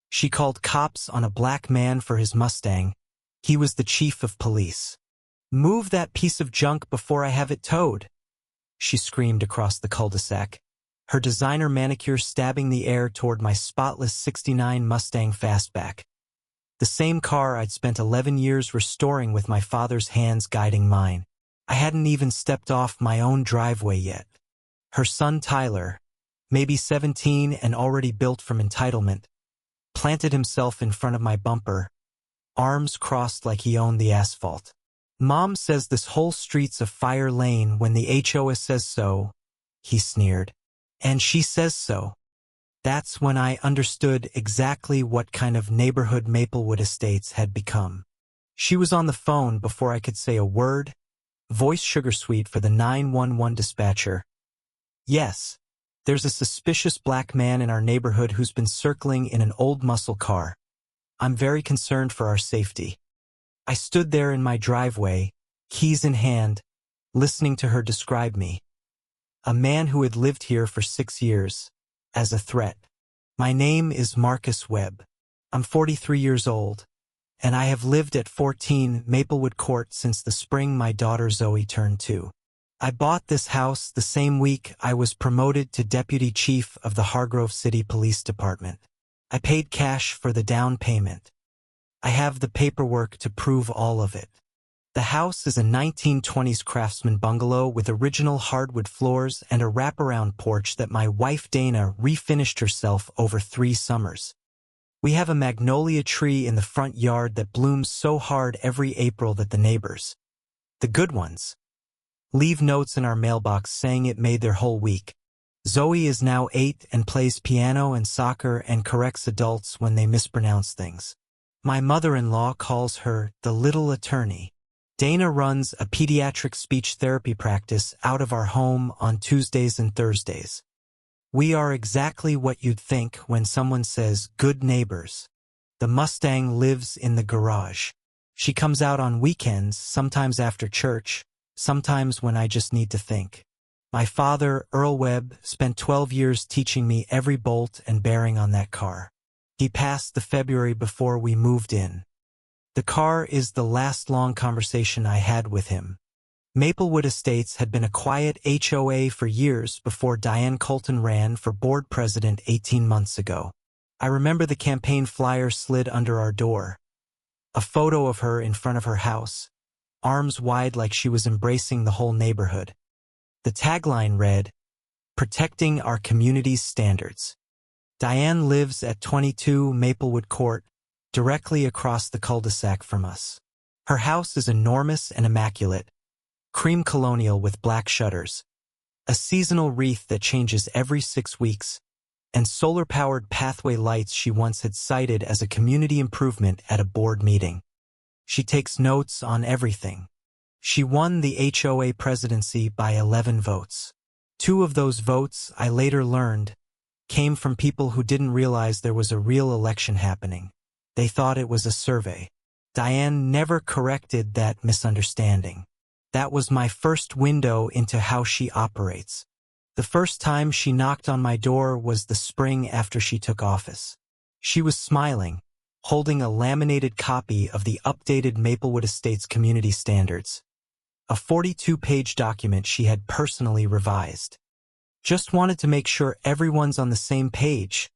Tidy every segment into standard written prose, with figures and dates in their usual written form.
She called cops on a black man for his Mustang. He was the chief of police. "Move that piece of junk before I have it towed," she screamed across the cul-de-sac, her designer manicure stabbing the air toward my spotless '69 Mustang Fastback. The same car I'd spent 11 years restoring with my father's hands guiding mine. I hadn't even stepped off my own driveway yet. Her son Tyler, maybe 17 and already built from entitlement, planted himself in front of my bumper, arms crossed like he owned the asphalt. "Mom says this whole street's a fire lane when the HOA says so," he sneered. "And she says so." That's when I understood exactly what kind of neighborhood Maplewood Estates had become. She was on the phone before I could say a word, voice sugar sweet for the 911 dispatcher. "Yes, there's a suspicious black man in our neighborhood who's been circling in an old muscle car. I'm very concerned for our safety." I stood there in my driveway, keys in hand, listening to her describe me. A man who had lived here for 6 years, as a threat. "My name is Marcus Webb. I'm 43 years old, and I have lived at 14 Maplewood Court since the spring my daughter Zoe turned 2. I bought this house the same week I was promoted to deputy chief of the Hargrove City Police Department. I paid cash for the down payment. I have the paperwork to prove all of it. The house is a 1920s craftsman bungalow with original hardwood floors and a wraparound porch that my wife Dana refinished herself over 3 summers. We have a magnolia tree in the front yard that blooms so hard every April that the neighbors, the good ones, leave notes in our mailbox saying it made their whole week. Zoe is now 8 and plays piano and soccer and corrects adults when they mispronounce things. My mother-in-law calls her the little attorney. Dana runs a pediatric speech therapy practice out of our home on Tuesdays and Thursdays. We are exactly what you'd think when someone says good neighbors. The Mustang lives in the garage. She comes out on weekends, sometimes after church, sometimes when I just need to think. My father, Earl Webb, spent 12 years teaching me every bolt and bearing on that car. He passed the February before we moved in. The car is the last long conversation I had with him. Maplewood Estates had been a quiet HOA for years before Diane Colton ran for board president 18 months ago. I remember the campaign flyer slid under our door. A photo of her in front of her house, arms wide like she was embracing the whole neighborhood. The tagline read, "Protecting our community's standards." Diane lives at 22 Maplewood Court, directly across the cul-de-sac from us. Her house is enormous and immaculate, cream colonial with black shutters, a seasonal wreath that changes every 6 weeks, and solar-powered pathway lights she once had cited as a community improvement at a board meeting. She takes notes on everything. She won the HOA presidency by 11 votes. 2 of those votes, I later learned, came from people who didn't realize there was a real election happening. They thought it was a survey. Diane never corrected that misunderstanding. That was my first window into how she operates. The first time she knocked on my door was the spring after she took office. She was smiling, holding a laminated copy of the updated Maplewood Estates Community Standards, a 42-page document she had personally revised. "Just wanted to make sure everyone's on the same page,"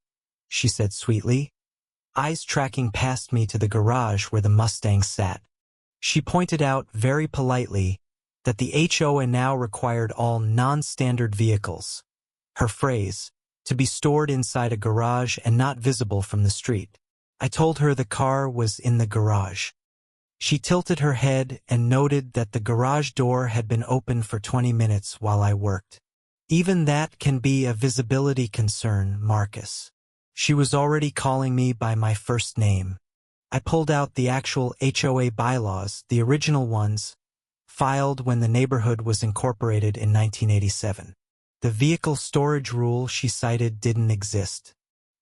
she said sweetly, eyes tracking past me to the garage where the Mustang sat. She pointed out very politely that the HOA now required all non-standard vehicles, her phrase, to be stored inside a garage and not visible from the street. I told her the car was in the garage. She tilted her head and noted that the garage door had been open for 20 minutes while I worked. "Even that can be a visibility concern, Marcus." She was already calling me by my first name. I pulled out the actual HOA bylaws, the original ones, filed when the neighborhood was incorporated in 1987. The vehicle storage rule she cited didn't exist.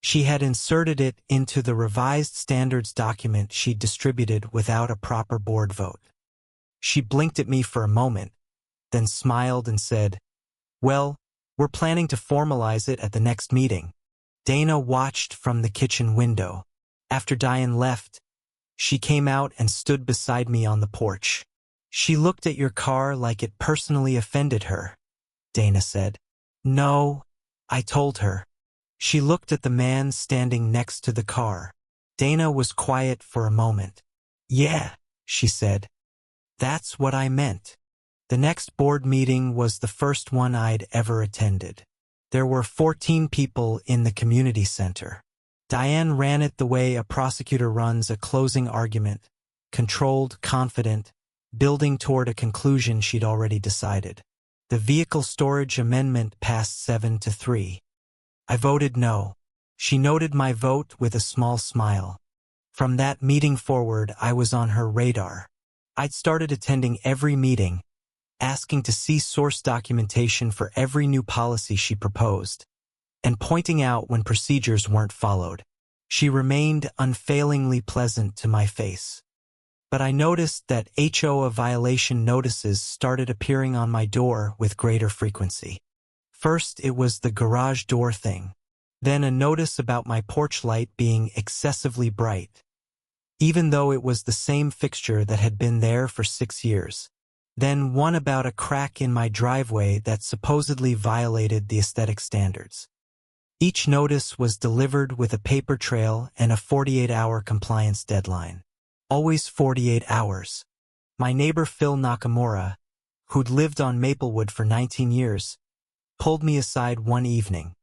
She had inserted it into the revised standards document she distributed without a proper board vote. She blinked at me for a moment, then smiled and said, "Well, we're planning to formalize it at the next meeting." Dana watched from the kitchen window. After Diane left, she came out and stood beside me on the porch. She looked at your car like it personally offended her, Dana said. No, I told her. She looked at the man standing next to the car. Dana was quiet for a moment. Yeah, she said. That's what I meant. The next board meeting was the first one I'd ever attended. There were 14 people in the community center. Diane ran it the way a prosecutor runs a closing argument, controlled, confident, building toward a conclusion she'd already decided. The vehicle storage amendment passed 7-3. I voted no. She noted my vote with a small smile. From that meeting forward, I was on her radar. I'd started attending every meeting, asking to see source documentation for every new policy she proposed, and pointing out when procedures weren't followed. She remained unfailingly pleasant to my face. But I noticed that HOA violation notices started appearing on my door with greater frequency. First, it was the garage door thing. Then a notice about my porch light being excessively bright, even though it was the same fixture that had been there for 6 years. Then one about a crack in my driveway that supposedly violated the aesthetic standards. Each notice was delivered with a paper trail and a 48-hour compliance deadline. Always 48 hours. My neighbor Phil Nakamura, who'd lived on Maplewood for 19 years, pulled me aside one evening.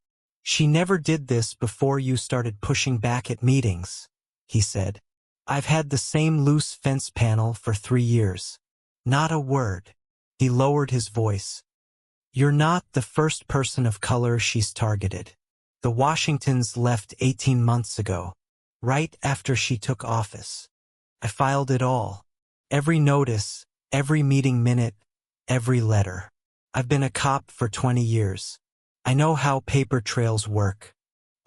She never did this before you started pushing back at meetings, he said. I've had the same loose fence panel for 3 years. Not a word. He lowered his voice. You're not the first person of color she's targeted. The Washingtons left 18 months ago, right after she took office. I filed it all. Every notice, every meeting minute, every letter. I've been a cop for 20 years. I know how paper trails work.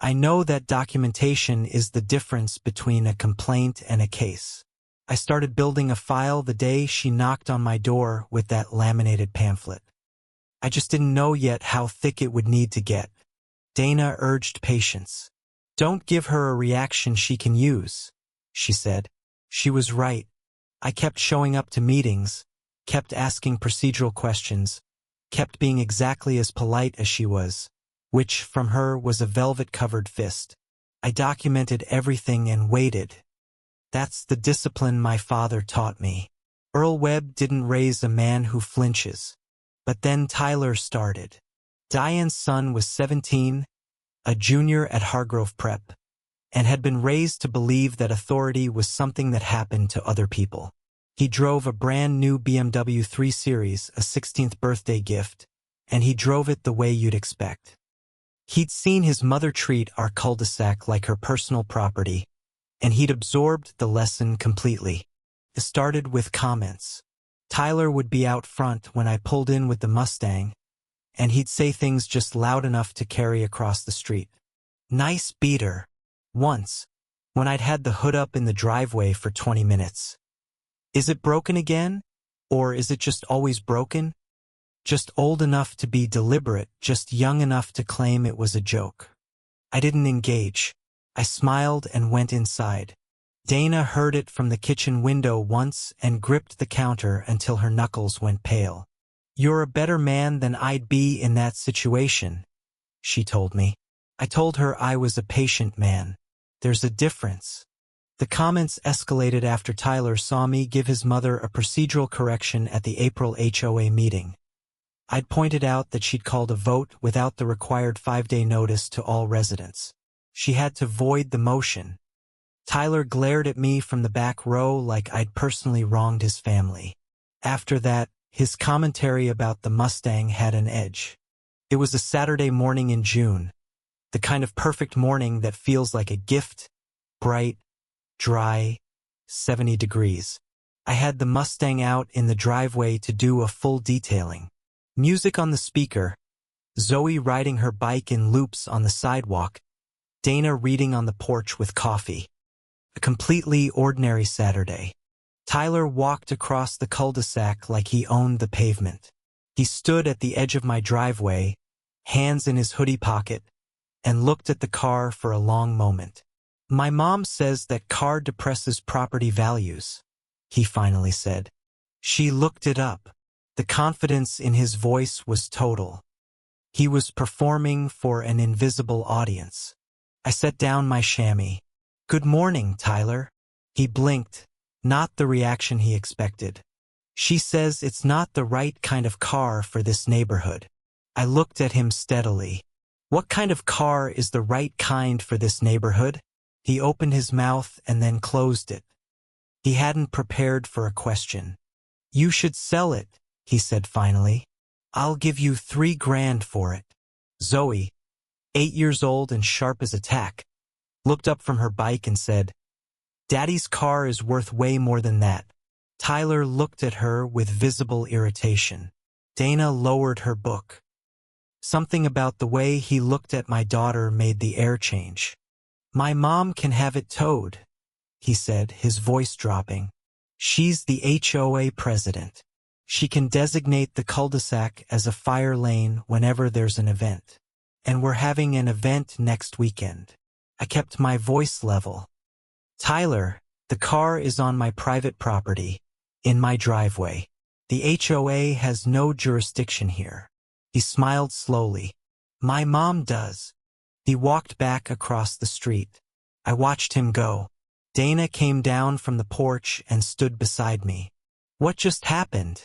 I know that documentation is the difference between a complaint and a case. I started building a file the day she knocked on my door with that laminated pamphlet. I just didn't know yet how thick it would need to get. Dana urged patience. Don't give her a reaction she can use, she said. She was right. I kept showing up to meetings, kept asking procedural questions, kept being exactly as polite as she was, which from her was a velvet-covered fist. I documented everything and waited. That's the discipline my father taught me. Earl Webb didn't raise a man who flinches. But then Tyler started. Diane's son was 17, a junior at Hargrove Prep, and had been raised to believe that authority was something that happened to other people. He drove a brand new BMW 3 Series, a 16th birthday gift, and he drove it the way you'd expect. He'd seen his mother treat our cul-de-sac like her personal property, and he'd absorbed the lesson completely. It started with comments. Tyler would be out front when I pulled in with the Mustang, and he'd say things just loud enough to carry across the street. Nice beater. Once, when I'd had the hood up in the driveway for 20 minutes. Is it broken again? Or is it just always broken? Just old enough to be deliberate, just young enough to claim it was a joke. I didn't engage. I smiled and went inside. Dana heard it from the kitchen window once and gripped the counter until her knuckles went pale. You're a better man than I'd be in that situation, she told me. I told her I was a patient man. There's a difference. The comments escalated after Tyler saw me give his mother a procedural correction at the April HOA meeting. I'd pointed out that she'd called a vote without the required 5-day notice to all residents. She had to void the motion. Tyler glared at me from the back row like I'd personally wronged his family. After that, his commentary about the Mustang had an edge. It was a Saturday morning in June, the kind of perfect morning that feels like a gift, bright, dry, 70 degrees. I had the Mustang out in the driveway to do a full detailing. Music on the speaker, Zoe riding her bike in loops on the sidewalk, Dana reading on the porch with coffee. A completely ordinary Saturday. Tyler walked across the cul-de-sac like he owned the pavement. He stood at the edge of my driveway, hands in his hoodie pocket, and looked at the car for a long moment. My mom says that car depresses property values, he finally said. She looked it up. The confidence in his voice was total. He was performing for an invisible audience. I set down my chamois. Good morning, Tyler. He blinked, not the reaction he expected. She says it's not the right kind of car for this neighborhood. I looked at him steadily. What kind of car is the right kind for this neighborhood? He opened his mouth and then closed it. He hadn't prepared for a question. You should sell it, he said finally. I'll give you $3,000 for it. Zoe, 8 years old and sharp as a tack, looked up from her bike and said, Daddy's car is worth way more than that. Tyler looked at her with visible irritation. Dana lowered her book. Something about the way he looked at my daughter made the air change. My mom can have it towed, he said, his voice dropping. She's the HOA president. She can designate the cul-de-sac as a fire lane whenever there's an event. And we're having an event next weekend. I kept my voice level. Tyler, the car is on my private property, in my driveway. The HOA has no jurisdiction here. He smiled slowly. My mom does. He walked back across the street. I watched him go. Dana came down from the porch and stood beside me. What just happened?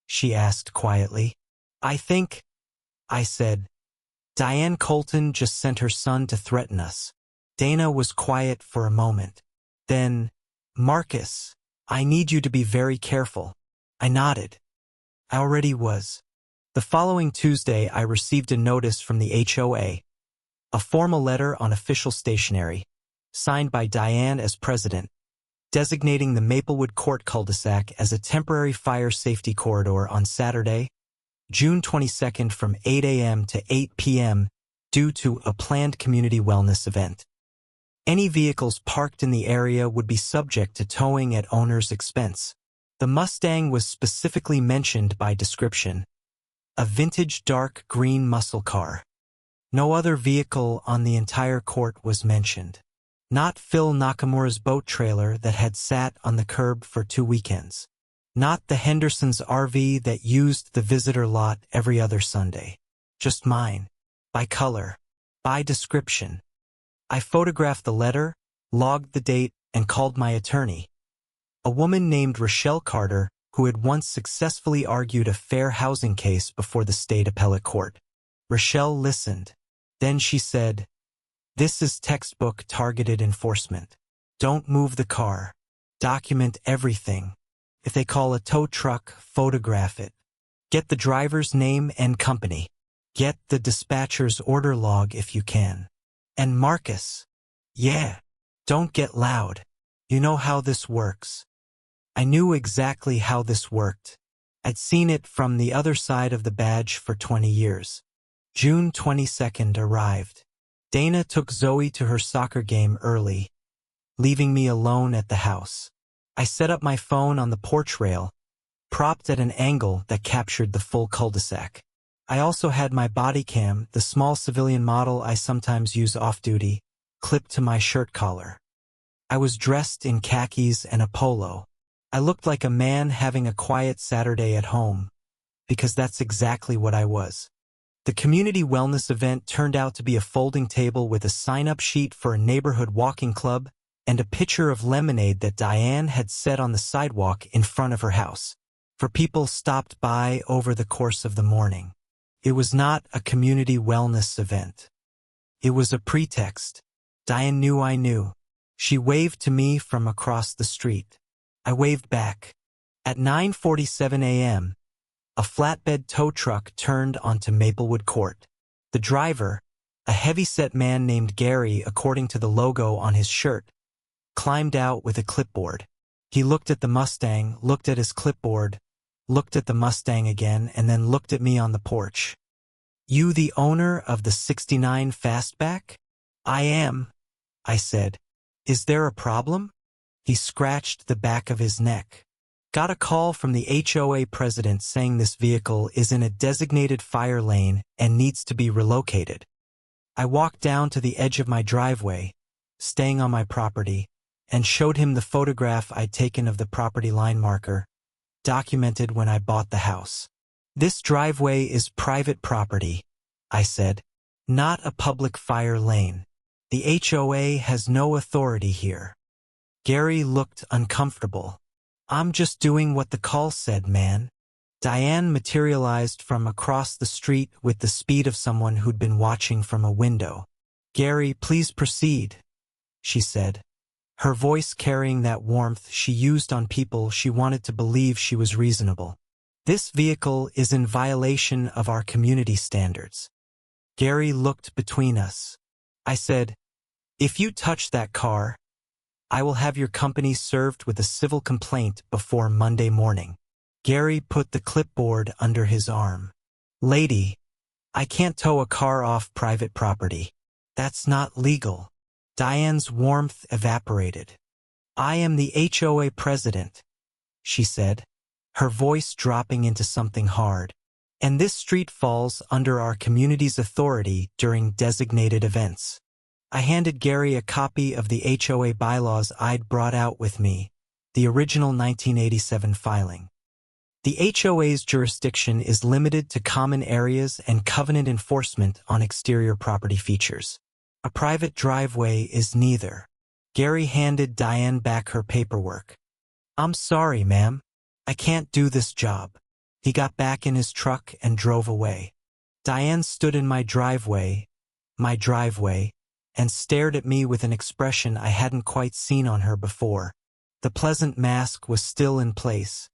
She asked quietly. I said. Diane Colton just sent her son to threaten us. Dana was quiet for a moment. Then, Marcus, I need you to be very careful. I nodded. I already was. The following Tuesday, I received a notice from the HOA, a formal letter on official stationery, signed by Diane as president, designating the Maplewood Court cul-de-sac as a temporary fire safety corridor on Saturday, June 22nd from 8 a.m. to 8 p.m. due to a planned community wellness event. Any vehicles parked in the area would be subject to towing at owner's expense. The Mustang was specifically mentioned by description. A vintage dark green muscle car. No other vehicle on the entire court was mentioned. Not Phil Nakamura's boat trailer that had sat on the curb for 2 weekends. Not the Hendersons' RV that used the visitor lot every other Sunday. Just mine. By color. By description. I photographed the letter, logged the date, and called my attorney. A woman named Rochelle Carter, who had once successfully argued a fair housing case before the state appellate court. Rochelle listened. Then she said, This is textbook targeted enforcement. Don't move the car. Document everything. If they call a tow truck, photograph it. Get the driver's name and company. Get the dispatcher's order log if you can. And Marcus. Yeah. Don't get loud. You know how this works. I knew exactly how this worked. I'd seen it from the other side of the badge for 20 years. June 22nd arrived. Dana took Zoe to her soccer game early, leaving me alone at the house. I set up my phone on the porch rail, propped at an angle that captured the full cul-de-sac. I also had my body cam, the small civilian model I sometimes use off-duty, clipped to my shirt collar. I was dressed in khakis and a polo. I looked like a man having a quiet Saturday at home, because that's exactly what I was. The community wellness event turned out to be a folding table with a sign-up sheet for a neighborhood walking club and a pitcher of lemonade that Diane had set on the sidewalk in front of her house, for people stopped by over the course of the morning. It was not a community wellness event. It was a pretext. Diane knew I knew. She waved to me from across the street. I waved back. At 9:47 a.m., a flatbed tow truck turned onto Maplewood Court. The driver, a heavy-set man named Gary according to the logo on his shirt, climbed out with a clipboard. He looked at the Mustang, looked at his clipboard, looked at the Mustang again, and then looked at me on the porch. You the owner of the '69 Fastback? I am, I said. Is there a problem? He scratched the back of his neck. Got a call from the HOA president saying this vehicle is in a designated fire lane and needs to be relocated. I walked down to the edge of my driveway, staying on my property, and showed him the photograph I'd taken of the property line marker, documented when I bought the house. "This driveway is private property," I said, "not a public fire lane. The HOA has no authority here." Gary looked uncomfortable. "I'm just doing what the call said, man." Diane materialized from across the street with the speed of someone who'd been watching from a window. "Gary, please proceed," she said, her voice carrying that warmth she used on people she wanted to believe she was reasonable. "This vehicle is in violation of our community standards." Gary looked between us. I said, "If you touch that car, I will have your company served with a civil complaint before Monday morning." Gary put the clipboard under his arm. "Lady, I can't tow a car off private property. That's not legal." Diane's warmth evaporated. "I am the HOA president," she said, her voice dropping into something hard. "And this street falls under our community's authority during designated events." I handed Gary a copy of the HOA bylaws I'd brought out with me, the original 1987 filing. The HOA's jurisdiction is limited to common areas and covenant enforcement on exterior property features. A private driveway is neither. Gary handed Diane back her paperwork. "I'm sorry, ma'am. I can't do this job." He got back in his truck and drove away. Diane stood in my driveway, and stared at me with an expression I hadn't quite seen on her before. The pleasant mask was still in place,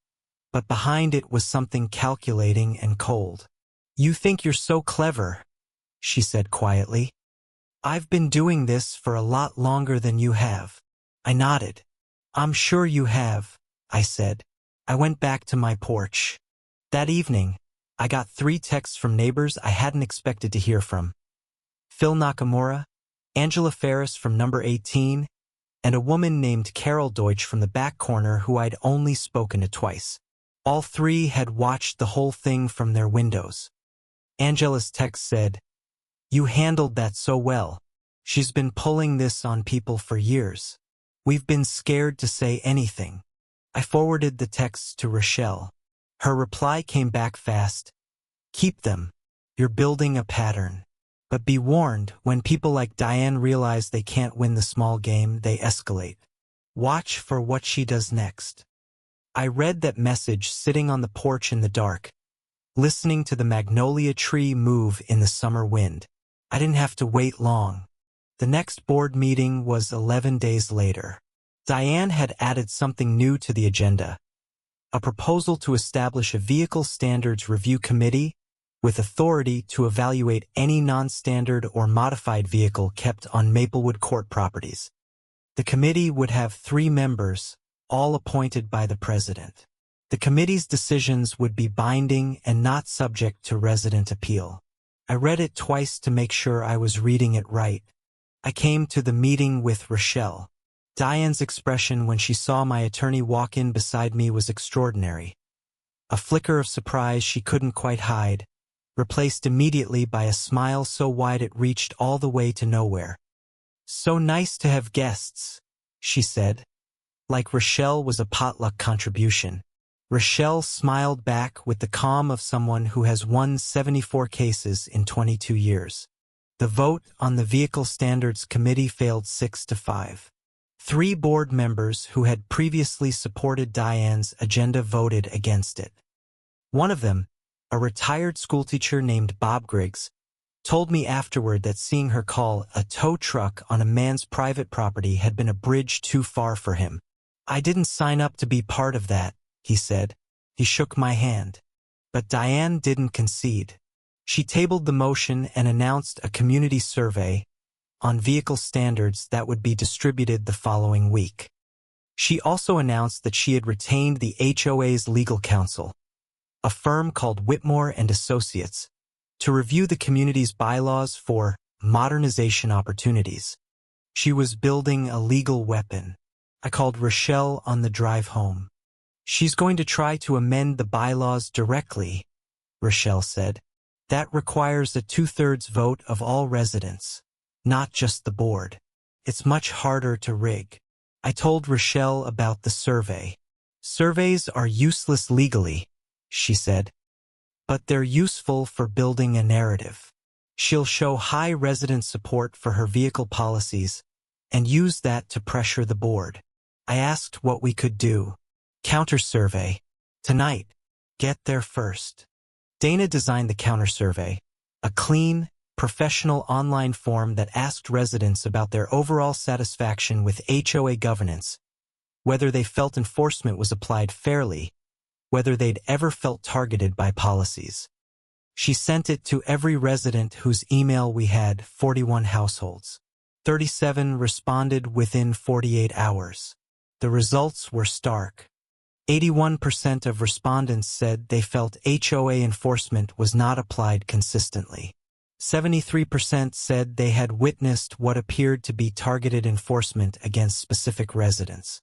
but behind it was something calculating and cold. "You think you're so clever," she said quietly. "I've been doing this for a lot longer than you have." I nodded. "I'm sure you have," I said. I went back to my porch. That evening, I got 3 texts from neighbors I hadn't expected to hear from. Phil Nakamura, Angela Ferris from number 18, and a woman named Carol Deutsch from the back corner who I'd only spoken to twice. All 3 had watched the whole thing from their windows. Angela's text said, "You handled that so well. She's been pulling this on people for years. We've been scared to say anything." I forwarded the texts to Rochelle. Her reply came back fast. "Keep them. You're building a pattern. But be warned, when people like Diane realize they can't win the small game, they escalate. Watch for what she does next." I read that message sitting on the porch in the dark, listening to the magnolia tree move in the summer wind. I didn't have to wait long. The next board meeting was 11 days later. Diane had added something new to the agenda: a proposal to establish a vehicle standards review committee with authority to evaluate any non-standard or modified vehicle kept on Maplewood Court properties. The committee would have 3 members, all appointed by the president. The committee's decisions would be binding and not subject to resident appeal. I read it twice to make sure I was reading it right. I came to the meeting with Rochelle. Diane's expression when she saw my attorney walk in beside me was extraordinary. A flicker of surprise she couldn't quite hide, replaced immediately by a smile so wide it reached all the way to nowhere. "So nice to have guests," she said, like Rochelle was a potluck contribution. Rochelle smiled back with the calm of someone who has won 74 cases in 22 years. The vote on the Vehicle Standards Committee failed 6-5. 3 board members who had previously supported Diane's agenda voted against it. One of them, a retired schoolteacher named Bob Griggs, told me afterward that seeing her call a tow truck on a man's private property had been a bridge too far for him. "I didn't sign up to be part of that," he said. He shook my hand. But Diane didn't concede. She tabled the motion and announced a community survey on vehicle standards that would be distributed the following week. She also announced that she had retained the HOA's legal counsel, a firm called Whitmore and Associates, to review the community's bylaws for modernization opportunities. She was building a legal weapon. I called Rochelle on the drive home. "She's going to try to amend the bylaws directly," Rochelle said. "That requires a 2/3 vote of all residents, not just the board. It's much harder to rig. I told Rochelle about the survey. Surveys are useless legally, she said, but they're useful for building a narrative. She'll show high resident support for her vehicle policies and use that to pressure the board. I asked what we could do. Counter-survey. Tonight. Get there first. Dana designed the counter-survey, a clean, professional online form that asked residents about their overall satisfaction with HOA governance, whether they felt enforcement was applied fairly, whether they'd ever felt targeted by policies. She sent it to every resident whose email we had, 41 households. 37 responded within 48 hours. The results were stark. 81% of respondents said they felt HOA enforcement was not applied consistently. 73% said they had witnessed what appeared to be targeted enforcement against specific residents.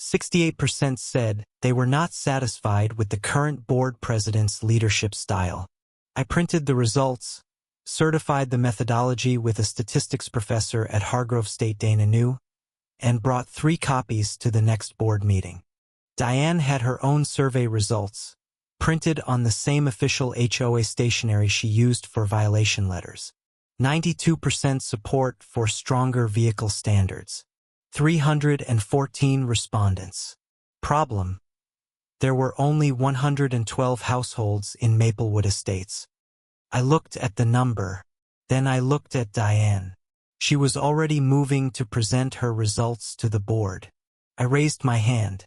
68% said they were not satisfied with the current board president's leadership style. I printed the results, certified the methodology with a statistics professor at Hargrove State Dana knew, and brought 3 copies to the next board meeting. Diane had her own survey results, printed on the same official HOA stationery she used for violation letters. 92% support for stronger vehicle standards. 314 respondents. Problem: there were only 112 households in Maplewood Estates. I looked at the number, then I looked at Diane. She was already moving to present her results to the board. I raised my hand.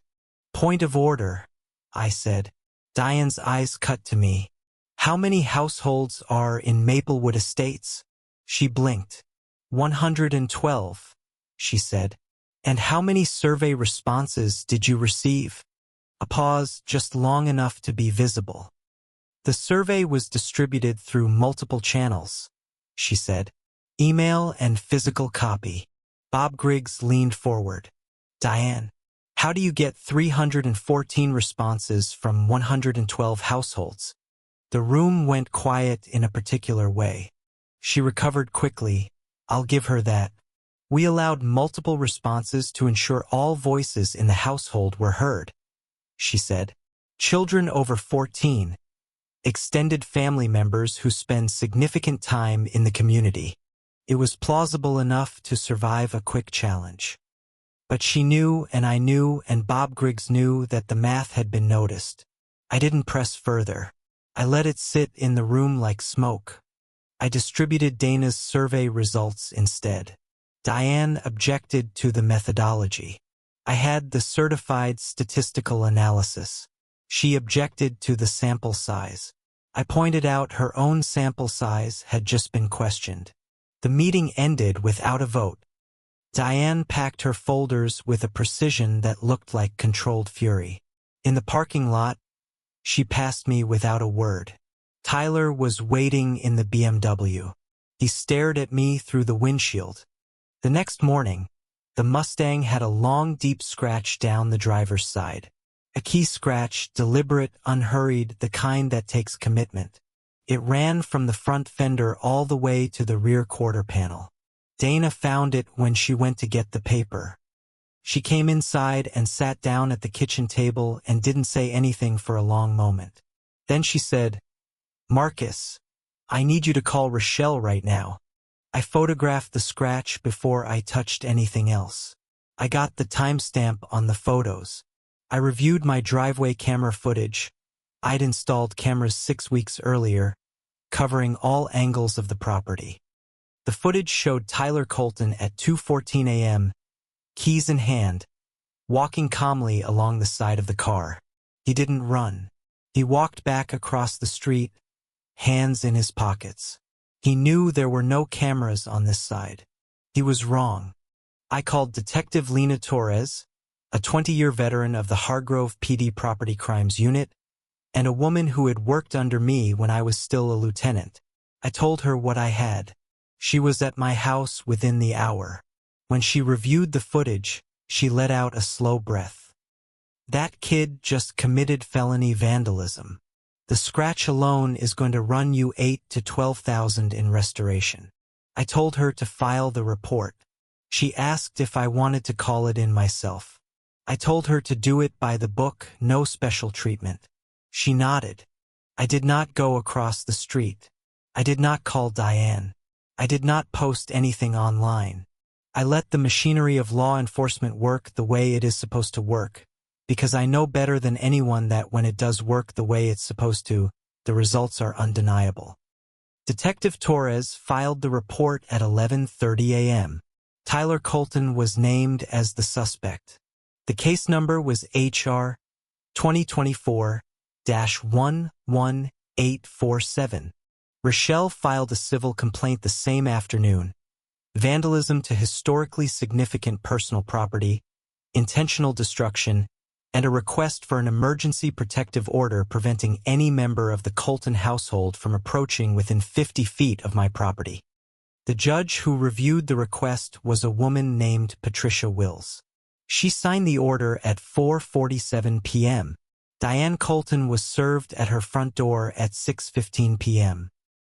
Point of order, I said. Diane's eyes cut to me. How many households are in Maplewood Estates? She blinked. 112, she said. And how many survey responses did you receive? A pause just long enough to be visible. The survey was distributed through multiple channels, she said. Email and physical copy. Bob Griggs leaned forward. Diane, how do you get 314 responses from 112 households? The room went quiet in a particular way. She recovered quickly. I'll give her that. We allowed multiple responses to ensure all voices in the household were heard, she said. Children over 14. Extended family members who spend significant time in the community. It was plausible enough to survive a quick challenge. But she knew, and I knew, and Bob Griggs knew that the math had been noticed. I didn't press further. I let it sit in the room like smoke. I distributed Dana's survey results instead. Diane objected to the methodology. I had the certified statistical analysis. She objected to the sample size. I pointed out her own sample size had just been questioned. The meeting ended without a vote. Diane packed her folders with a precision that looked like controlled fury. In the parking lot, she passed me without a word. Tyler was waiting in the BMW. He stared at me through the windshield. The next morning, the Mustang had a long, deep scratch down the driver's side. A key scratch, deliberate, unhurried, the kind that takes commitment. It ran from the front fender all the way to the rear quarter panel. Dana found it when she went to get the paper. She came inside and sat down at the kitchen table and didn't say anything for a long moment. Then she said, Marcus, I need you to call Rochelle right now. I photographed the scratch before I touched anything else. I got the timestamp on the photos. I reviewed my driveway camera footage. I'd installed cameras 6 weeks earlier, covering all angles of the property. The footage showed Tyler Colton at 2:14 a.m., keys in hand, walking calmly along the side of the car. He didn't run. He walked back across the street, hands in his pockets. He knew there were no cameras on this side. He was wrong. I called Detective Lena Torres, a 20-year veteran of the Hargrove PD Property Crimes Unit, and a woman who had worked under me when I was still a lieutenant. I told her what I had. She was at my house within the hour. When she reviewed the footage, she let out a slow breath. That kid just committed felony vandalism. The scratch alone is going to run you $8,000 to $12,000 in restoration. I told her to file the report. She asked if I wanted to call it in myself. I told her to do it by the book, no special treatment. She nodded. I did not go across the street. I did not call Diane. I did not post anything online. I let the machinery of law enforcement work the way it is supposed to work, because I know better than anyone that when it does work the way it's supposed to, the results are undeniable. Detective Torres filed the report at 11:30 a.m. Tyler Colton was named as the suspect. The case number was HR 2024-11847. Rochelle filed a civil complaint the same afternoon. Vandalism to historically significant personal property, intentional destruction, and a request for an emergency protective order preventing any member of the Colton household from approaching within 50 feet of my property. The judge who reviewed the request was a woman named Patricia Wills. She signed the order at 4:47 p.m. Diane Colton was served at her front door at 6:15 p.m.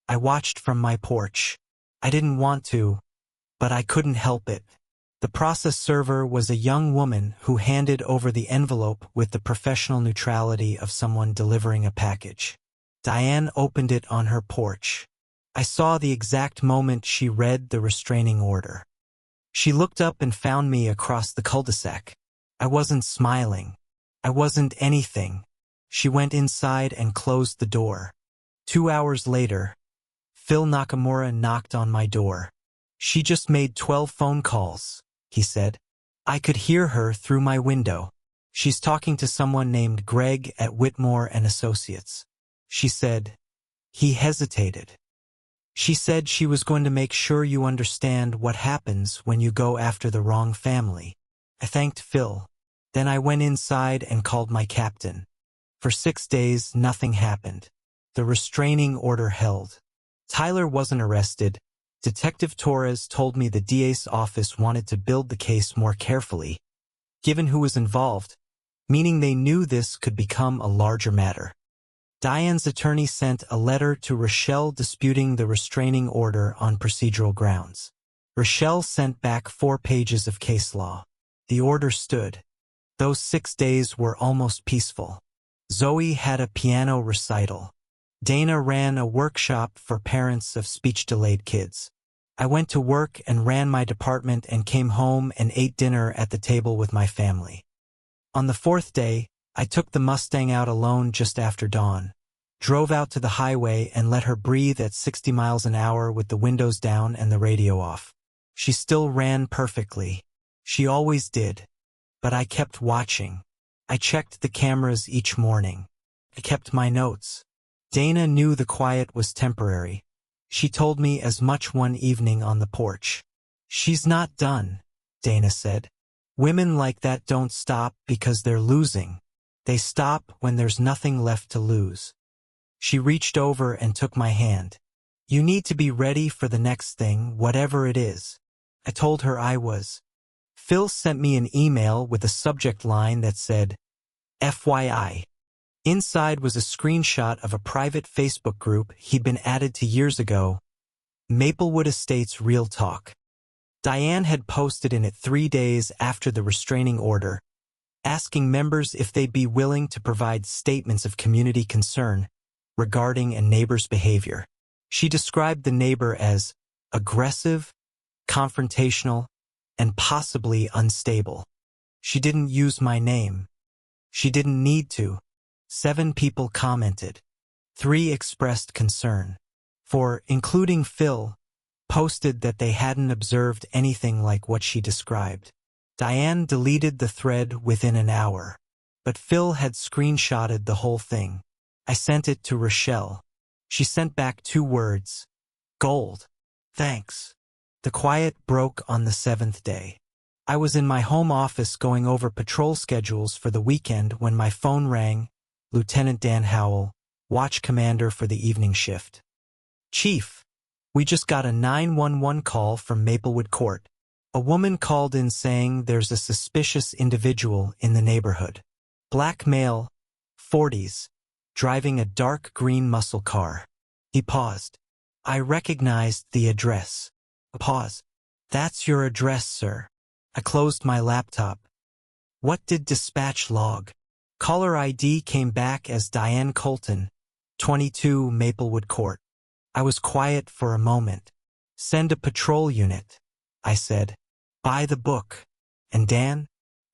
I watched from my porch. I didn't want to, but I couldn't help it. The process server was a young woman who handed over the envelope with the professional neutrality of someone delivering a package. Diane opened it on her porch. I saw the exact moment she read the restraining order. She looked up and found me across the cul-de-sac. I wasn't smiling. I wasn't anything. She went inside and closed the door. 2 hours later, Phil Nakamura knocked on my door. She just made 12 phone calls, he said. I could hear her through my window. She's talking to someone named Greg at Whitmore and Associates. She said. He hesitated. She said she was going to make sure you understand what happens when you go after the wrong family. I thanked Phil. Then I went inside and called my captain. For 6 days, nothing happened. The restraining order held. Tyler wasn't arrested. Detective Torres told me the DA's office wanted to build the case more carefully, given who was involved, meaning they knew this could become a larger matter. Diane's attorney sent a letter to Rochelle disputing the restraining order on procedural grounds. Rochelle sent back 4 pages of case law. The order stood. Those 6 days were almost peaceful. Zoe had a piano recital. Dana ran a workshop for parents of speech-delayed kids. I went to work and ran my department and came home and ate dinner at the table with my family. On the 4th day, I took the Mustang out alone just after dawn, drove out to the highway and let her breathe at 60 miles an hour with the windows down and the radio off. She still ran perfectly. She always did. But I kept watching. I checked the cameras each morning. I kept my notes. Dana knew the quiet was temporary. She told me as much one evening on the porch. She's not done, Dana said. Women like that don't stop because they're losing. They stop when there's nothing left to lose. She reached over and took my hand. You need to be ready for the next thing, whatever it is. I told her I was. Phil sent me an email with a subject line that said, FYI. Inside was a screenshot of a private Facebook group he'd been added to years ago, Maplewood Estates Real Talk. Diane had posted in it 3 days after the restraining order, asking members if they'd be willing to provide statements of community concern regarding a neighbor's behavior. She described the neighbor as aggressive, confrontational, and possibly unstable. She didn't use my name. She didn't need to. 7 people commented. 3 expressed concern. 4, including Phil, posted that they hadn't observed anything like what she described. Diane deleted the thread within an hour, but Phil had screenshotted the whole thing. I sent it to Rochelle. She sent back 2 words. Gold. Thanks. The quiet broke on the 7th day. I was in my home office going over patrol schedules for the weekend when my phone rang. Lieutenant Dan Howell, watch commander for the evening shift. Chief, we just got a 911 call from Maplewood Court. A woman called in saying there's a suspicious individual in the neighborhood. Black male, 40s, driving a dark green muscle car. He paused. I recognized the address. A pause. That's your address, sir. I closed my laptop. What did dispatch log? Caller ID came back as Diane Colton, 22 Maplewood Court. I was quiet for a moment. Send a patrol unit, I said. Buy the book. And Dan?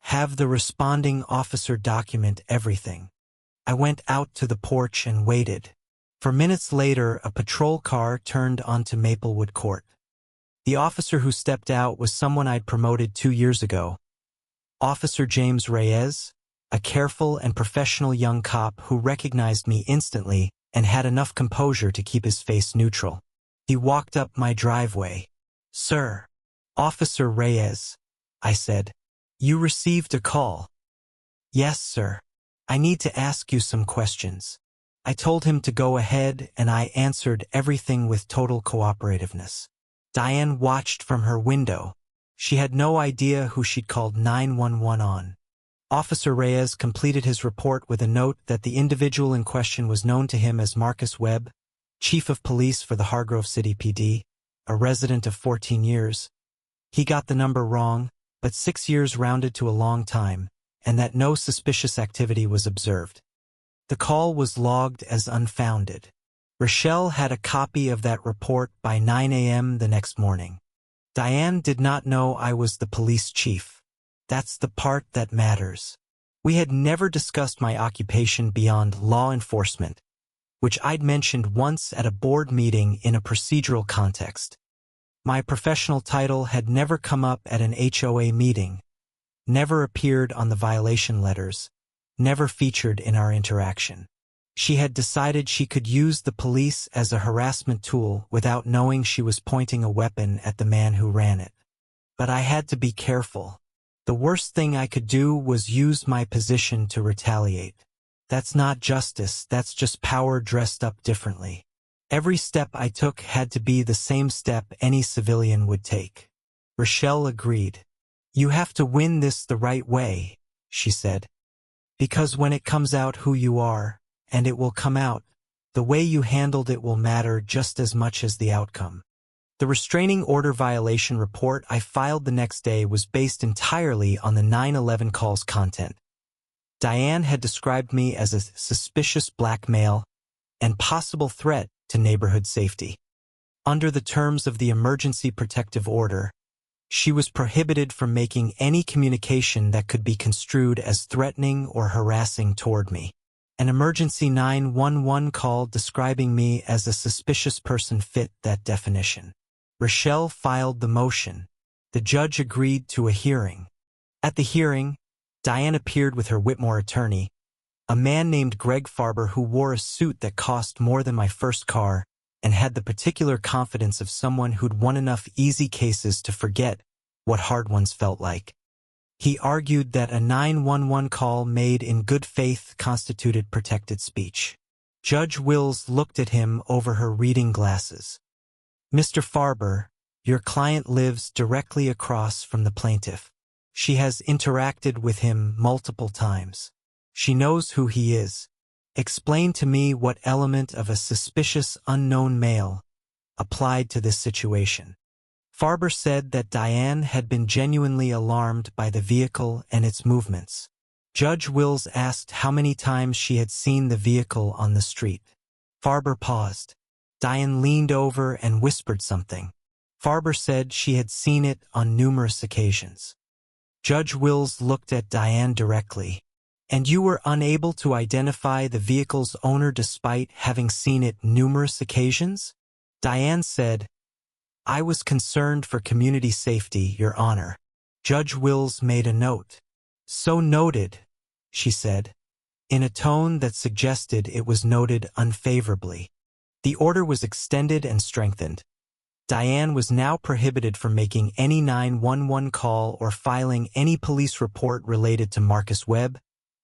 Have the responding officer document everything. I went out to the porch and waited. For minutes later, a patrol car turned onto Maplewood Court. The officer who stepped out was someone I'd promoted 2 years ago. Officer James Reyes, a careful and professional young cop who recognized me instantly and had enough composure to keep his face neutral. He walked up my driveway. Sir, Officer Reyes, I said, you received a call. Yes, sir. I need to ask you some questions. I told him to go ahead and I answered everything with total cooperativeness. Diane watched from her window. She had no idea who she'd called 911 on. Officer Reyes completed his report with a note that the individual in question was known to him as Marcus Webb, Chief of Police for the Hargrove City PD, a resident of 14 years. He got the number wrong, but 6 years rounded to a long time, and that no suspicious activity was observed. The call was logged as unfounded. Rochelle had a copy of that report by 9 a.m. the next morning. Diane did not know I was the police chief. That's the part that matters. We had never discussed my occupation beyond law enforcement, which I'd mentioned once at a board meeting in a procedural context. My professional title had never come up at an HOA meeting, never appeared on the violation letters, never featured in our interaction. She had decided she could use the police as a harassment tool without knowing she was pointing a weapon at the man who ran it. But I had to be careful. The worst thing I could do was use my position to retaliate. That's not justice, that's just power dressed up differently. Every step I took had to be the same step any civilian would take. Rochelle agreed. You have to win this the right way, she said. Because when it comes out who you are, and it will come out, the way you handled it will matter just as much as the outcome. The restraining order violation report I filed the next day was based entirely on the 9/11 call's content. Diane had described me as a suspicious black male and possible threat to neighborhood safety. Under the terms of the emergency protective order, she was prohibited from making any communication that could be construed as threatening or harassing toward me. An emergency 911 call describing me as a suspicious person fit that definition. Rochelle filed the motion. The judge agreed to a hearing. At the hearing, Diane appeared with her Whitmore attorney, a man named Greg Farber who wore a suit that cost more than my first car and had the particular confidence of someone who'd won enough easy cases to forget what hard ones felt like. He argued that a 911 call made in good faith constituted protected speech. Judge Wills looked at him over her reading glasses. Mr. Farber, your client lives directly across from the plaintiff. She has interacted with him multiple times. She knows who he is. Explain to me what element of a suspicious unknown male applied to this situation. Farber said that Diane had been genuinely alarmed by the vehicle and its movements. Judge Wills asked how many times she had seen the vehicle on the street. Farber paused. Diane leaned over and whispered something. Farber said she had seen it on numerous occasions. Judge Wills looked at Diane directly. And you were unable to identify the vehicle's owner despite having seen it numerous occasions? Diane said, I was concerned for community safety, Your Honor. Judge Wills made a note. So noted, she said, in a tone that suggested it was noted unfavorably. The order was extended and strengthened. Diane was now prohibited from making any 911 call or filing any police report related to Marcus Webb,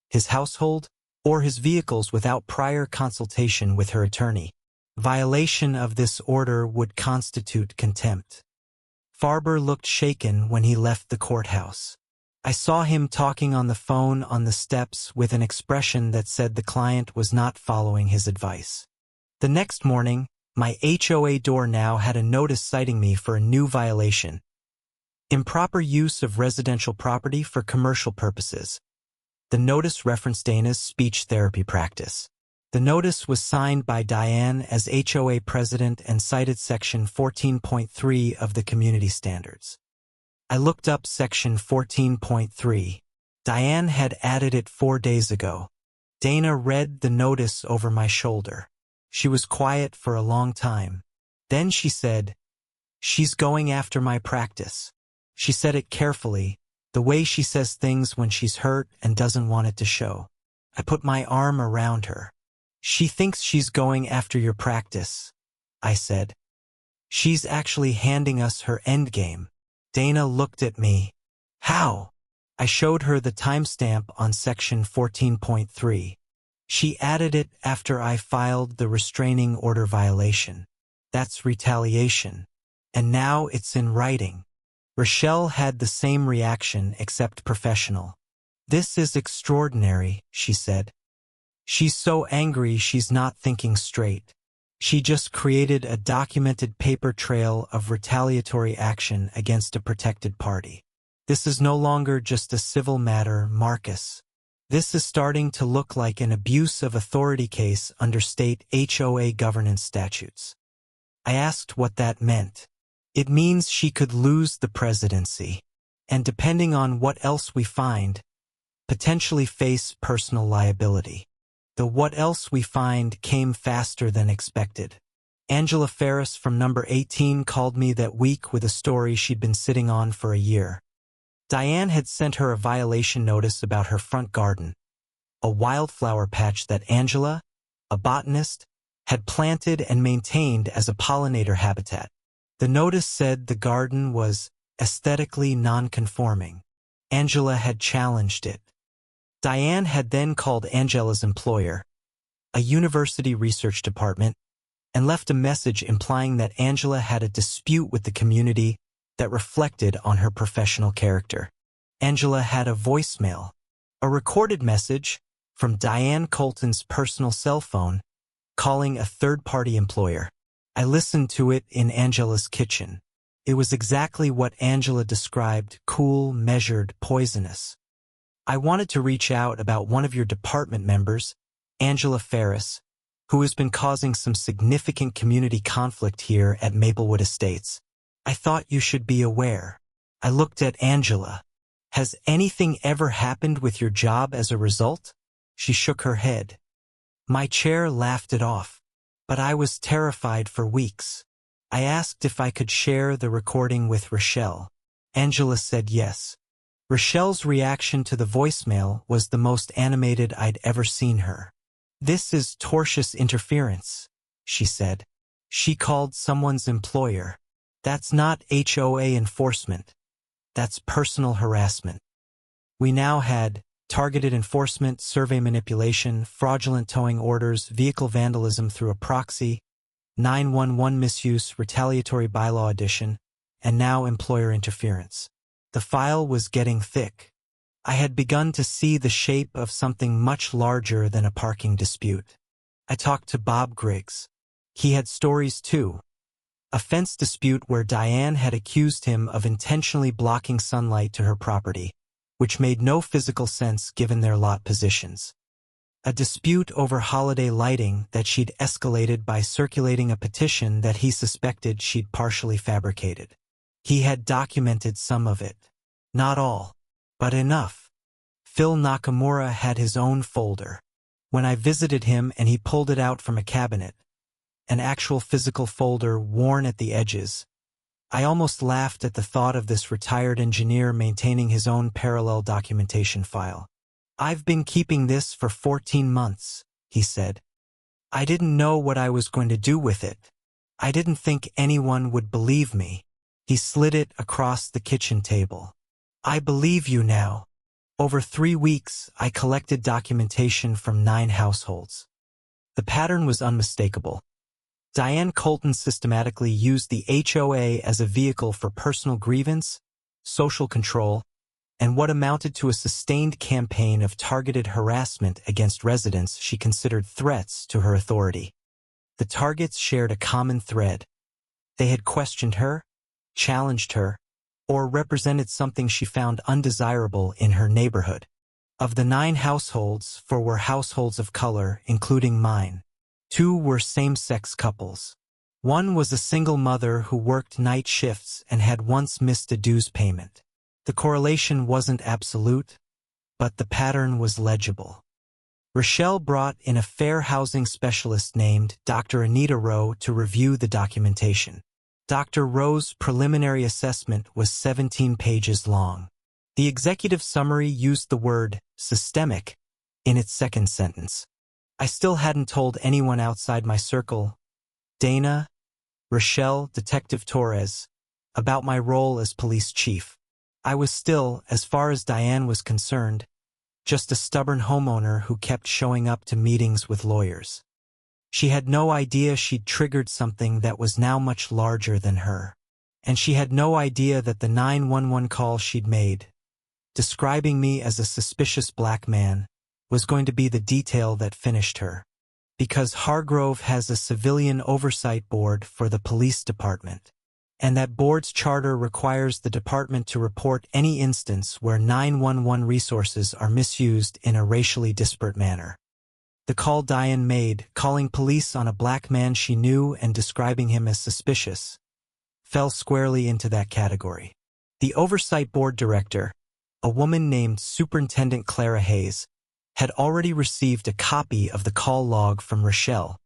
his household, or his vehicles without prior consultation with her attorney. Violation of this order would constitute contempt. Farber looked shaken when he left the courthouse. I saw him talking on the phone on the steps with an expression that said the client was not following his advice. The next morning, my HOA door now had a notice citing me for a new violation, Improper use of residential property for commercial purposes. The notice referenced Dana's speech therapy practice. The notice was signed by Diane as HOA president and cited Section 14.3 of the Community Standards. I looked up Section 14.3. Diane had added it 4 days ago. Dana read the notice over my shoulder. She was quiet for a long time. Then she said, "She's going after my practice." She said it carefully, the way she says things when she's hurt and doesn't want it to show. I put my arm around her. "She thinks she's going after your practice," I said. "She's actually handing us her endgame." Dana looked at me. "How?" I showed her the timestamp on Section 14.3. She added it after I filed the restraining order violation. That's retaliation. And now it's in writing. Rochelle had the same reaction except professional. "This is extraordinary," she said. "She's so angry she's not thinking straight. She just created a documented paper trail of retaliatory action against a protected party. This is no longer just a civil matter, Marcus. This is starting to look like an abuse of authority case under state HOA governance statutes." I asked what that meant. "It means she could lose the presidency, and depending on what else we find, potentially face personal liability." The what else we find came faster than expected. Angela Ferris from number 18 called me that week with a story she'd been sitting on for a year. Diane had sent her a violation notice about her front garden, a wildflower patch that Angela, a botanist, had planted and maintained as a pollinator habitat. The notice said the garden was aesthetically non-conforming. Angela had challenged it. Diane had then called Angela's employer, a university research department, and left a message implying that Angela had a dispute with the community that reflected on her professional character. Angela had a voicemail, a recorded message from Diane Colton's personal cell phone, calling a third-party employer. I listened to it in Angela's kitchen. It was exactly what Angela described: cool, measured, poisonous. "I wanted to reach out about one of your department members, Angela Ferris, who has been causing some significant community conflict here at Maplewood Estates. I thought you should be aware." I looked at Angela. "Has anything ever happened with your job as a result?" She shook her head. My chair laughed it off, but I was terrified for weeks. I asked if I could share the recording with Rochelle. Angela said yes. Rochelle's reaction to the voicemail was the most animated I'd ever seen her. "This is tortious interference," she said. "She called someone's employer. That's not HOA enforcement. That's personal harassment." We now had targeted enforcement, survey manipulation, fraudulent towing orders, vehicle vandalism through a proxy, 911 misuse, retaliatory bylaw addition, and now employer interference. The file was getting thick. I had begun to see the shape of something much larger than a parking dispute. I talked to Bob Griggs. He had stories too. A fence dispute where Diane had accused him of intentionally blocking sunlight to her property, which made no physical sense given their lot positions. A dispute over holiday lighting that she'd escalated by circulating a petition that he suspected she'd partially fabricated. He had documented some of it. Not all, but enough. Phil Nakamura had his own folder. When I visited him and he pulled it out from a cabinet, an actual physical folder worn at the edges, I almost laughed at the thought of this retired engineer maintaining his own parallel documentation file. "I've been keeping this for 14 months, he said. "I didn't know what I was going to do with it. I didn't think anyone would believe me." He slid it across the kitchen table. "I believe you now. Over 3 weeks, I collected documentation from 9 households. The pattern was unmistakable. Diane Colton systematically used the HOA as a vehicle for personal grievance, social control, and what amounted to a sustained campaign of targeted harassment against residents she considered threats to her authority. The targets shared a common thread. They had questioned her, challenged her, or represented something she found undesirable in her neighborhood. Of the 9 households, 4 were households of color, including mine. 2 were same-sex couples. 1 was a single mother who worked night shifts and had once missed a dues payment. The correlation wasn't absolute, but the pattern was legible. Rochelle brought in a fair housing specialist named Dr. Anita Rowe to review the documentation. Dr. Rowe's preliminary assessment was 17 pages long. The executive summary used the word systemic in its second sentence. I still hadn't told anyone outside my circle, Dana, Rochelle, Detective Torres, about my role as police chief. I was still, as far as Diane was concerned, just a stubborn homeowner who kept showing up to meetings with lawyers. She had no idea she'd triggered something that was now much larger than her. And she had no idea that the 911 call she'd made, describing me as a suspicious black man, was going to be the detail that finished her. Because Hargrove has a civilian oversight board for the police department, and that board's charter requires the department to report any instance where 911 resources are misused in a racially disparate manner. The call Diane made, calling police on a black man she knew and describing him as suspicious, fell squarely into that category. The oversight board director, a woman named Superintendent Clara Hayes, had already received a copy of the call log from Rochelle.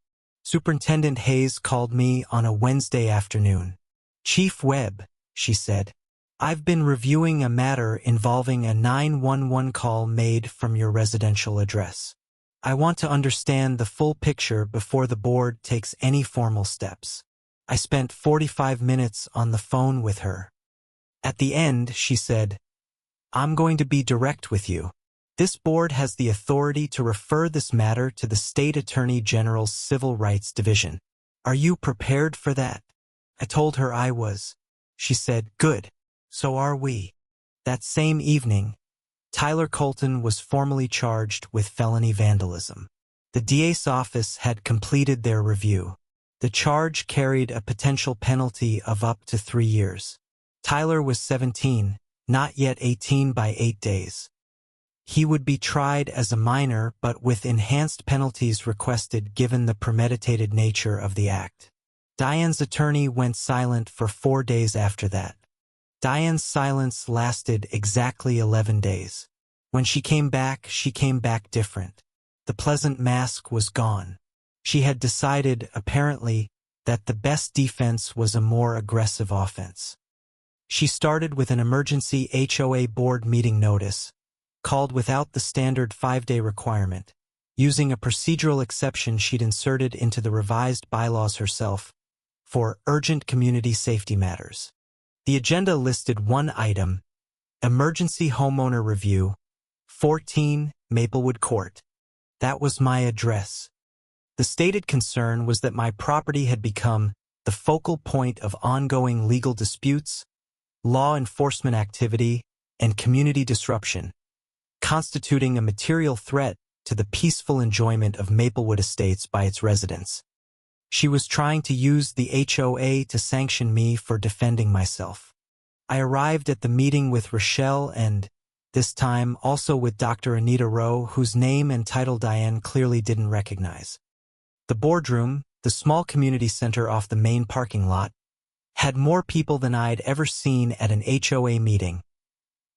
Superintendent Hayes called me on a Wednesday afternoon. "Chief Webb," she said, "I've been reviewing a matter involving a 911 call made from your residential address. I want to understand the full picture before the board takes any formal steps." I spent 45 minutes on the phone with her. At the end, she said, "I'm going to be direct with you. This board has the authority to refer this matter to the State Attorney General's Civil Rights Division. Are you prepared for that?" I told her I was. She said, "Good. So are we." That same evening, Tyler Colton was formally charged with felony vandalism. The DA's office had completed their review. The charge carried a potential penalty of up to 3 years. Tyler was 17, not yet 18 by 8 days. He would be tried as a minor but with enhanced penalties requested given the premeditated nature of the act. Diane's attorney went silent for 4 days after that. Diane's silence lasted exactly 11 days. When she came back different. The pleasant mask was gone. She had decided, apparently, that the best defense was a more aggressive offense. She started with an emergency HOA board meeting notice, called without the standard 5-day requirement, using a procedural exception she'd inserted into the revised bylaws herself, for urgent community safety matters. The agenda listed one item, emergency homeowner review, 14 Maplewood Court. That was my address. The stated concern was that my property had become the focal point of ongoing legal disputes, law enforcement activity, and community disruption, constituting a material threat to the peaceful enjoyment of Maplewood Estates by its residents. She was trying to use the HOA to sanction me for defending myself. I arrived at the meeting with Rochelle and, this time, also with Dr. Anita Rowe, whose name and title Diane clearly didn't recognize. The boardroom, the small community center off the main parking lot, had more people than I'd ever seen at an HOA meeting.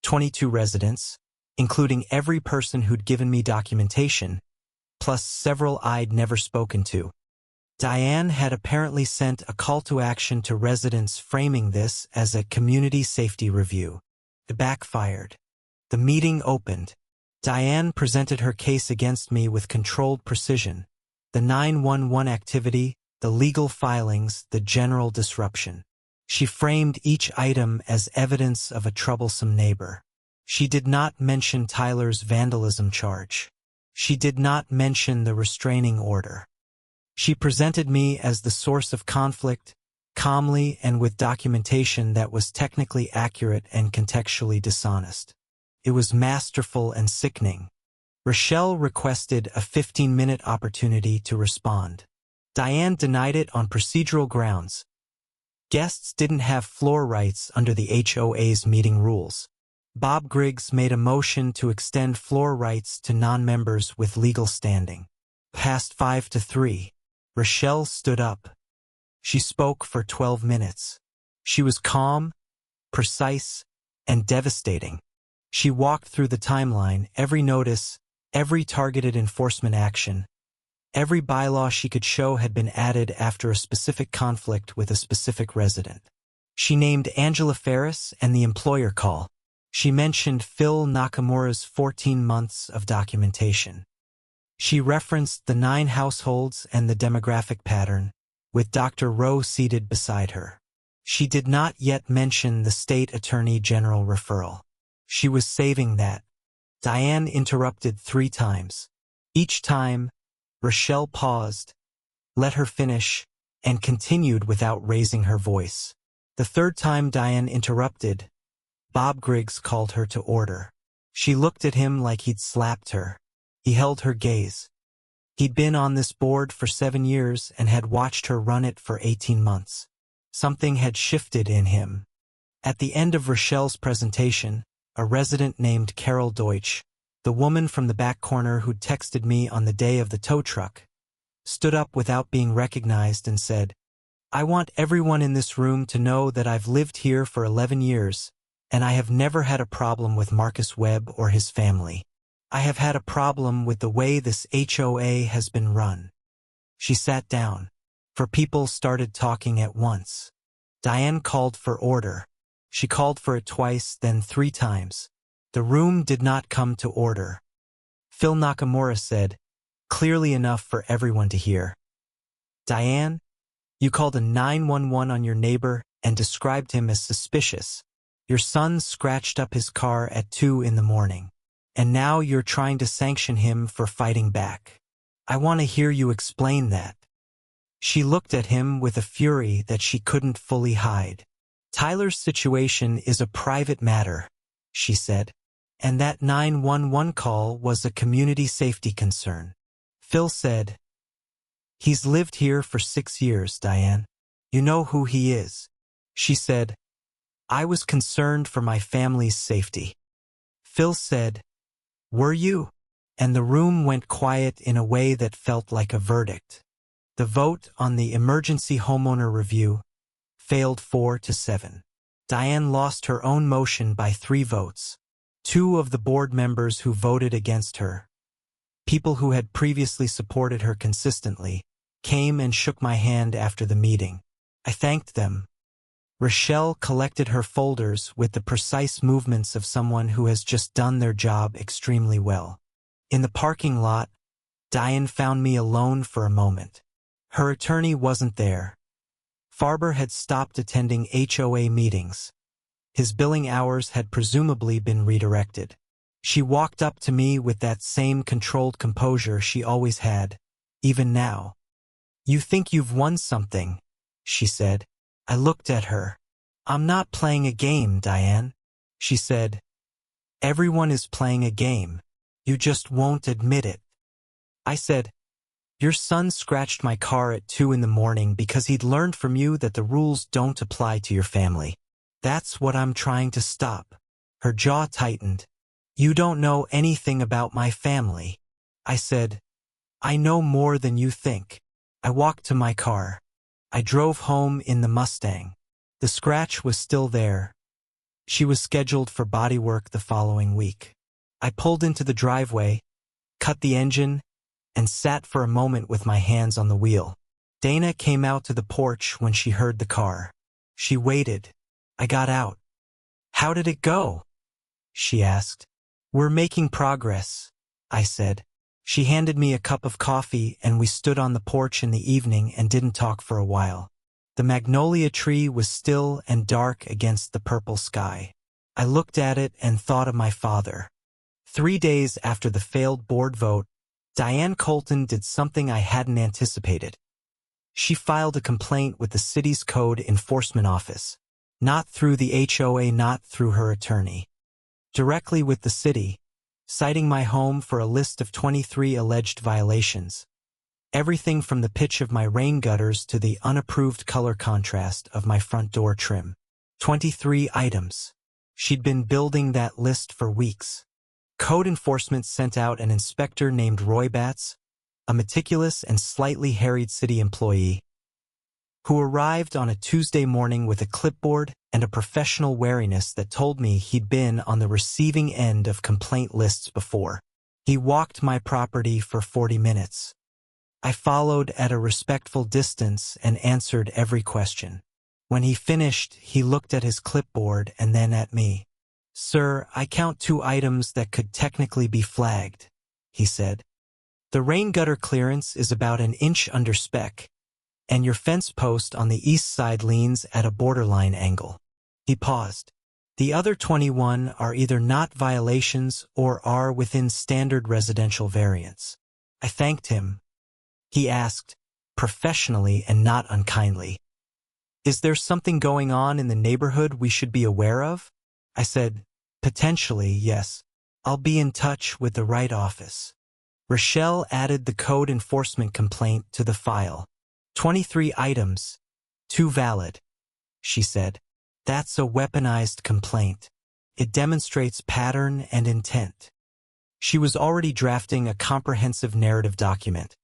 22 residents, including every person who'd given me documentation, plus several I'd never spoken to. Diane had apparently sent a call to action to residents framing this as a community safety review. It backfired. The meeting opened. Diane presented her case against me with controlled precision. The 911 activity, the legal filings, the general disruption. She framed each item as evidence of a troublesome neighbor. She did not mention Tyler's vandalism charge. She did not mention the restraining order. She presented me as the source of conflict, calmly and with documentation that was technically accurate and contextually dishonest. It was masterful and sickening. Rochelle requested a 15-minute opportunity to respond. Diane denied it on procedural grounds. Guests didn't have floor rights under the HOA's meeting rules. Bob Griggs made a motion to extend floor rights to non-members with legal standing. Past 5-3, Rochelle stood up. She spoke for 12 minutes. She was calm, precise, and devastating. She walked through the timeline, every notice, every targeted enforcement action. Every bylaw she could show had been added after a specific conflict with a specific resident. She named Angela Ferris and the employer call. She mentioned Phil Nakamura's 14 months of documentation. She referenced the 9 households and the demographic pattern, with Dr. Rowe seated beside her. She did not yet mention the state attorney general referral. She was saving that. Diane interrupted 3 times. Each time, Rochelle paused, let her finish, and continued without raising her voice. The 3rd time Diane interrupted, Bob Griggs called her to order. She looked at him like he'd slapped her. He held her gaze. He'd been on this board for 7 years and had watched her run it for 18 months. Something had shifted in him. At the end of Rochelle's presentation, a resident named Carol Deutsch, the woman from the back corner who'd texted me on the day of the tow truck, stood up without being recognized and said, "I want everyone in this room to know that I've lived here for 11 years, and I have never had a problem with Marcus Webb or his family. I have had a problem with the way this HOA has been run." She sat down, for people started talking at once. Diane called for order. She called for it twice, then 3 times. The room did not come to order. Phil Nakamura said, clearly enough for everyone to hear, "Diane, you called a 911 on your neighbor and described him as suspicious. Your son scratched up his car at 2 in the morning, and now you're trying to sanction him for fighting back. I want to hear you explain that." She looked at him with a fury that she couldn't fully hide. "Tyler's situation is a private matter," she said, "and that 911 call was a community safety concern." Phil said, "He's lived here for 6 years, Diane. You know who he is." She said, "I was concerned for my family's safety." Phil said, "Were you?" And the room went quiet in a way that felt like a verdict. The vote on the emergency homeowner review failed 4-7. Diane lost her own motion by 3 votes. 2 of the board members who voted against her, people who had previously supported her consistently, came and shook my hand after the meeting. I thanked them. Rochelle collected her folders with the precise movements of someone who has just done their job extremely well. In the parking lot, Diane found me alone for a moment. Her attorney wasn't there. Farber had stopped attending HOA meetings. His billing hours had presumably been redirected. She walked up to me with that same controlled composure she always had, even now. "You think you've won something," she said. I looked at her. "I'm not playing a game, Diane." She said, "Everyone is playing a game. You just won't admit it." I said, "Your son scratched my car at 2 in the morning because he'd learned from you that the rules don't apply to your family. That's what I'm trying to stop." Her jaw tightened. "You don't know anything about my family." I said, "I know more than you think." I walked to my car. I drove home in the Mustang. The scratch was still there. She was scheduled for bodywork the following week. I pulled into the driveway, cut the engine, and sat for a moment with my hands on the wheel. Dana came out to the porch when she heard the car. She waited. I got out. "How did it go?" she asked. "We're making progress," I said. She handed me a cup of coffee and we stood on the porch in the evening and didn't talk for a while. The magnolia tree was still and dark against the purple sky. I looked at it and thought of my father. 3 days after the failed board vote, Diane Colton did something I hadn't anticipated. She filed a complaint with the city's code enforcement office, not through the HOA, not through her attorney. Directly with the city, citing my home for a list of 23 alleged violations. Everything from the pitch of my rain gutters to the unapproved color contrast of my front door trim. 23 items. She'd been building that list for weeks. Code enforcement sent out an inspector named Roy Batts, a meticulous and slightly harried city employee, who arrived on a Tuesday morning with a clipboard and a professional wariness that told me he'd been on the receiving end of complaint lists before. He walked my property for 40 minutes. I followed at a respectful distance and answered every question. When he finished, he looked at his clipboard and then at me. "Sir, I count 2 items that could technically be flagged," he said. "The rain gutter clearance is about an inch under spec, and your fence post on the east side leans at a borderline angle." He paused. "The other 21 are either not violations or are within standard residential variance." I thanked him. He asked, professionally and not unkindly, "Is there something going on in the neighborhood we should be aware of?" I said, "Potentially, yes. I'll be in touch with the right office." Rochelle added the code enforcement complaint to the file. 23 items. 2 valid, she said. "That's a weaponized complaint. It demonstrates pattern and intent." She was already drafting a comprehensive narrative document,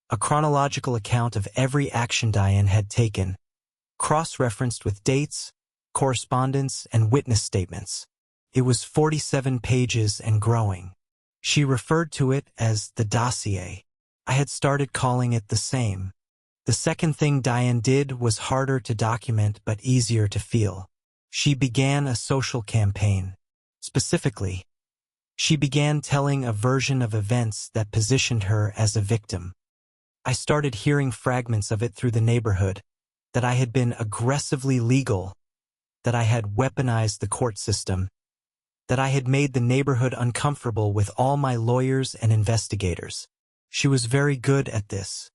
a chronological account of every action Diane had taken, cross-referenced with dates, correspondence, and witness statements. It was 47 pages and growing. She referred to it as the dossier. I had started calling it the same. The second thing Diane did was harder to document but easier to feel. She began a social campaign. Specifically, she began telling a version of events that positioned her as a victim. I started hearing fragments of it through the neighborhood, that I had been aggressively legal, that I had weaponized the court system, that I had made the neighborhood uncomfortable with all my lawyers and investigators. She was very good at this.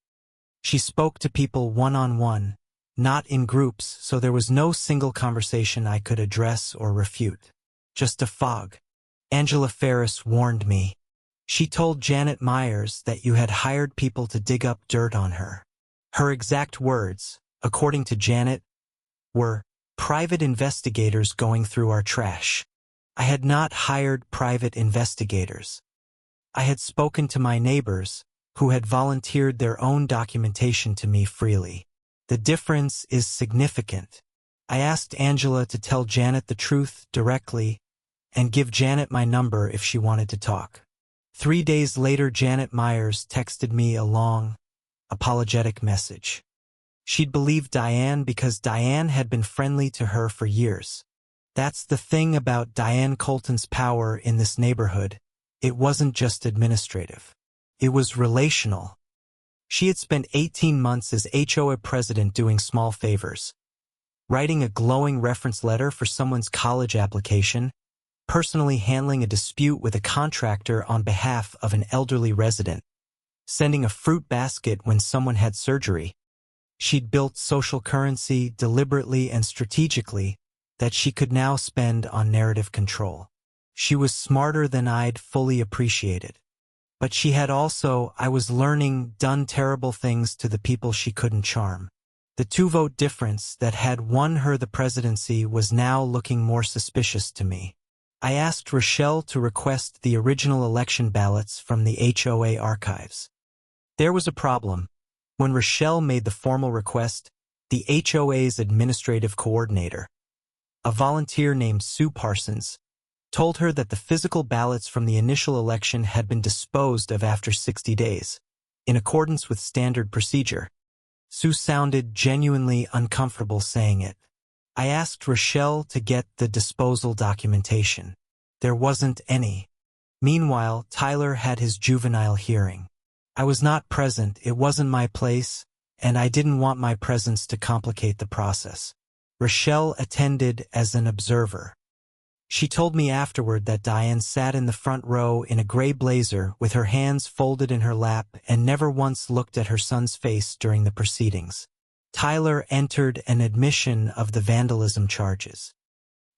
She spoke to people one-on-one, not in groups, so there was no single conversation I could address or refute. Just a fog. Angela Ferris warned me. She told Janet Myers that you had hired people to dig up dirt on her. Her exact words, according to Janet, were, "Private investigators going through our trash." I had not hired private investigators. I had spoken to my neighbors, who had volunteered their own documentation to me freely. The difference is significant. I asked Angela to tell Janet the truth directly and give Janet my number if she wanted to talk. 3 days later, Janet Myers texted me a long, apologetic message. She'd believed Diane because Diane had been friendly to her for years. That's the thing about Diane Colton's power in this neighborhood. It wasn't just administrative. It was relational. She had spent 18 months as HOA president doing small favors, writing a glowing reference letter for someone's college application, personally handling a dispute with a contractor on behalf of an elderly resident, sending a fruit basket when someone had surgery. She'd built social currency deliberately and strategically that she could now spend on narrative control. She was smarter than I'd fully appreciated. But she had also, I was learning, done terrible things to the people she couldn't charm. The 2-vote difference that had won her the presidency was now looking more suspicious to me. I asked Rochelle to request the original election ballots from the HOA archives. There was a problem. When Rochelle made the formal request, the HOA's administrative coordinator, a volunteer named Sue Parsons, told her that the physical ballots from the initial election had been disposed of after 60 days, in accordance with standard procedure. Sue sounded genuinely uncomfortable saying it. I asked Rochelle to get the disposal documentation. There wasn't any. Meanwhile, Tyler had his juvenile hearing. I was not present, it wasn't my place, and I didn't want my presence to complicate the process. Rochelle attended as an observer. She told me afterward that Diane sat in the front row in a gray blazer with her hands folded in her lap and never once looked at her son's face during the proceedings. Tyler entered an admission of the vandalism charges.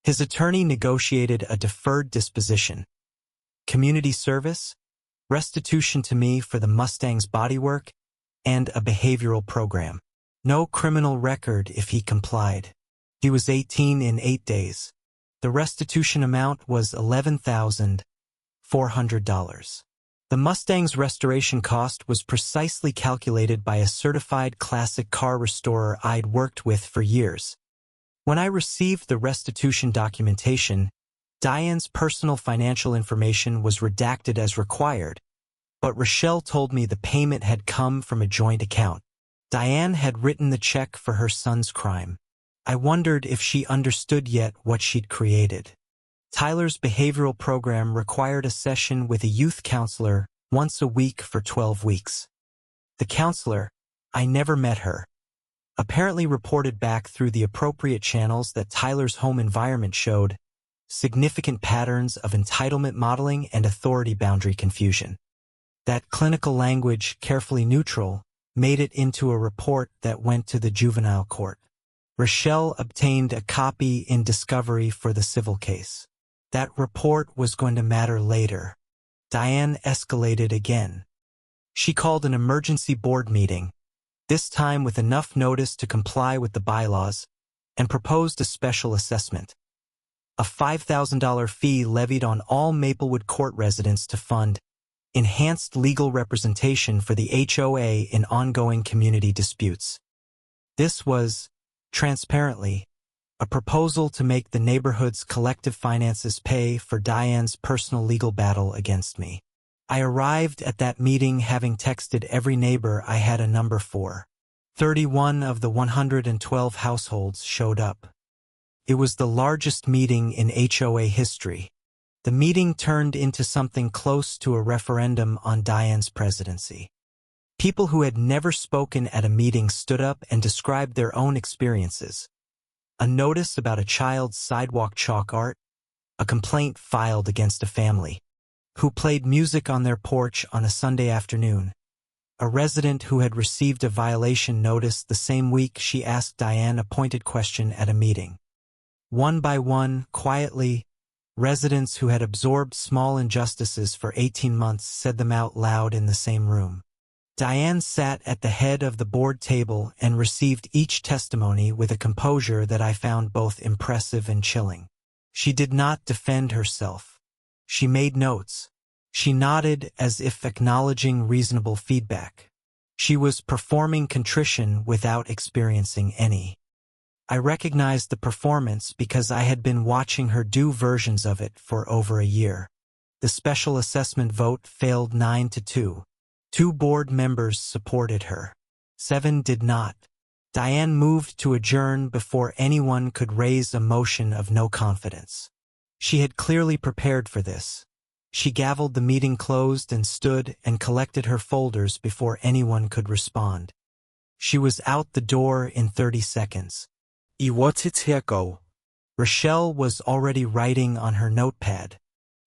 His attorney negotiated a deferred disposition, community service, restitution to me for the Mustang's bodywork, and a behavioral program. No criminal record if he complied. He was 18 in 8 days. The restitution amount was $11,400. The Mustang's restoration cost was precisely calculated by a certified classic car restorer I'd worked with for years. When I received the restitution documentation, Diane's personal financial information was redacted as required, but Rochelle told me the payment had come from a joint account. Diane had written the check for her son's crime. I wondered if she understood yet what she'd created. Tyler's behavioral program required a session with a youth counselor once a week for 12 weeks. The counselor, I never met her, apparently reported back through the appropriate channels that Tyler's home environment showed significant patterns of entitlement modeling and authority boundary confusion. That clinical language, carefully neutral, made it into a report that went to the juvenile court. Rochelle obtained a copy in discovery for the civil case. That report was going to matter later. Diane escalated again. She called an emergency board meeting, this time with enough notice to comply with the bylaws, and proposed a special assessment. A $5,000 fee levied on all Maplewood court residents to fund enhanced legal representation for the HOA in ongoing community disputes. This was, transparently, a proposal to make the neighborhood's collective finances pay for Diane's personal legal battle against me. I arrived at that meeting having texted every neighbor I had a number for. 31 of the 112 households showed up. It was the largest meeting in HOA history. The meeting turned into something close to a referendum on Diane's presidency. People who had never spoken at a meeting stood up and described their own experiences. A notice about a child's sidewalk chalk art, a complaint filed against a family who played music on their porch on a Sunday afternoon, a resident who had received a violation notice the same week she asked Diane a pointed question at a meeting. One by one, quietly, residents who had absorbed small injustices for 18 months said them out loud in the same room. Diane sat at the head of the board table and received each testimony with a composure that I found both impressive and chilling. She did not defend herself. She made notes. She nodded as if acknowledging reasonable feedback. She was performing contrition without experiencing any. I recognized the performance because I had been watching her do versions of it for over a year. The special assessment vote failed 9-2. 2 board members supported her. 7 did not. Diane moved to adjourn before anyone could raise a motion of no confidence. She had clearly prepared for this. She gavelled the meeting closed and stood and collected her folders before anyone could respond. She was out the door in 30 seconds. I wanted to go. Rochelle was already writing on her notepad.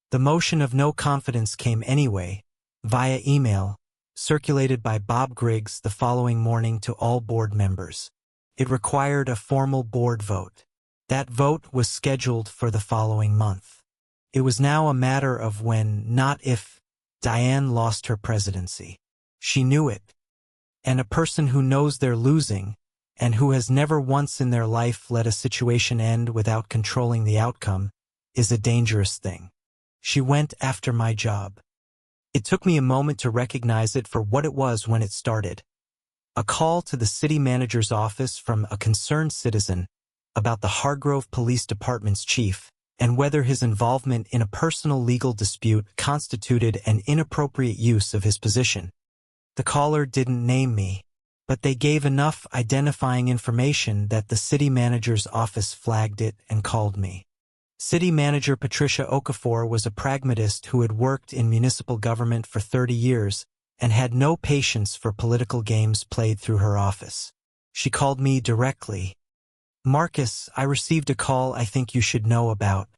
The motion of no confidence came anyway, via email, circulated by Bob Griggs the following morning to all board members. It required a formal board vote. That vote was scheduled for the following month. It was now a matter of when, not if, Diane lost her presidency. She knew it. And a person who knows they're losing, and who has never once in their life let a situation end without controlling the outcome, is a dangerous thing. She went after my job. It took me a moment to recognize it for what it was when it started. A call to the city manager's office from a concerned citizen about the Hargrove Police Department's chief and whether his involvement in a personal legal dispute constituted an inappropriate use of his position. The caller didn't name me, but they gave enough identifying information that the city manager's office flagged it and called me. City Manager Patricia Okafor was a pragmatist who had worked in municipal government for 30 years and had no patience for political games played through her office. She called me directly. "Marcus, I received a call I think you should know about."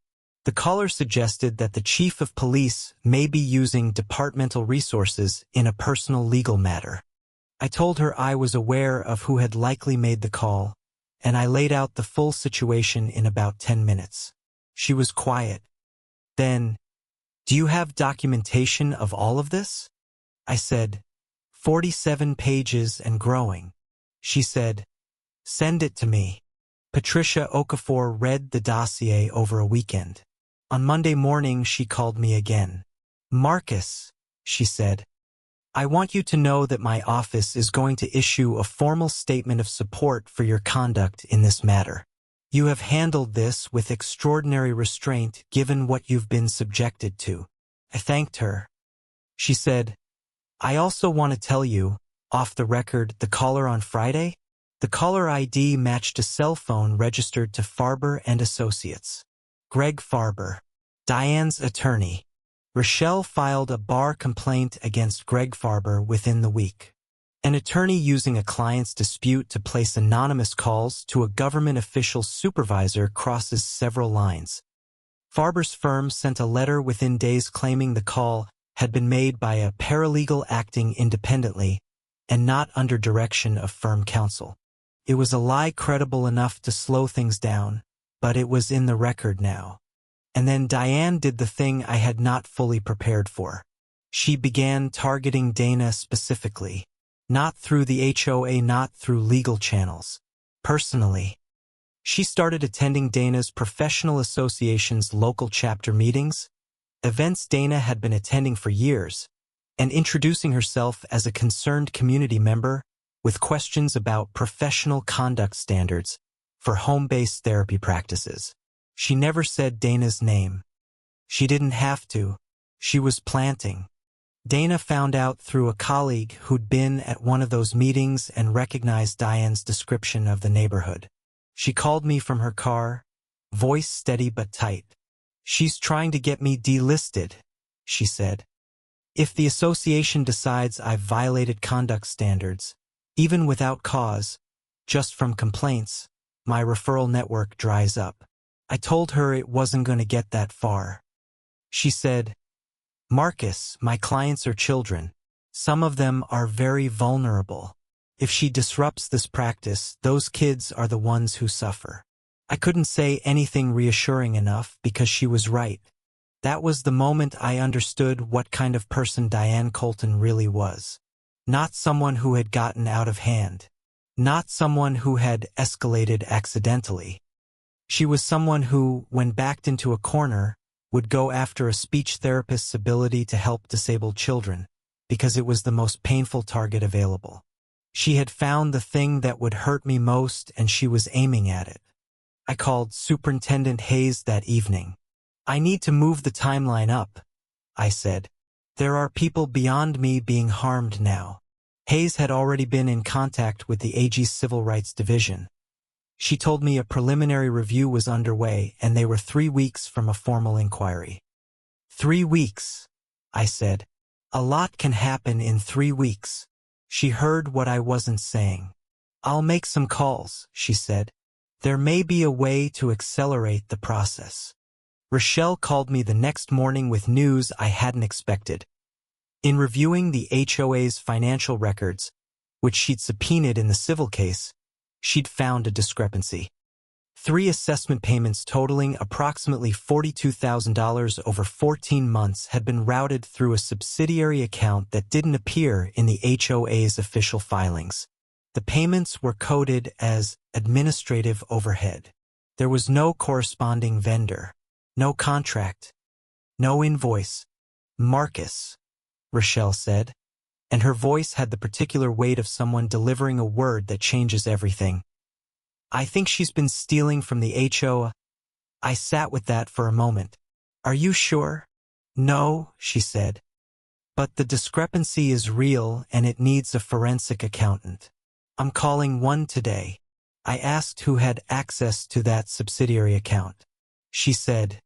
The caller suggested that the chief of police may be using departmental resources in a personal legal matter. I told her I was aware of who had likely made the call, and I laid out the full situation in about 10 minutes. She was quiet. Then, "Do you have documentation of all of this?" I said, 47 pages and growing. She said, "Send it to me." Patricia Okafor read the dossier over a weekend. On Monday morning, she called me again. "Marcus," she said, "I want you to know that my office is going to issue a formal statement of support for your conduct in this matter. You have handled this with extraordinary restraint given what you've been subjected to." I thanked her. She said, "I also want to tell you, off the record, the caller on Friday? The caller ID matched a cell phone registered to Farber and Associates. Greg Farber, Diane's attorney. Rochelle filed a bar complaint against Greg Farber within the week. An attorney using a client's dispute to place anonymous calls to a government official's supervisor crosses several lines. Farber's firm sent a letter within days claiming the call had been made by a paralegal acting independently and not under direction of firm counsel. It was a lie credible enough to slow things down, but it was in the record now. And then Diane did the thing I had not fully prepared for. She began targeting Dana specifically, not through the HOA, not through legal channels, personally. She started attending Dana's professional association's local chapter meetings, events Dana had been attending for years, and introducing herself as a concerned community member with questions about professional conduct standards for home-based therapy practices. She never said Dana's name. She didn't have to. She was planting. Dana found out through a colleague who'd been at one of those meetings and recognized Diane's description of the neighborhood. She called me from her car, voice steady but tight. "She's trying to get me delisted," she said. "If the association decides I've violated conduct standards, even without cause, just from complaints, my referral network dries up." I told her it wasn't going to get that far. She said, "Marcus, my clients are children. Some of them are very vulnerable. If she disrupts this practice, those kids are the ones who suffer." I couldn't say anything reassuring enough because she was right. That was the moment I understood what kind of person Diane Colton really was. Not someone who had gotten out of hand. Not someone who had escalated accidentally. She was someone who, when backed into a corner, would go after a speech therapist's ability to help disabled children, because it was the most painful target available. She had found the thing that would hurt me most, and she was aiming at it. I called Superintendent Hayes that evening. "I need to move the timeline up," I said. "There are people beyond me being harmed now." Hayes had already been in contact with the AG's Civil Rights Division. She told me a preliminary review was underway and they were 3 weeks from a formal inquiry. 3 weeks, I said. A lot can happen in 3 weeks. She heard what I wasn't saying. "I'll make some calls," she said. "There may be a way to accelerate the process." Rochelle called me the next morning with news I hadn't expected. In reviewing the HOA's financial records, which she'd subpoenaed in the civil case, she'd found a discrepancy. 3 assessment payments totaling approximately $42,000 over 14 months had been routed through a subsidiary account that didn't appear in the HOA's official filings. The payments were coded as administrative overhead. There was no corresponding vendor, no contract, no invoice. "Marcus," Rochelle said, and her voice had the particular weight of someone delivering a word that changes everything. "I think she's been stealing from the HOA." I sat with that for a moment. "Are you sure?" "No," she said. "But the discrepancy is real and it needs a forensic accountant. I'm calling one today." I asked who had access to that subsidiary account. She said,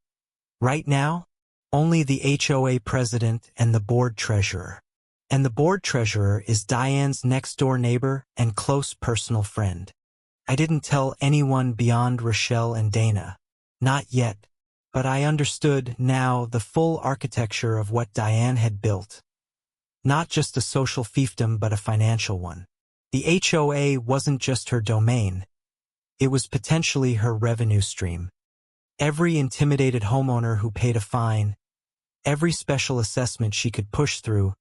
"Right now, only the HOA president and the board treasurer. And the board treasurer is Diane's next-door neighbor and close personal friend." I didn't tell anyone beyond Rochelle and Dana. Not yet. But I understood now the full architecture of what Diane had built. Not just a social fiefdom, but a financial one. The HOA wasn't just her domain. It was potentially her revenue stream. Every intimidated homeowner who paid a fine, every special assessment she could push through,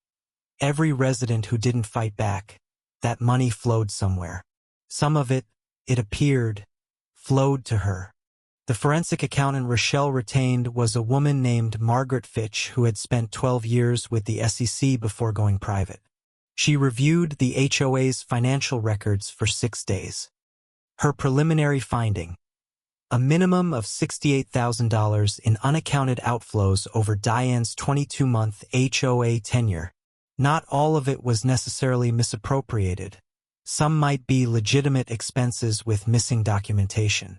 Every resident who didn't fight back, that money flowed somewhere. Some of it, it appeared, flowed to her. The forensic accountant Rochelle retained was a woman named Margaret Fitch who had spent 12 years with the SEC before going private. She reviewed the HOA's financial records for 6 days. Her preliminary finding: a minimum of $68,000 in unaccounted outflows over Diane's 22-month HOA tenure. Not all of it was necessarily misappropriated. Some might be legitimate expenses with missing documentation.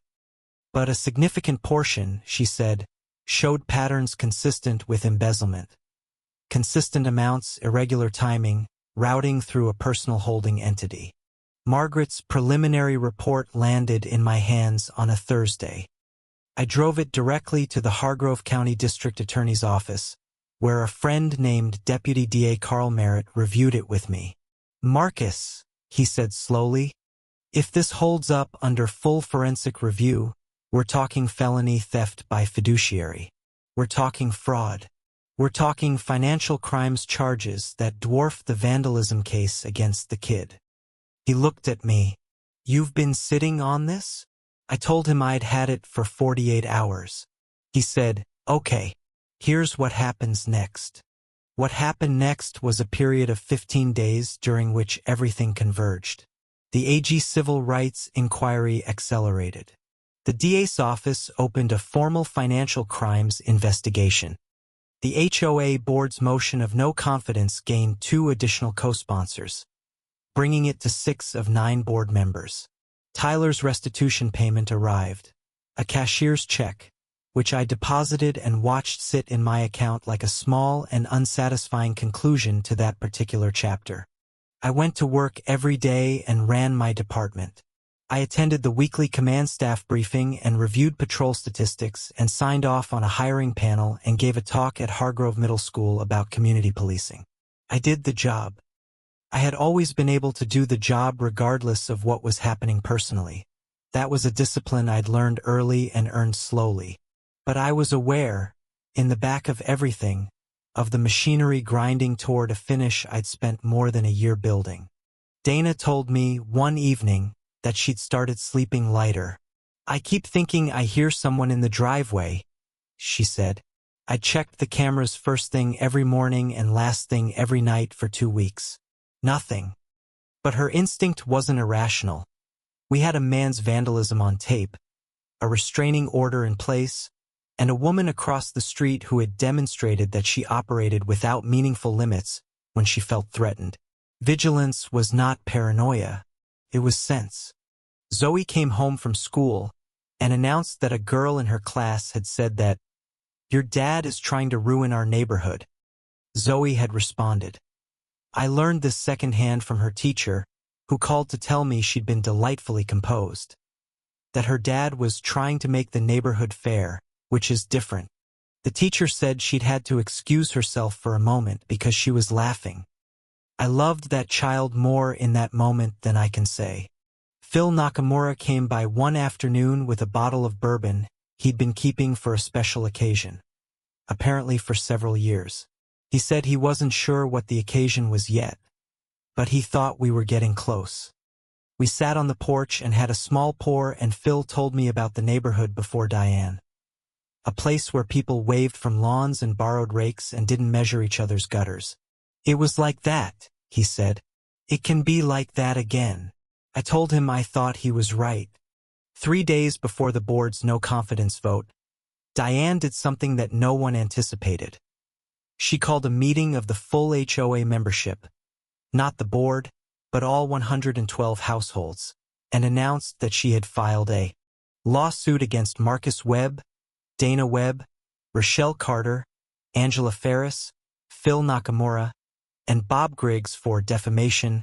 But a significant portion, she said, showed patterns consistent with embezzlement. Consistent amounts, irregular timing, routing through a personal holding entity. Margaret's preliminary report landed in my hands on a Thursday. I drove it directly to the Hargrove County District Attorney's office, where a friend named Deputy DA Carl Merritt reviewed it with me. "Marcus," he said slowly, "if this holds up under full forensic review, we're talking felony theft by fiduciary. We're talking fraud. We're talking financial crimes charges that dwarf the vandalism case against the kid." He looked at me. "You've been sitting on this?" I told him I'd had it for 48 hours. He said, "Okay, here's what happens next." What happened next was a period of 15 days during which everything converged. The AG civil rights inquiry accelerated. The DA's office opened a formal financial crimes investigation. The HOA board's motion of no confidence gained 2 additional co-sponsors, bringing it to 6 of 9 board members. Tyler's restitution payment arrived, a cashier's check, which I deposited and watched sit in my account like a small and unsatisfying conclusion to that particular chapter. I went to work every day and ran my department. I attended the weekly command staff briefing and reviewed patrol statistics and signed off on a hiring panel and gave a talk at Hargrove Middle School about community policing. I did the job. I had always been able to do the job regardless of what was happening personally. That was a discipline I'd learned early and earned slowly. But I was aware, in the back of everything, of the machinery grinding toward a finish I'd spent more than a year building. Dana told me one evening that she'd started sleeping lighter. "I keep thinking I hear someone in the driveway," she said. "I checked the cameras first thing every morning and last thing every night for 2 weeks. Nothing." But her instinct wasn't irrational. We had a man's vandalism on tape, a restraining order in place, and a woman across the street who had demonstrated that she operated without meaningful limits when she felt threatened. Vigilance was not paranoia. It was sense. Zoe came home from school and announced that a girl in her class had said that, "Your dad is trying to ruin our neighborhood." Zoe had responded. I learned this secondhand from her teacher, who called to tell me she'd been delightfully composed. That her dad was trying to make the neighborhood fair, which is different. The teacher said she'd had to excuse herself for a moment because she was laughing. I loved that child more in that moment than I can say. Phil Nakamura came by one afternoon with a bottle of bourbon he'd been keeping for a special occasion, apparently for several years. He said he wasn't sure what the occasion was yet, but he thought we were getting close. We sat on the porch and had a small pour, and Phil told me about the neighborhood before Diane. A place where people waved from lawns and borrowed rakes and didn't measure each other's gutters. "It was like that," he said. "It can be like that again." I told him I thought he was right. 3 days before the board's no-confidence vote, Diane did something that no one anticipated. She called a meeting of the full HOA membership, not the board, but all 112 households, and announced that she had filed a lawsuit against Marcus Webb, Dana Webb, Rochelle Carter, Angela Ferris, Phil Nakamura, and Bob Griggs for defamation,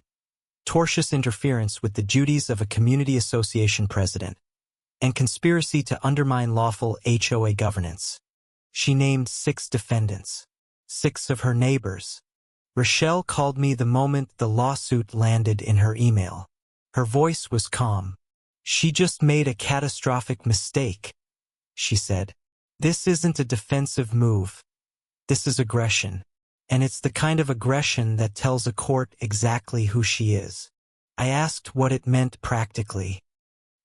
tortious interference with the duties of a community association president, and conspiracy to undermine lawful HOA governance. She named 6 defendants, 6 of her neighbors. Rochelle called me the moment the lawsuit landed in her email. Her voice was calm. "She just made a catastrophic mistake," she said. "This isn't a defensive move. This is aggression. and it's the kind of aggression that tells a court exactly who she is. I asked what it meant practically.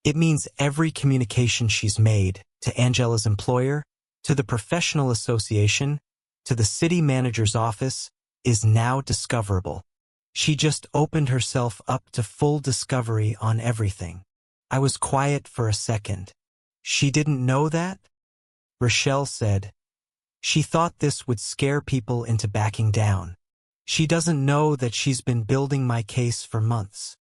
It means every communication she's made to Angela's employer, to the professional association, to the city manager's office, is now discoverable. She just opened herself up to full discovery on everything. I was quiet for a second. She didn't know that? Rochelle said. She thought this would scare people into backing down. She doesn't know that she's been building my case for months.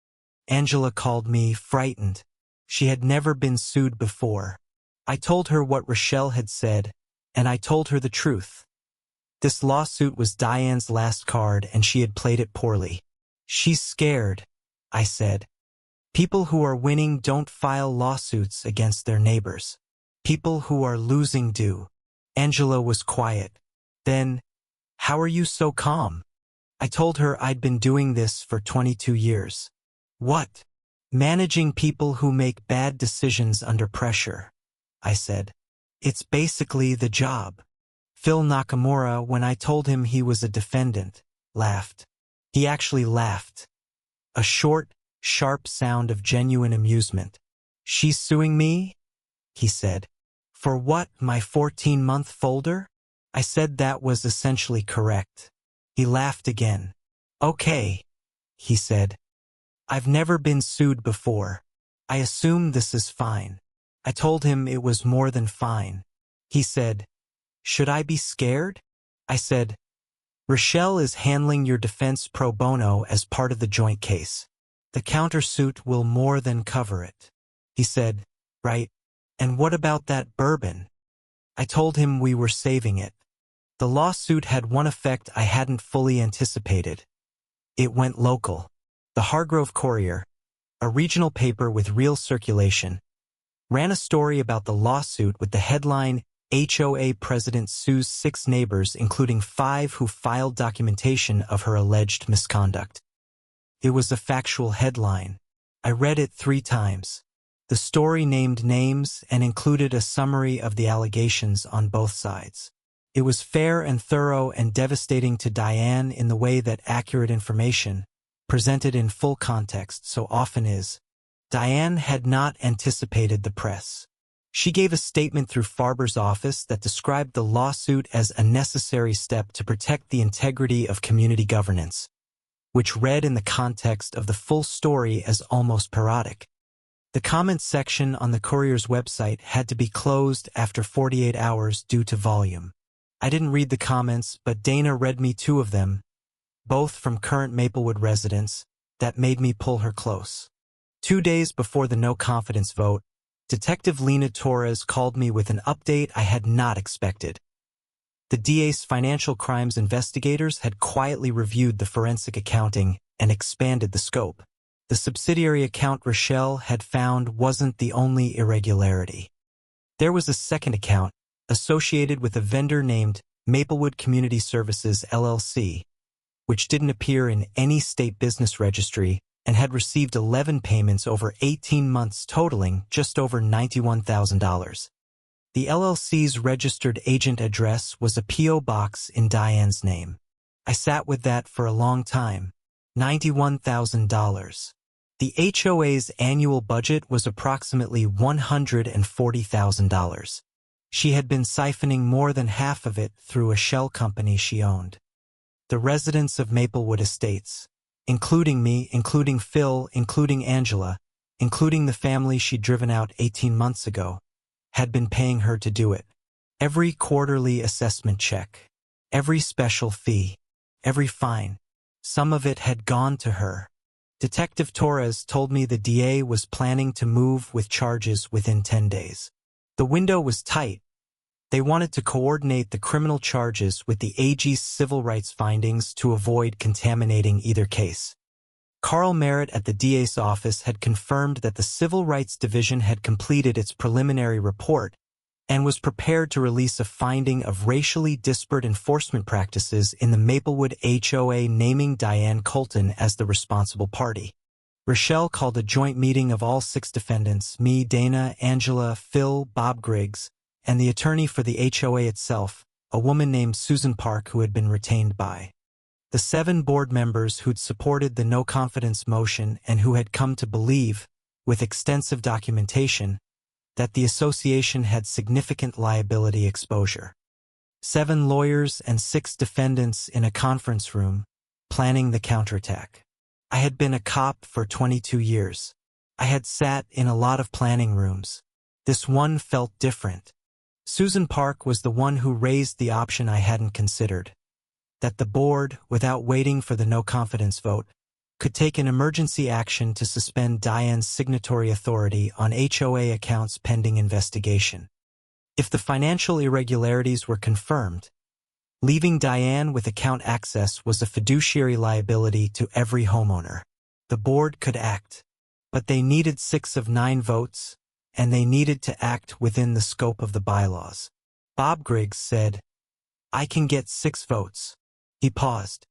Angela called me frightened. She had never been sued before. I told her what Rochelle had said, and I told her the truth. This lawsuit was Diane's last card, and she had played it poorly. She's scared, I said. People who are winning don't file lawsuits against their neighbors. People who are losing do. Angela was quiet. Then, how are you so calm? I told her I'd been doing this for 22 years. What? Managing people who make bad decisions under pressure, I said. It's basically the job. Phil Nakamura, when I told him he was a defendant, laughed. He actually laughed. A short, sharp sound of genuine amusement. She's suing me? He said. For what, my 14-month folder? I said that was essentially correct. He laughed again. Okay, he said. I've never been sued before. I assume this is fine. I told him it was more than fine. He said, should I be scared? I said, Rochelle is handling your defense pro bono as part of the joint case. The countersuit will more than cover it. He said, right. And what about that bourbon? I told him we were saving it. The lawsuit had one effect I hadn't fully anticipated. It went local. The Hargrove Courier, a regional paper with real circulation, ran a story about the lawsuit with the headline, HOA president sues 6 neighbors, including 5 who filed documentation of her alleged misconduct. It was a factual headline. I read it 3 times. The story named names and included a summary of the allegations on both sides. It was fair and thorough and devastating to Diane in the way that accurate information, presented in full context, so often is. Diane had not anticipated the press. She gave a statement through Farber's office that described the lawsuit as a necessary step to protect the integrity of community governance, which read in the context of the full story as almost parodic. The comments section on the Courier's website had to be closed after 48 hours due to volume. I didn't read the comments, but Dana read me 2 of them, both from current Maplewood residents, that made me pull her close. 2 days before the no-confidence vote, Detective Lena Torres called me with an update I had not expected. The DA's financial crimes investigators had quietly reviewed the forensic accounting and expanded the scope. The subsidiary account Rochelle had found wasn't the only irregularity. There was a second account, associated with a vendor named Maplewood Community Services LLC, which didn't appear in any state business registry and had received 11 payments over 18 months totaling just over $91,000. The LLC's registered agent address was a P.O. box in Diane's name. I sat with that for a long time. $91,000. The HOA's annual budget was approximately $140,000. She had been siphoning more than half of it through a shell company she owned. The residents of Maplewood Estates, including me, including Phil, including Angela, including the family she'd driven out 18 months ago, had been paying her to do it. Every quarterly assessment check, every special fee, every fine, some of it had gone to her. Detective Torres told me the DA was planning to move with charges within 10 days. The window was tight. They wanted to coordinate the criminal charges with the AG's civil rights findings to avoid contaminating either case. Carl Merritt at the DA's office had confirmed that the Civil Rights Division had completed its preliminary report and was prepared to release a finding of racially disparate enforcement practices in the Maplewood HOA, naming Diane Colton as the responsible party. Rochelle called a joint meeting of all 6 defendants, me, Dana, Angela, Phil, Bob Griggs, and the attorney for the HOA itself, a woman named Susan Park who had been retained by The 7 board members who'd supported the no-confidence motion and who had come to believe, with extensive documentation, that the association had significant liability exposure. 7 lawyers and 6 defendants in a conference room, planning the counterattack. I had been a cop for 22 years. I had sat in a lot of planning rooms. This one felt different. Susan Park was the one who raised the option I hadn't considered. That the board, without waiting for the no-confidence vote, could take an emergency action to suspend Diane's signatory authority on HOA accounts pending investigation. If the financial irregularities were confirmed, leaving Diane with account access was a fiduciary liability to every homeowner. The board could act, but they needed 6 of 9 votes, and they needed to act within the scope of the bylaws. Bob Griggs said, "I can get 6 votes." He paused.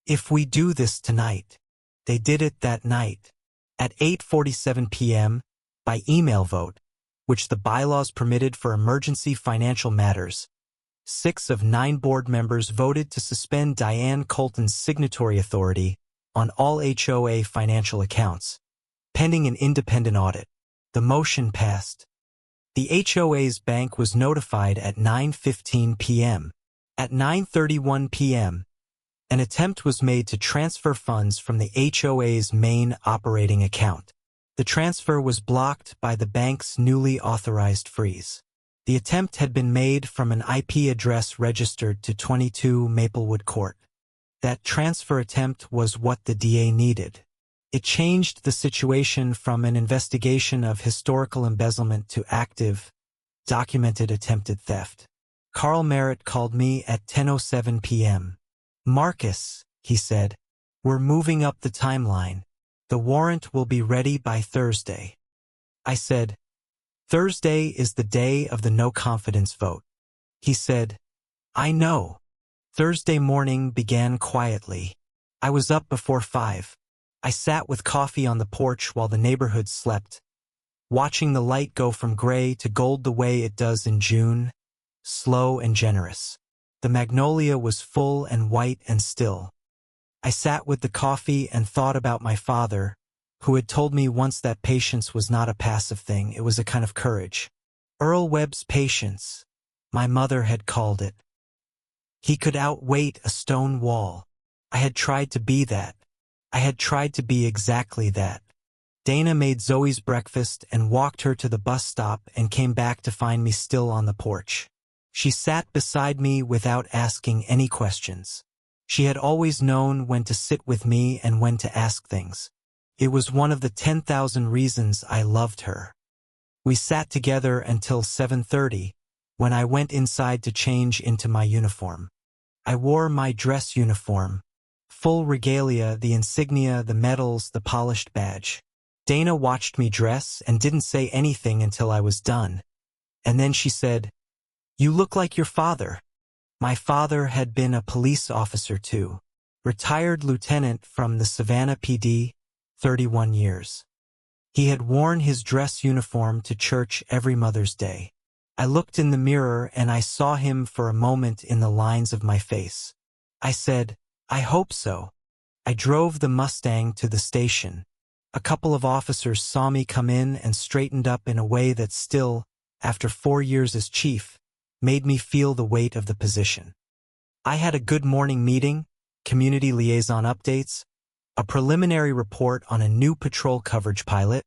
"If we do this tonight." They did it that night. At 8:47 p.m., by email vote, which the bylaws permitted for emergency financial matters, 6 of 9 board members voted to suspend Diane Colton's signatory authority on all HOA financial accounts, pending an independent audit. The motion passed. The HOA's bank was notified at 9:15 p.m. At 9:31 p.m., an attempt was made to transfer funds from the HOA's main operating account. The transfer was blocked by the bank's newly authorized freeze. The attempt had been made from an IP address registered to 22 Maplewood Court. That transfer attempt was what the DA needed. It changed the situation from an investigation of historical embezzlement to active, documented attempted theft. Carl Merritt called me at 10:07 p.m. "Marcus," he said, "we're moving up the timeline. The warrant will be ready by Thursday." I said, "Thursday is the day of the no-confidence vote." He said, "I know." Thursday morning began quietly. I was up before 5. I sat with coffee on the porch while the neighborhood slept, watching the light go from gray to gold the way it does in June, slow and generous. The magnolia was full and white and still. I sat with the coffee and thought about my father, who had told me once that patience was not a passive thing, it was a kind of courage. Earl Webb's patience, my mother had called it. He could outweight a stone wall. I had tried to be that. I had tried to be exactly that. Dana made Zoe's breakfast and walked her to the bus stop and came back to find me still on the porch. She sat beside me without asking any questions. She had always known when to sit with me and when to ask things. It was one of the 10,000 reasons I loved her. We sat together until 7:30, when I went inside to change into my uniform. I wore my dress uniform, full regalia, the insignia, the medals, the polished badge. Dana watched me dress and didn't say anything until I was done. And then she said, "You look like your father." My father had been a police officer too, retired lieutenant from the Savannah PD, 31 years. He had worn his dress uniform to church every Mother's Day. I looked in the mirror and I saw him for a moment in the lines of my face. I said, "I hope so." I drove the Mustang to the station. A couple of officers saw me come in and straightened up in a way that still, after 4 years as chief, made me feel the weight of the position. I had a good morning meeting, community liaison updates, a preliminary report on a new patrol coverage pilot,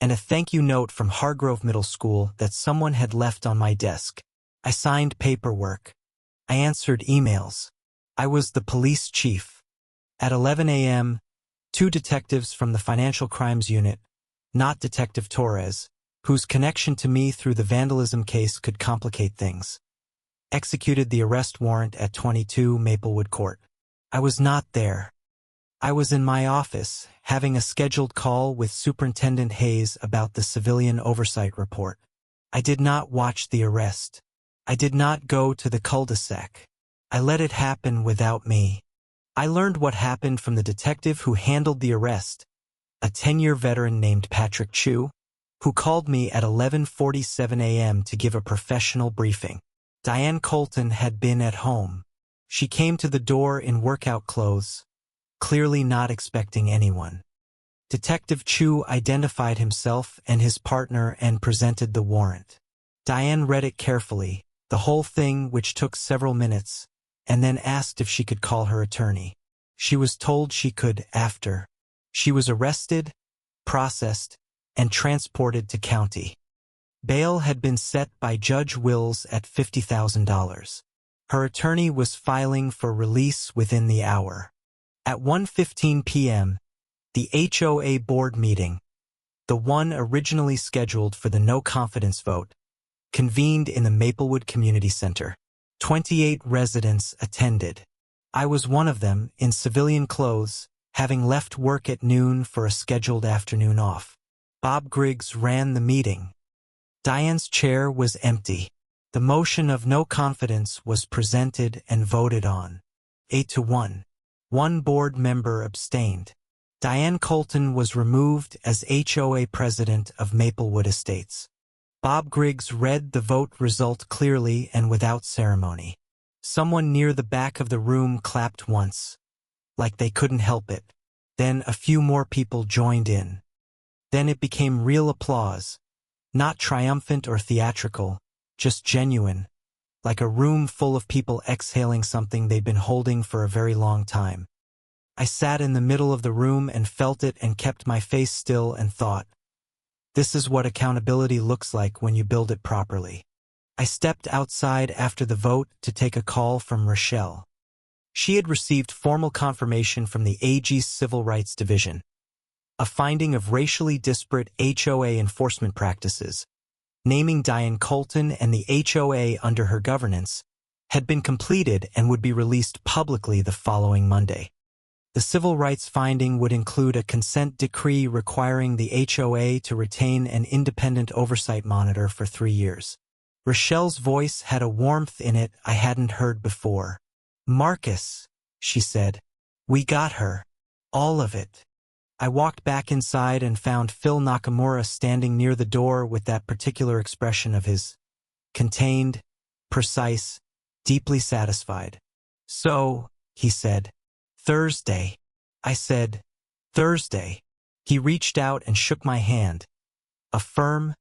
and a thank you note from Hargrove Middle School that someone had left on my desk. I signed paperwork. I answered emails. I was the police chief. At 11 a.m., 2 detectives from the Financial Crimes Unit, not Detective Torres, whose connection to me through the vandalism case could complicate things, executed the arrest warrant at 22 Maplewood Court. I was not there. I was in my office, having a scheduled call with Superintendent Hayes about the civilian oversight report. I did not watch the arrest. I did not go to the cul-de-sac. I let it happen without me. I learned what happened from the detective who handled the arrest, a 10-year veteran named Patrick Chu, who called me at 11:47 a.m. to give a professional briefing. Diane Colton had been at home. She came to the door in workout clothes, clearly not expecting anyone. Detective Chu identified himself and his partner and presented the warrant. Diane read it carefully, the whole thing, which took several minutes, and then asked if she could call her attorney. She was told she could after. She was arrested, processed, and transported to county. Bail had been set by Judge Wills at $50,000. Her attorney was filing for release within the hour. At 1:15 p.m., the HOA board meeting, the one originally scheduled for the no-confidence vote, convened in the Maplewood Community Center. 28 residents attended. I was one of them, in civilian clothes, having left work at noon for a scheduled afternoon off. Bob Griggs ran the meeting. Diane's chair was empty. The motion of no confidence was presented and voted on. 8-1. One board member abstained. Diane Colton was removed as HOA president of Maplewood Estates. Bob Griggs read the vote result clearly and without ceremony. Someone near the back of the room clapped once, like they couldn't help it. Then a few more people joined in. Then it became real applause, not triumphant or theatrical, just genuine, like a room full of people exhaling something they'd been holding for a very long time. I sat in the middle of the room and felt it and kept my face still and thought, this is what accountability looks like when you build it properly. I stepped outside after the vote to take a call from Rochelle. She had received formal confirmation from the AG's Civil Rights Division. A finding of racially disparate HOA enforcement practices, naming Diane Colton and the HOA under her governance, had been completed and would be released publicly the following Monday. The civil rights finding would include a consent decree requiring the HOA to retain an independent oversight monitor for 3 years. Rochelle's voice had a warmth in it I hadn't heard before. "Marcus," she said, "we got her. All of it." I walked back inside and found Phil Nakamura standing near the door with that particular expression of his, contained, precise, deeply satisfied. "So," he said, "Thursday." I said, "Thursday." He reached out and shook my hand. A firm,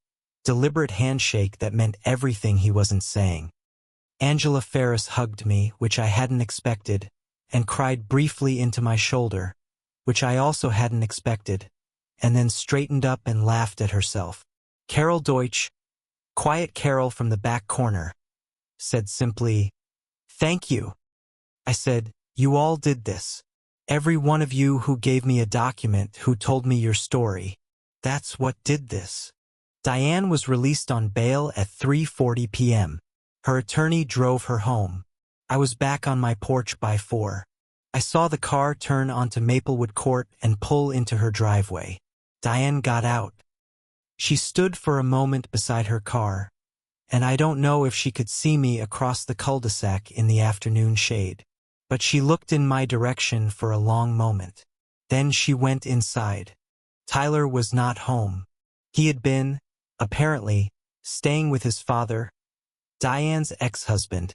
deliberate handshake that meant everything he wasn't saying. Angela Ferris hugged me, which I hadn't expected, and cried briefly into my shoulder, which I also hadn't expected, and then straightened up and laughed at herself. Carol Deutsch, quiet Carol from the back corner, said simply, "Thank you." I said, "You all did this. Every one of you who gave me a document, who told me your story. That's what did this." Diane was released on bail at 3:40 p.m. Her attorney drove her home. I was back on my porch by 4. I saw the car turn onto Maplewood Court and pull into her driveway. Diane got out. She stood for a moment beside her car, and I don't know if she could see me across the cul-de-sac in the afternoon shade. But she looked in my direction for a long moment. Then she went inside. Tyler was not home. He had been, apparently, staying with his father, Diane's ex-husband,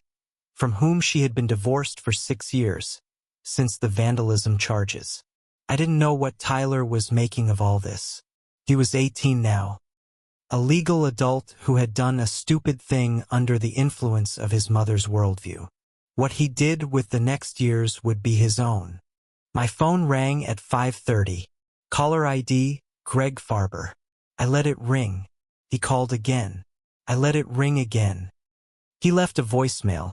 from whom she had been divorced for 6 years, since the vandalism charges. I didn't know what Tyler was making of all this. He was 18 now. A legal adult who had done a stupid thing under the influence of his mother's worldview. What he did with the next years would be his own. My phone rang at 5:30. Caller ID, Greg Farber. I let it ring. He called again. I let it ring again. He left a voicemail,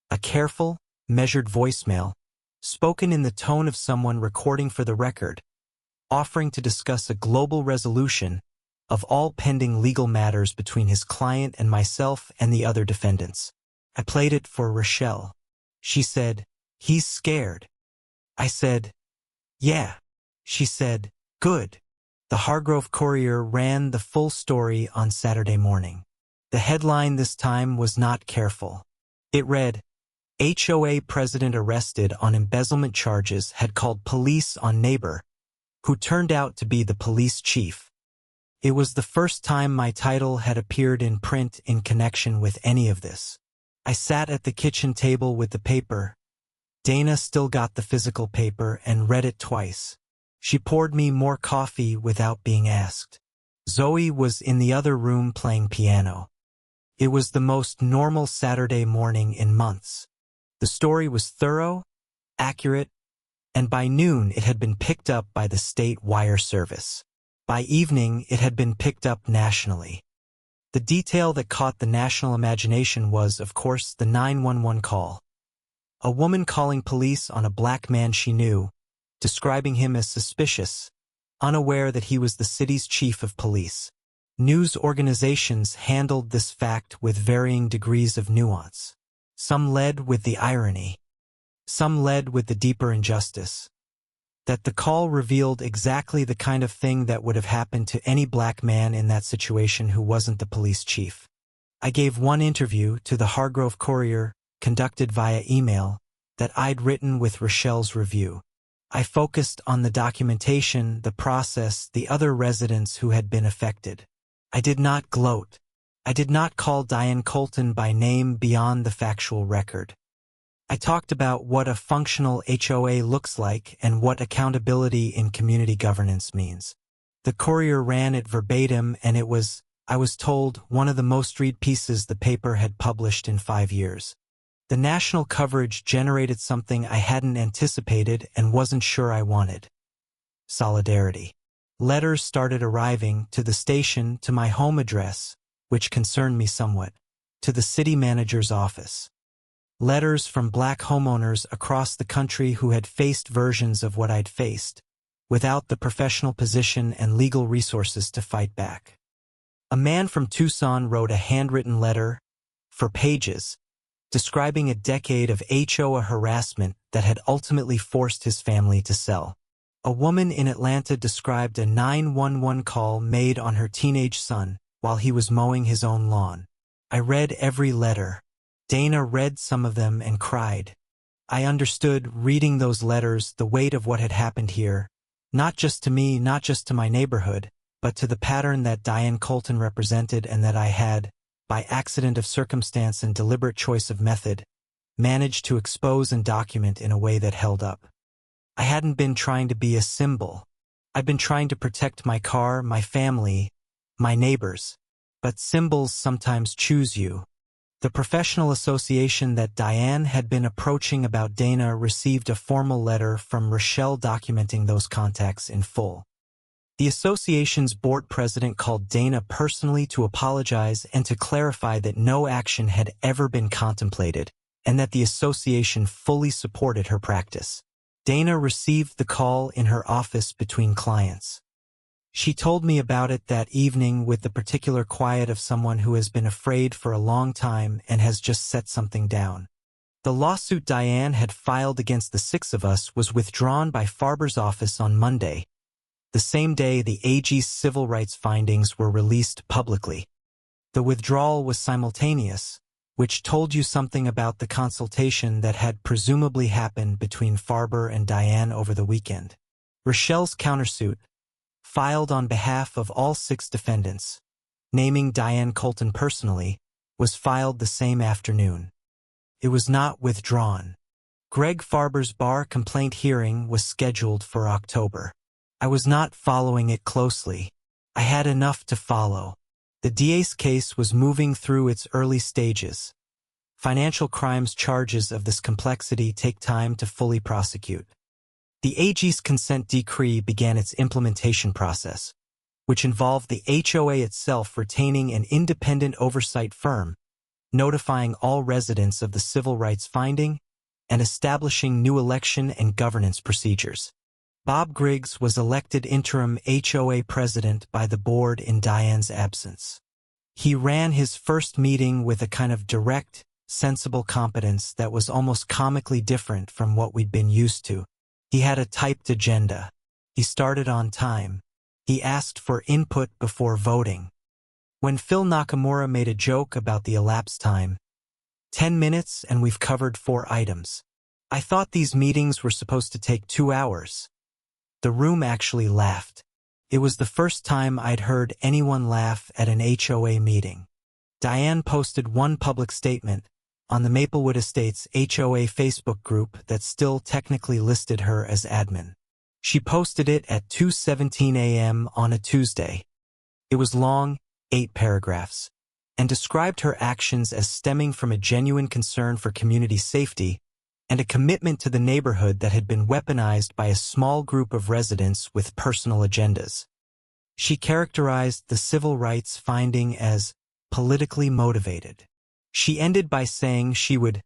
a careful, measured voicemail, spoken in the tone of someone recording for the record, offering to discuss a global resolution of all pending legal matters between his client and myself and the other defendants. I played it for Rochelle. She said, "He's scared." I said, "Yeah." She said, "Good." The Hargrove Courier ran the full story on Saturday morning. The headline this time was not careful. It read, "HOA president arrested on embezzlement charges had called police on neighbor, who turned out to be the police chief." It was the first time my title had appeared in print in connection with any of this. I sat at the kitchen table with the paper, Dana still got the physical paper and read it twice. She poured me more coffee without being asked. Zoe was in the other room playing piano. It was the most normal Saturday morning in months. The story was thorough, accurate, and by noon it had been picked up by the state wire service. By evening it had been picked up nationally. The detail that caught the national imagination was, of course, the 911 call. A woman calling police on a black man she knew, describing him as suspicious, unaware that he was the city's chief of police. News organizations handled this fact with varying degrees of nuance. Some led with the irony. Some led with the deeper injustice. That the call revealed exactly the kind of thing that would have happened to any black man in that situation who wasn't the police chief. I gave one interview to the Hargrove Courier, conducted via email, that I'd written with Rochelle's review. I focused on the documentation, the process, the other residents who had been affected. I did not gloat. I did not call Diane Colton by name beyond the factual record. I talked about what a functional HOA looks like and what accountability in community governance means. The Courier ran it verbatim, and it was, I was told, one of the most read pieces the paper had published in 5 years. The national coverage generated something I hadn't anticipated and wasn't sure I wanted. Solidarity. Letters started arriving to the station, to my home address, which concerned me somewhat, to the city manager's office. Letters from black homeowners across the country who had faced versions of what I'd faced, without the professional position and legal resources to fight back. A man from Tucson wrote a handwritten letter, for pages, describing a decade of HOA harassment that had ultimately forced his family to sell. A woman in Atlanta described a 911 call made on her teenage son while he was mowing his own lawn. I read every letter. Dana read some of them and cried. I understood, reading those letters, the weight of what had happened here, not just to me, not just to my neighborhood, but to the pattern that Diane Colton represented and that I had, by accident of circumstance and deliberate choice of method, managed to expose and document in a way that held up. I hadn't been trying to be a symbol. I'd been trying to protect my car, my family, my neighbors. But symbols sometimes choose you. The professional association that Diane had been approaching about Dana received a formal letter from Rochelle documenting those contacts in full. The association's board president called Dana personally to apologize and to clarify that no action had ever been contemplated, and that the association fully supported her practice. Dana received the call in her office between clients. She told me about it that evening with the particular quiet of someone who has been afraid for a long time and has just set something down. The lawsuit Diane had filed against the 6 of us was withdrawn by Farber's office on Monday, the same day the AG's civil rights findings were released publicly. The withdrawal was simultaneous, which told you something about the consultation that had presumably happened between Farber and Diane over the weekend. Rochelle's countersuit, filed on behalf of all 6 defendants, naming Diane Colton personally, was filed the same afternoon. It was not withdrawn. Greg Farber's bar complaint hearing was scheduled for October. I was not following it closely. I had enough to follow. The DA's case was moving through its early stages. Financial crimes charges of this complexity take time to fully prosecute. The AG's consent decree began its implementation process, which involved the HOA itself retaining an independent oversight firm, notifying all residents of the civil rights finding, and establishing new election and governance procedures. Bob Griggs was elected interim HOA president by the board in Diane's absence. He ran his first meeting with a kind of direct, sensible competence that was almost comically different from what we'd been used to. He had a typed agenda. He started on time. He asked for input before voting. When Phil Nakamura made a joke about the elapsed time, 10 minutes and we've covered 4 items. I thought these meetings were supposed to take 2 hours. The room actually laughed. It was the first time I'd heard anyone laugh at an HOA meeting. Diane posted one public statement, on the Maplewood Estates HOA Facebook group that still technically listed her as admin. She posted it at 2:17 a.m. on a Tuesday. It was long, 8 paragraphs, and described her actions as stemming from a genuine concern for community safety and a commitment to the neighborhood that had been weaponized by a small group of residents with personal agendas. She characterized the civil rights finding as politically motivated. She ended by saying she would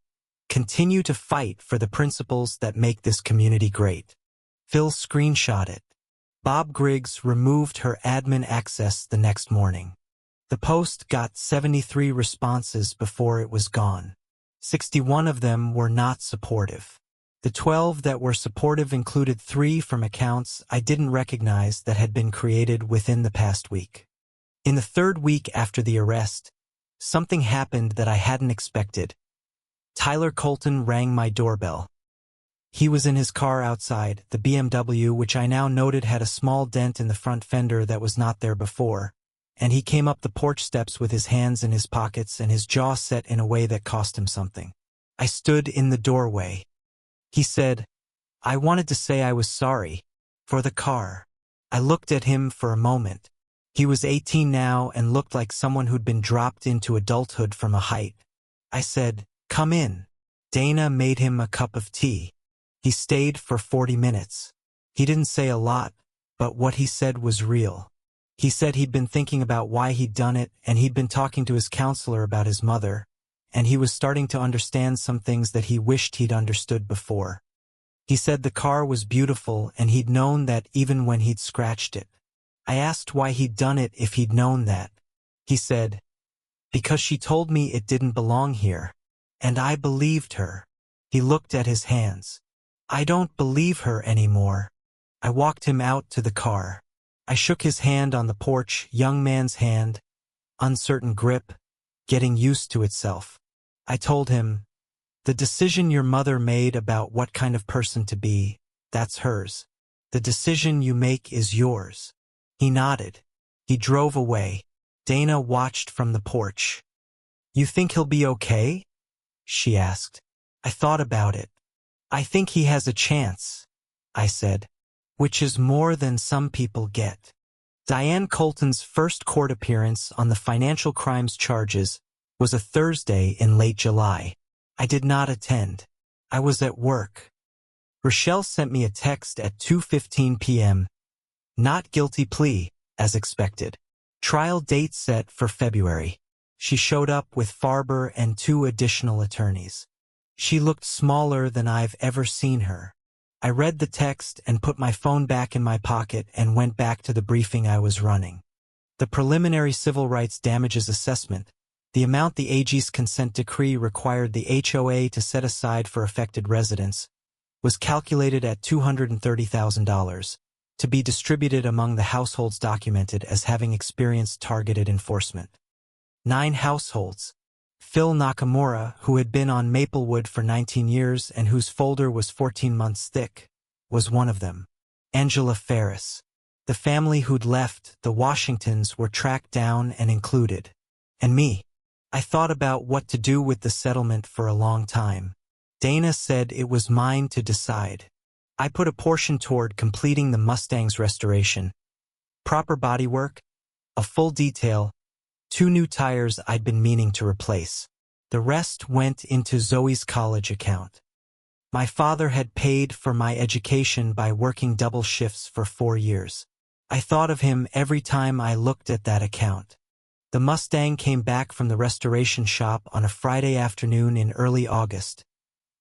continue to fight for the principles that make this community great. Phil screenshot it. Bob Griggs removed her admin access the next morning. The post got 73 responses before it was gone. 61 of them were not supportive. The 12 that were supportive included 3 from accounts I didn't recognize that had been created within the past week. In the 3rd week after the arrest, something happened that I hadn't expected. Tyler Colton rang my doorbell. He was in his car outside, the BMW, which I now noted had a small dent in the front fender that was not there before, and he came up the porch steps with his hands in his pockets and his jaw set in a way that cost him something. I stood in the doorway. He said, "I wanted to say I was sorry for the car." I looked at him for a moment. He was 18 now and looked like someone who'd been dropped into adulthood from a height. I said, "Come in." Dana made him a cup of tea. He stayed for 40 minutes. He didn't say a lot, but what he said was real. He said he'd been thinking about why he'd done it, and he'd been talking to his counselor about his mother, and he was starting to understand some things that he wished he'd understood before. He said the car was beautiful and he'd known that even when he'd scratched it. I asked why he'd done it if he'd known that. He said, "Because she told me it didn't belong here, and I believed her." He looked at his hands. "I don't believe her anymore." I walked him out to the car. I shook his hand on the porch, young man's hand, uncertain grip, getting used to itself. I told him, "The decision your mother made about what kind of person to be, that's hers. The decision you make is yours." He nodded. He drove away. Dana watched from the porch. "You think he'll be okay?" she asked. I thought about it. "I think he has a chance," I said, "which is more than some people get." Diane Colton's first court appearance on the financial crimes charges was a Thursday in late July. I did not attend. I was at work. Rochelle sent me a text at 2:15 p.m. Not guilty plea, as expected. Trial date set for February. She showed up with Farber and 2 additional attorneys. She looked smaller than I've ever seen her. I read the text and put my phone back in my pocket and went back to the briefing I was running. The preliminary civil rights damages assessment, the amount the AG's consent decree required the HOA to set aside for affected residents, was calculated at $230,000, to be distributed among the households documented as having experienced targeted enforcement. 9 households. Phil Nakamura, who had been on Maplewood for 19 years and whose folder was 14 months thick, was one of them. Angela Ferris. The family who'd left, the Washingtons, were tracked down and included. And me. I thought about what to do with the settlement for a long time. Dana said it was mine to decide. I put a portion toward completing the Mustang's restoration. Proper bodywork, a full detail, 2 new tires I'd been meaning to replace. The rest went into Zoe's college account. My father had paid for my education by working double shifts for 4 years. I thought of him every time I looked at that account. The Mustang came back from the restoration shop on a Friday afternoon in early August,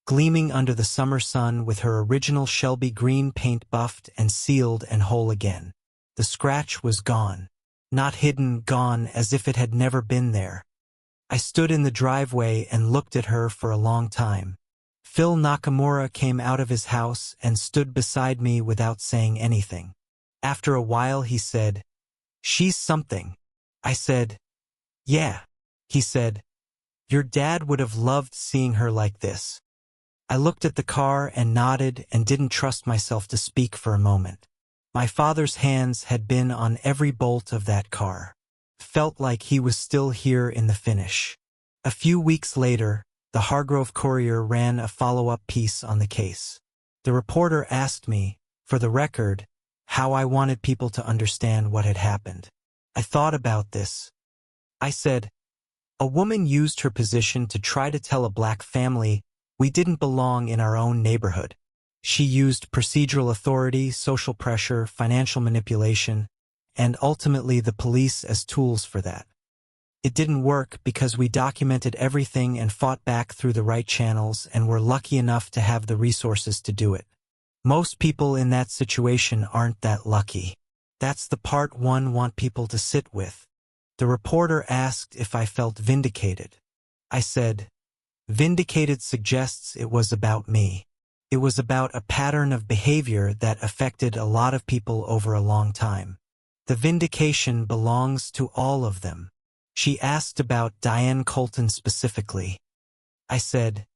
gleaming under the summer sun with her original Shelby green paint buffed and sealed and whole again. The scratch was gone. Not hidden, gone as if it had never been there. I stood in the driveway and looked at her for a long time. Phil Nakamura came out of his house and stood beside me without saying anything. After a while he said, "She's something." I said, "Yeah." He said, "Your dad would have loved seeing her like this." I looked at the car and nodded and didn't trust myself to speak for a moment. My father's hands had been on every bolt of that car. Felt like he was still here in the finish. A few weeks later, The Hargrove Courier ran a follow-up piece on the case. The reporter asked me, for the record, how I wanted people to understand what had happened. I thought about this. I said, a woman used her position to try to tell a black family we didn't belong in our own neighborhood. She used procedural authority, social pressure, financial manipulation, and ultimately the police as tools for that. It didn't work because we documented everything and fought back through the right channels and were lucky enough to have the resources to do it. Most people in that situation aren't that lucky. That's the part one want people to sit with. The reporter asked if I felt vindicated. I said, vindicated suggests it was about me. It was about a pattern of behavior that affected a lot of people over a long time. The vindication belongs to all of them. She asked about Diane Colton specifically. I said,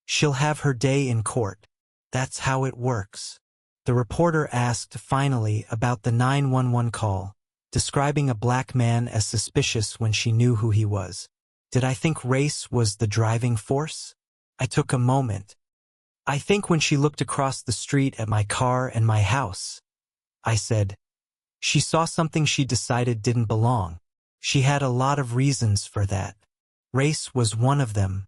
she'll have her day in court. That's how it works. The reporter asked finally about the 911 call, describing a black man as suspicious when she knew who he was. Did I think race was the driving force? I took a moment. I think when she looked across the street at my car and my house, I said, she saw something she decided didn't belong. She had a lot of reasons for that. Race was one of them.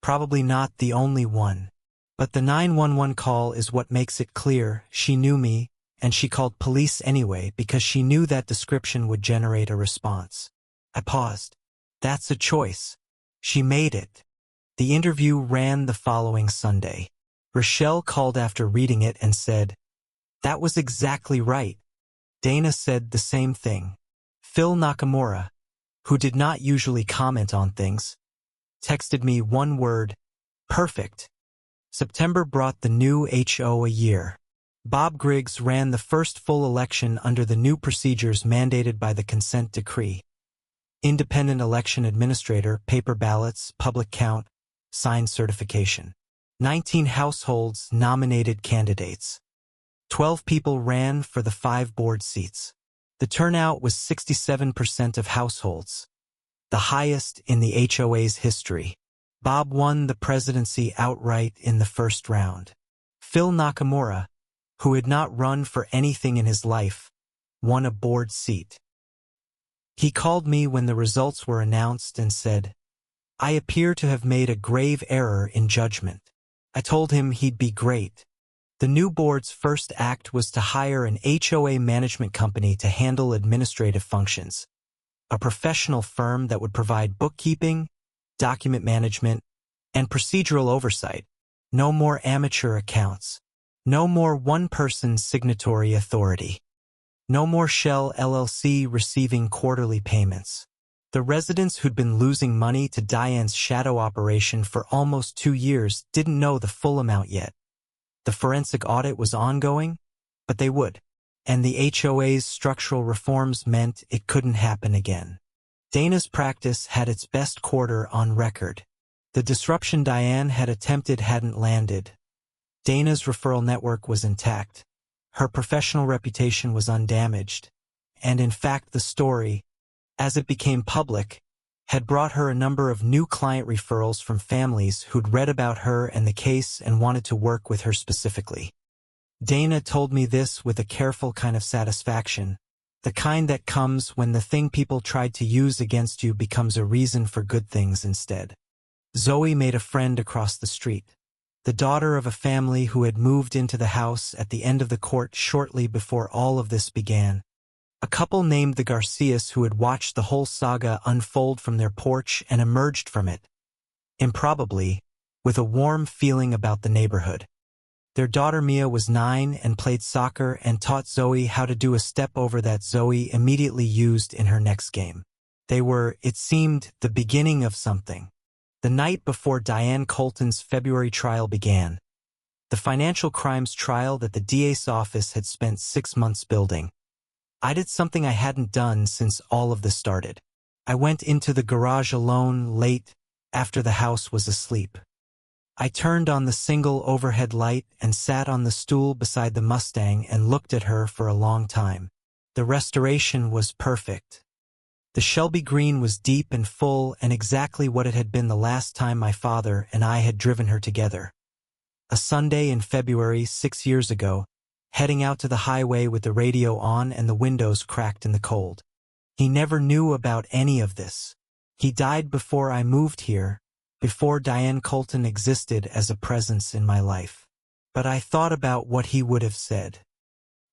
Probably not the only one. But the 911 call is what makes it clear she knew me, and she called police anyway because she knew that description would generate a response. I paused. That's a choice. She made it. The interview ran the following Sunday. Rochelle called after reading it and said, that was exactly right. Dana said the same thing. Phil Nakamura, who did not usually comment on things, texted me one word, perfect. September brought the new HOA year. Bob Griggs ran the first full election under the new procedures mandated by the consent decree. Independent election administrator, paper ballots, public count, signed certification. 19 households nominated candidates. 12 people ran for the 5 board seats. The turnout was 67% of households, the highest in the HOA's history. Bob won the presidency outright in the first round. Phil Nakamura, who had not run for anything in his life, won a board seat. He called me when the results were announced and said, I appear to have made a grave error in judgment. I told him he'd be great. The new board's first act was to hire an HOA management company to handle administrative functions, a professional firm that would provide bookkeeping, document management, and procedural oversight. No more amateur accounts. No more one-person signatory authority. No more Shell LLC receiving quarterly payments. The residents who'd been losing money to Diane's shadow operation for almost 2 years didn't know the full amount yet. The forensic audit was ongoing, but they would. And the HOA's structural reforms meant it couldn't happen again. Dana's practice had its best quarter on record. The disruption Diane had attempted hadn't landed. Dana's referral network was intact. Her professional reputation was undamaged. And in fact, the story, as it became public, had brought her a number of new client referrals from families who'd read about her and the case and wanted to work with her specifically. Dana told me this with a careful kind of satisfaction, the kind that comes when the thing people tried to use against you becomes a reason for good things instead. Zoe made a friend across the street, the daughter of a family who had moved into the house at the end of the court shortly before all of this began. A couple named the Garcias who had watched the whole saga unfold from their porch and emerged from it, improbably, with a warm feeling about the neighborhood. Their daughter Mia was 9 and played soccer and taught Zoe how to do a step over that Zoe immediately used in her next game. They were, it seemed, the beginning of something. The night before Diane Colton's February trial began, the financial crimes trial that the DA's office had spent 6 months building, I did something I hadn't done since all of this started. I went into the garage alone late after the house was asleep. I turned on the single overhead light and sat on the stool beside the Mustang and looked at her for a long time. The restoration was perfect. The Shelby Green was deep and full and exactly what it had been the last time my father and I had driven her together. A Sunday in February 6 years ago, heading out to the highway with the radio on and the windows cracked in the cold. He never knew about any of this. He died before I moved here, before Diane Colton existed as a presence in my life. But I thought about what he would have said.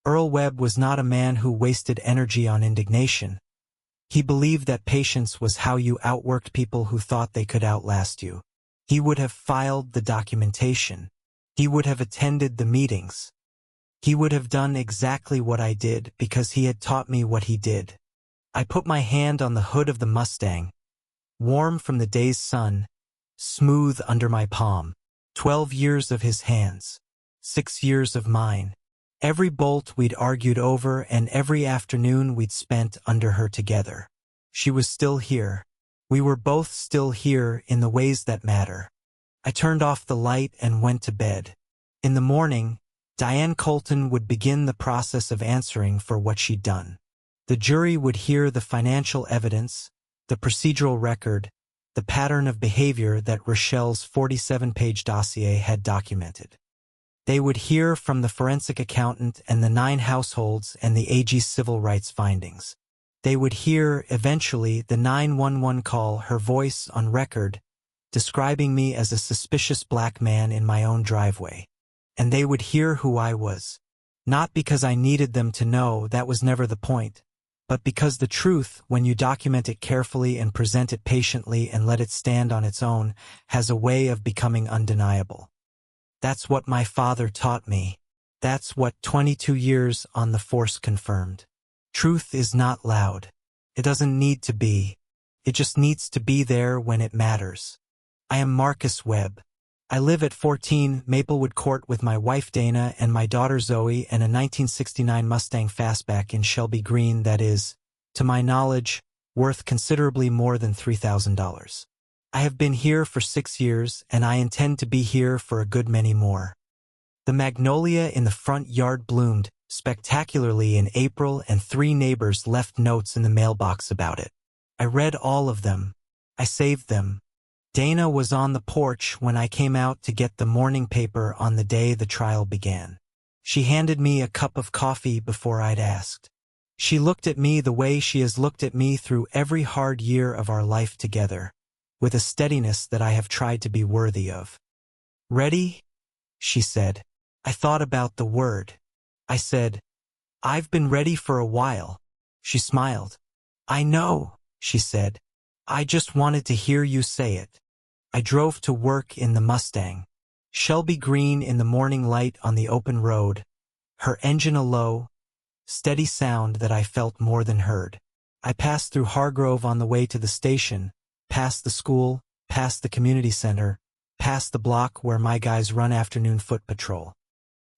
Earl Webb was not a man who wasted energy on indignation. He believed that patience was how you outworked people who thought they could outlast you. He would have filed the documentation. He would have attended the meetings. He would have done exactly what I did because he had taught me what he did. I put my hand on the hood of the Mustang, warm from the day's sun, smooth under my palm. 12 years of his hands, 6 years of mine. Every bolt we'd argued over and every afternoon we'd spent under her together. She was still here. We were both still here in the ways that matter. I turned off the light and went to bed. In the morning, Diane Colton would begin the process of answering for what she'd done. The jury would hear the financial evidence, the procedural record, the pattern of behavior that Rochelle's 47-page dossier had documented. They would hear from the forensic accountant and the 9 households and the AG's civil rights findings. They would hear, eventually, the 911 call, her voice on record, describing me as a suspicious black man in my own driveway. And they would hear who I was. Not because I needed them to know, that was never the point, but because the truth, when you document it carefully and present it patiently and let it stand on its own, has a way of becoming undeniable. That's what my father taught me. That's what 22 years on the force confirmed. Truth is not loud. It doesn't need to be. It just needs to be there when it matters. I am Marcus Webb. I live at 14 Maplewood Court with my wife Dana and my daughter Zoe and a 1969 Mustang Fastback in Shelby Green that is, to my knowledge, worth considerably more than $3,000. I have been here for 6 years and I intend to be here for a good many more. The magnolia in the front yard bloomed spectacularly in April and 3 neighbors left notes in the mailbox about it. I read all of them. I saved them. Dana was on the porch when I came out to get the morning paper on the day the trial began. She handed me a cup of coffee before I'd asked. She looked at me the way she has looked at me through every hard year of our life together, with a steadiness that I have tried to be worthy of. "Ready?" she said. I thought about the word. I said, "I've been ready for a while." She smiled. "I know," she said. "I just wanted to hear you say it." I drove to work in the Mustang. Shelby Green in the morning light on the open road, her engine a low, steady sound that I felt more than heard. I passed through Hargrove on the way to the station, past the school, past the community center, past the block where my guys run afternoon foot patrol.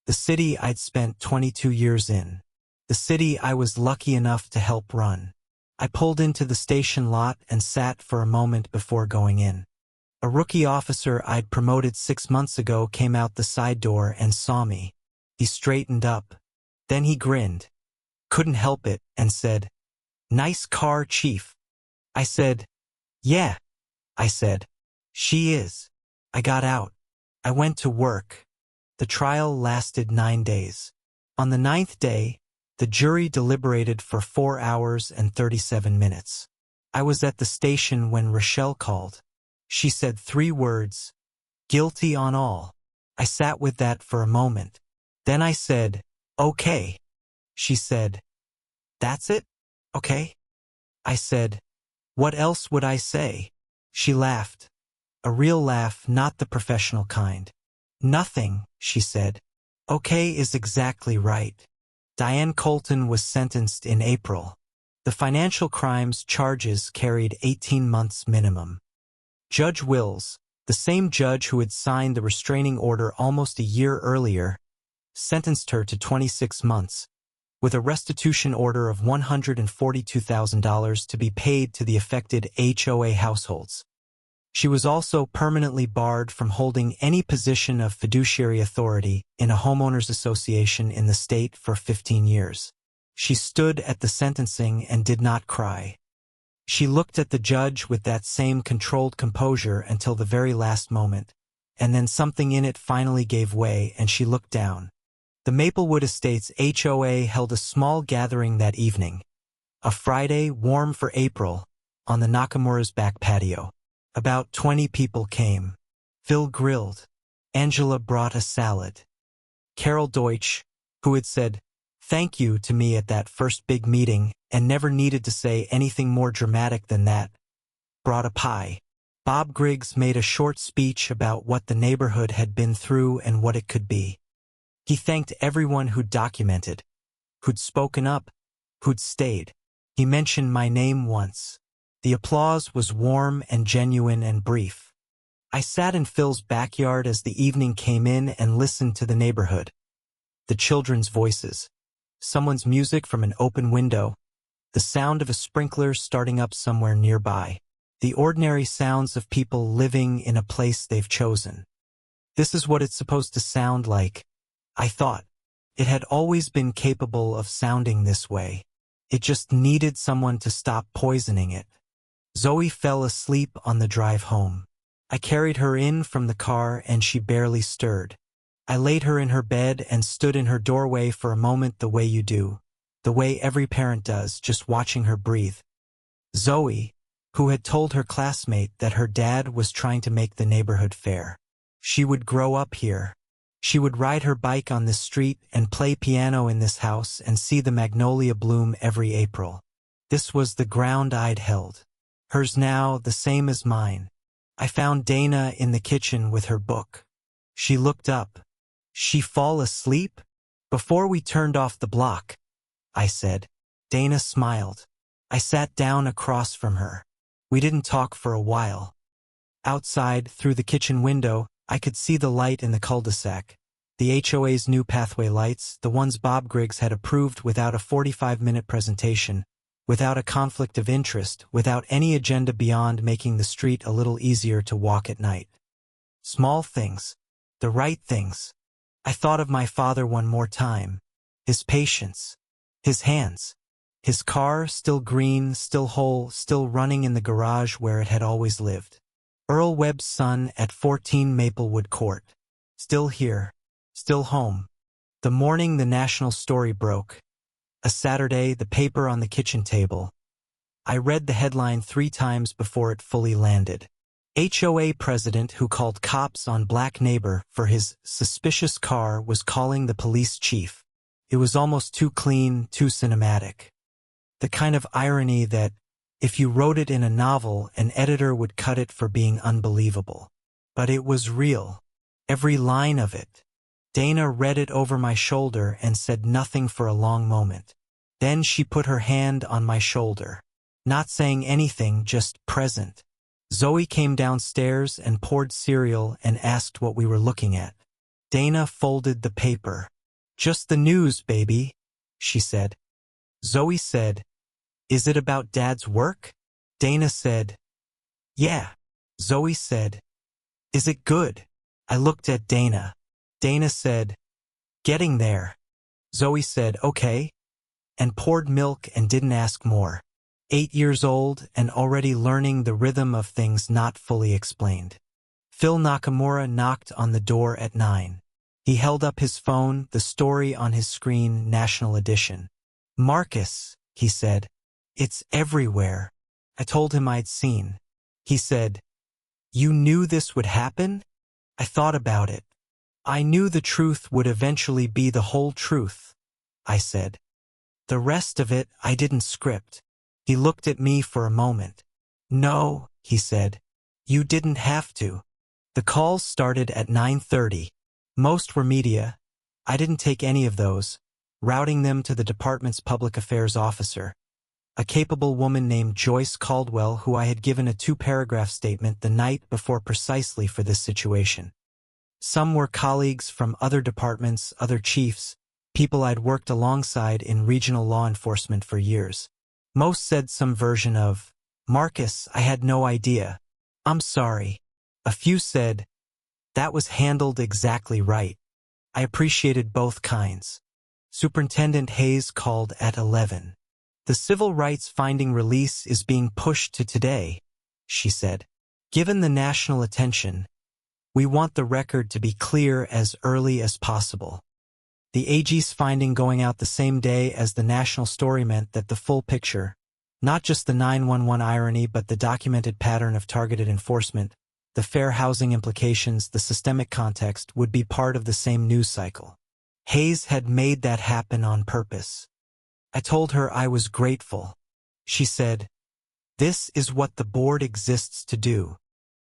The city I'd spent 22 years in. The city I was lucky enough to help run. I pulled into the station lot and sat for a moment before going in. A rookie officer I'd promoted 6 months ago came out the side door and saw me. He straightened up. Then he grinned. Couldn't help it, and said, "Nice car, Chief." I said, "Yeah." I said, "She is." I got out. I went to work. The trial lasted 9 days. On the 9th day, the jury deliberated for 4 hours and 37 minutes. I was at the station when Rochelle called. She said 3 words, "Guilty on all." I sat with that for a moment. Then I said, "Okay." She said, "That's it? Okay?" I said, "What else would I say?" She laughed. A real laugh, not the professional kind. "Nothing," she said. "Okay is exactly right." Diane Colton was sentenced in April. The financial crimes charges carried 18 months minimum. Judge Wills, the same judge who had signed the restraining order almost a year earlier, sentenced her to 26 months, with a restitution order of $142,000 to be paid to the affected HOA households. She was also permanently barred from holding any position of fiduciary authority in a homeowners association in the state for 15 years. She stood at the sentencing and did not cry. She looked at the judge with that same controlled composure until the very last moment, and then something in it finally gave way and she looked down. The Maplewood Estates HOA held a small gathering that evening, a Friday warm for April, on the Nakamura's back patio. About 20 people came. Phil grilled. Angela brought a salad. Carol Deutsch, who had said thank you to me at that first big meeting and never needed to say anything more dramatic than that, brought a pie. Bob Griggs made a short speech about what the neighborhood had been through and what it could be. He thanked everyone who'd documented, who'd spoken up, who'd stayed. He mentioned my name once. The applause was warm and genuine and brief. I sat in Phil's backyard as the evening came in and listened to the neighborhood. The children's voices, someone's music from an open window, the sound of a sprinkler starting up somewhere nearby, the ordinary sounds of people living in a place they've chosen. This is what it's supposed to sound like, I thought. It had always been capable of sounding this way. It just needed someone to stop poisoning it. Zoe fell asleep on the drive home. I carried her in from the car and she barely stirred. I laid her in her bed and stood in her doorway for a moment the way you do, the way every parent does, just watching her breathe. Zoe, who had told her classmate that her dad was trying to make the neighborhood fair. She would grow up here. She would ride her bike on this street and play piano in this house and see the magnolia bloom every April. This was the ground I'd held. Hers now, the same as mine. I found Dana in the kitchen with her book. She looked up. She fall asleep? Before we turned off the block, I said. Dana smiled. I sat down across from her. We didn't talk for a while. Outside, through the kitchen window, I could see the light in the cul-de-sac. The HOA's new pathway lights, the ones Bob Griggs had approved without a 45-minute presentation, without a conflict of interest, without any agenda beyond making the street a little easier to walk at night. Small things. The right things. I thought of my father one more time. His patience. His hands. His car, still green, still whole, still running in the garage where it had always lived. Earl Webb's son at 14 Maplewood Court. Still here. Still home. The morning the national story broke. A Saturday, the paper on the kitchen table. I read the headline 3 times before it fully landed. HOA president who called cops on black neighbor for his suspicious car was calling the police chief. It was almost too clean, too cinematic. The kind of irony that, if you wrote it in a novel, an editor would cut it for being unbelievable. But it was real. Every line of it. Dana read it over my shoulder and said nothing for a long moment. Then she put her hand on my shoulder. Not saying anything, just present. Zoe came downstairs and poured cereal and asked what we were looking at. Dana folded the paper. Just the news, baby, she said. Zoe said, "Is it about Dad's work?" Dana said, "Yeah." Zoe said, "Is it good?" I looked at Dana. Dana said, "Getting there." Zoe said, "Okay," and poured milk and didn't ask more. 8 years old and already learning the rhythm of things not fully explained. Phil Nakamura knocked on the door at 9. He held up his phone, the story on his screen, National Edition. "Marcus," he said, "it's everywhere." I told him I'd seen. He said, "You knew this would happen?" I thought about it. "I knew the truth would eventually be the whole truth," I said. "The rest of it I didn't script." He looked at me for a moment. "No," he said, "you didn't have to." The calls started at 9:30. Most were media. I didn't take any of those, routing them to the department's public affairs officer, a capable woman named Joyce Caldwell who I had given a 2-paragraph statement the night before precisely for this situation. Some were colleagues from other departments, other chiefs, people I'd worked alongside in regional law enforcement for years. Most said some version of, "Marcus, I had no idea. I'm sorry." A few said, "That was handled exactly right." I appreciated both kinds. Superintendent Hayes called at 11. The civil rights finding release is being pushed to today, she said. Given the national attention, we want the record to be clear as early as possible. The AG's finding going out the same day as the national story meant that the full picture, not just the 911 irony but the documented pattern of targeted enforcement, the fair housing implications, the systemic context, would be part of the same news cycle. Hayes had made that happen on purpose. I told her I was grateful. She said, "This is what the board exists to do."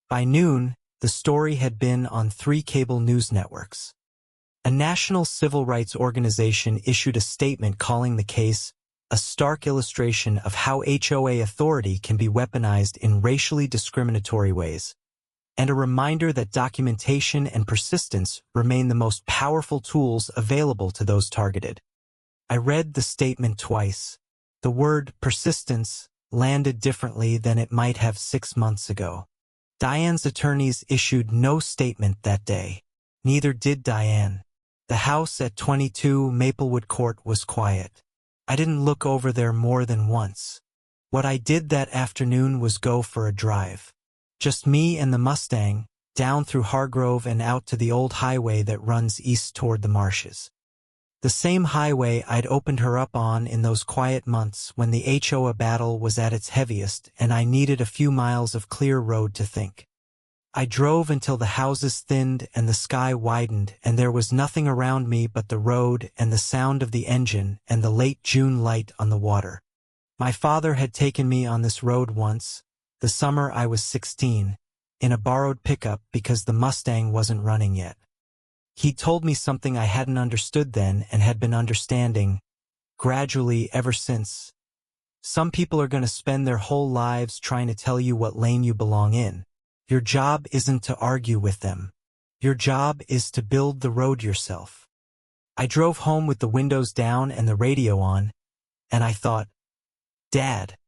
By noon, the story had been on 3 cable news networks. A national civil rights organization issued a statement calling the case a stark illustration of how HOA authority can be weaponized in racially discriminatory ways, and a reminder that documentation and persistence remain the most powerful tools available to those targeted. I read the statement twice. The word persistence landed differently than it might have 6 months ago. Diane's attorneys issued no statement that day. Neither did Diane. The house at 22 Maplewood Court was quiet. I didn't look over there more than once. What I did that afternoon was go for a drive. Just me and the Mustang, down through Hargrove and out to the old highway that runs east toward the marshes. The same highway I'd opened her up on in those quiet months when the HOA battle was at its heaviest and I needed a few miles of clear road to think. I drove until the houses thinned and the sky widened and there was nothing around me but the road and the sound of the engine and the late June light on the water. My father had taken me on this road once, the summer I was 16, in a borrowed pickup because the Mustang wasn't running yet. He told me something I hadn't understood then and had been understanding, gradually ever since. Some people are going to spend their whole lives trying to tell you what lane you belong in. Your job isn't to argue with them. Your job is to build the road yourself. I drove home with the windows down and the radio on, and I thought, Dad,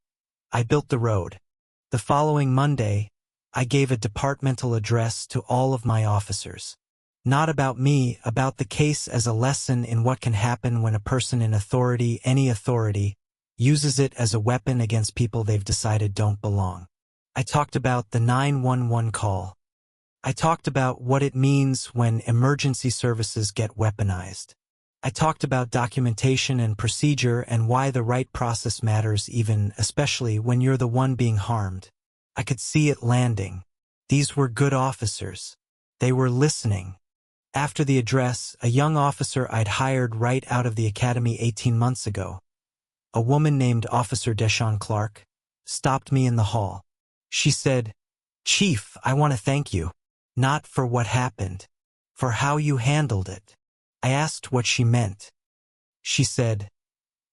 I built the road. The following Monday, I gave a departmental address to all of my officers. Not about me, about the case as a lesson in what can happen when a person in authority, any authority, uses it as a weapon against people they've decided don't belong. I talked about the 911 call. I talked about what it means when emergency services get weaponized. I talked about documentation and procedure and why the right process matters even, especially when you're the one being harmed. I could see it landing. These were good officers. They were listening. After the address, a young officer I'd hired right out of the academy 18 months ago, a woman named Officer Deshawn Clark, stopped me in the hall. She said, "Chief, I want to thank you. Not for what happened, for how you handled it." I asked what she meant. She said,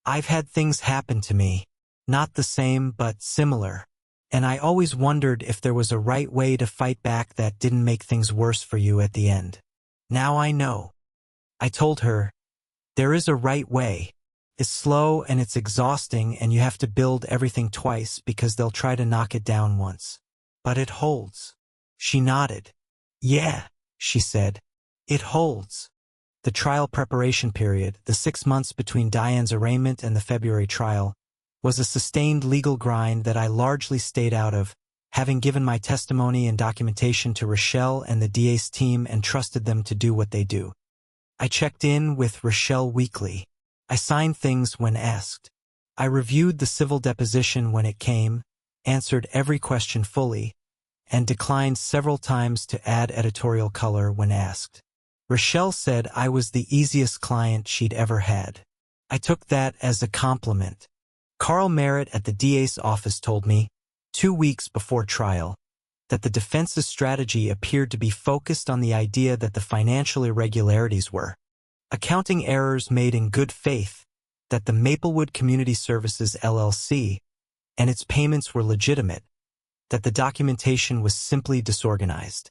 "I've had things happen to me, not the same but similar, and I always wondered if there was a right way to fight back that didn't make things worse for you at the end. Now I know." I told her, "There is a right way. It's slow and it's exhausting and you have to build everything twice because they'll try to knock it down once. But it holds." She nodded. "Yeah," she said, "it holds." The trial preparation period, the 6 months between Diane's arraignment and the February trial, was a sustained legal grind that I largely stayed out of, having given my testimony and documentation to Rochelle and the DA's team and trusted them to do what they do. I checked in with Rochelle weekly. I signed things when asked. I reviewed the civil deposition when it came, answered every question fully, and declined several times to add editorial color when asked. Rochelle said I was the easiest client she'd ever had. I took that as a compliment. Carl Merritt at the DA's office told me, 2 weeks before trial, that the defense's strategy appeared to be focused on the idea that the financial irregularities were accounting errors made in good faith, that the Maplewood Community Services LLC and its payments were legitimate, that the documentation was simply disorganized.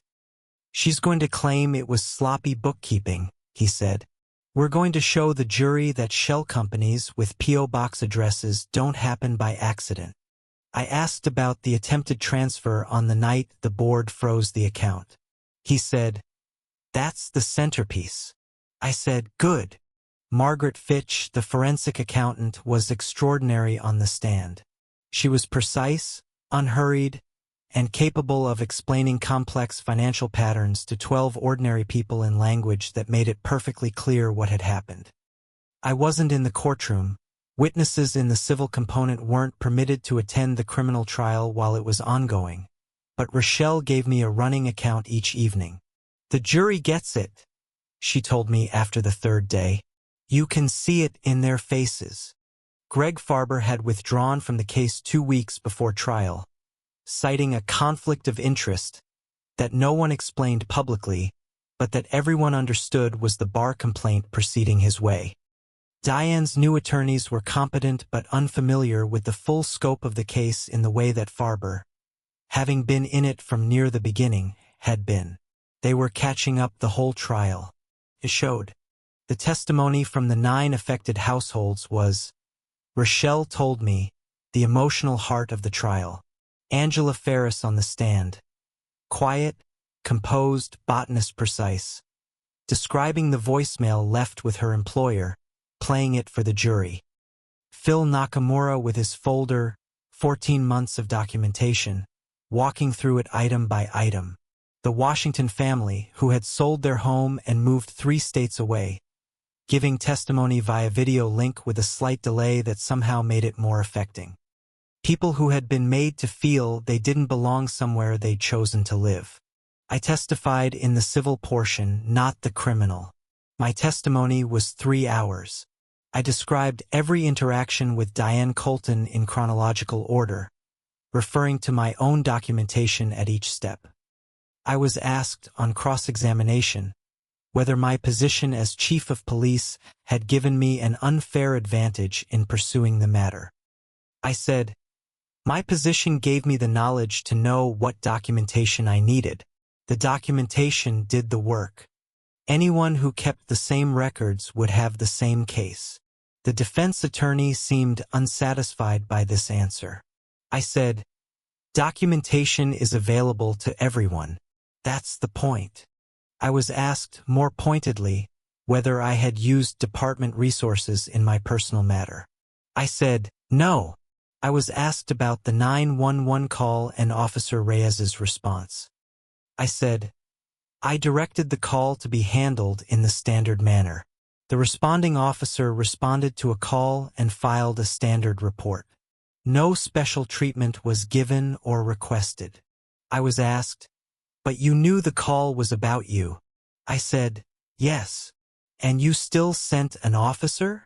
"She's going to claim it was sloppy bookkeeping," he said. "We're going to show the jury that shell companies with P.O. box addresses don't happen by accident." I asked about the attempted transfer on the night the board froze the account. He said, "That's the centerpiece." I said, "Good." Margaret Fitch, the forensic accountant, was extraordinary on the stand. She was precise, unhurried, and capable of explaining complex financial patterns to 12 ordinary people in language that made it perfectly clear what had happened. I wasn't in the courtroom. Witnesses in the civil component weren't permitted to attend the criminal trial while it was ongoing, but Rochelle gave me a running account each evening. "The jury gets it," she told me after the third day. "You can see it in their faces." Greg Farber had withdrawn from the case 2 weeks before trial, citing a conflict of interest that no one explained publicly, but that everyone understood was the bar complaint proceeding his way. Diane's new attorneys were competent but unfamiliar with the full scope of the case in the way that Farber, having been in it from near the beginning, had been. They were catching up the whole trial. It showed. The testimony from the 9 affected households was, Rochelle told me, the emotional heart of the trial. Angela Ferris on the stand. Quiet, composed, botanist precise. Describing the voicemail left with her employer, playing it for the jury. Phil Nakamura with his folder, 14 months of documentation, walking through it item by item. The Washington family, who had sold their home and moved 3 states away, giving testimony via video link with a slight delay that somehow made it more affecting. People who had been made to feel they didn't belong somewhere they'd chosen to live. I testified in the civil portion, not the criminal. My testimony was 3 hours. I described every interaction with Diane Colton in chronological order, referring to my own documentation at each step. I was asked on cross-examination whether my position as chief of police had given me an unfair advantage in pursuing the matter. I said, my position gave me the knowledge to know what documentation I needed. The documentation did the work. Anyone who kept the same records would have the same case. The defense attorney seemed unsatisfied by this answer. I said, documentation is available to everyone. That's the point. I was asked, more pointedly, whether I had used department resources in my personal matter. I said, no. I was asked about the 911 call and Officer Reyes's response. I said, I directed the call to be handled in the standard manner. The responding officer responded to a call and filed a standard report. No special treatment was given or requested. I was asked, but you knew the call was about you. I said, yes. And you still sent an officer?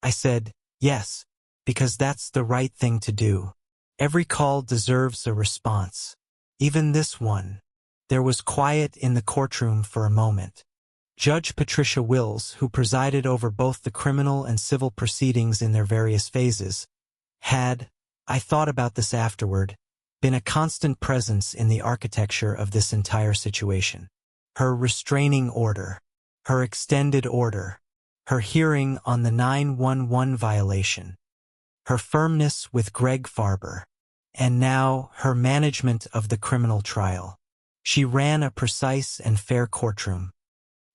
I said, yes, because that's the right thing to do. Every call deserves a response. Even this one. There was quiet in the courtroom for a moment. Judge Patricia Wills, who presided over both the criminal and civil proceedings in their various phases, had, I thought about this afterward, been a constant presence in the architecture of this entire situation. Her restraining order, her extended order, her hearing on the 911 violation, her firmness with Greg Farber, and now her management of the criminal trial. She ran a precise and fair courtroom.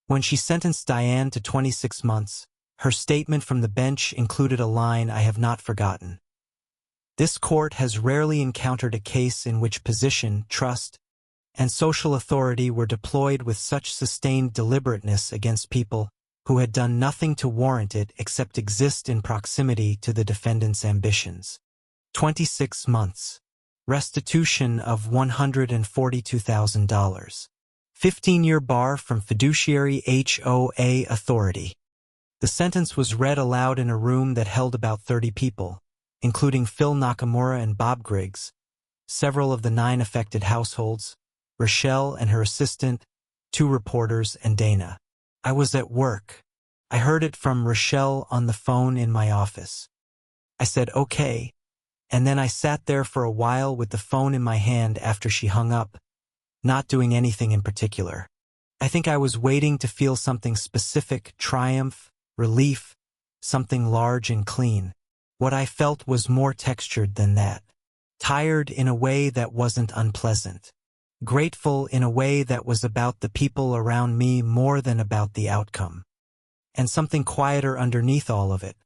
When she sentenced Diane to 26 months, her statement from the bench included a line I have not forgotten. This court has rarely encountered a case in which position, trust, and social authority were deployed with such sustained deliberateness against people who had done nothing to warrant it except exist in proximity to the defendant's ambitions. 26 months. Restitution of $142,000. 15-year bar from fiduciary HOA authority. The sentence was read aloud in a room that held about 30 people, including Phil Nakamura and Bob Griggs, several of the 9 affected households, Rochelle and her assistant, 2 reporters, and Dana. I was at work. I heard it from Rochelle on the phone in my office. I said, okay, and then I sat there for a while with the phone in my hand after she hung up, not doing anything in particular. I think I was waiting to feel something specific, triumph, relief, something large and clean. What I felt was more textured than that. Tired in a way that wasn't unpleasant. Grateful in a way that was about the people around me more than about the outcome. and something quieter underneath all of it.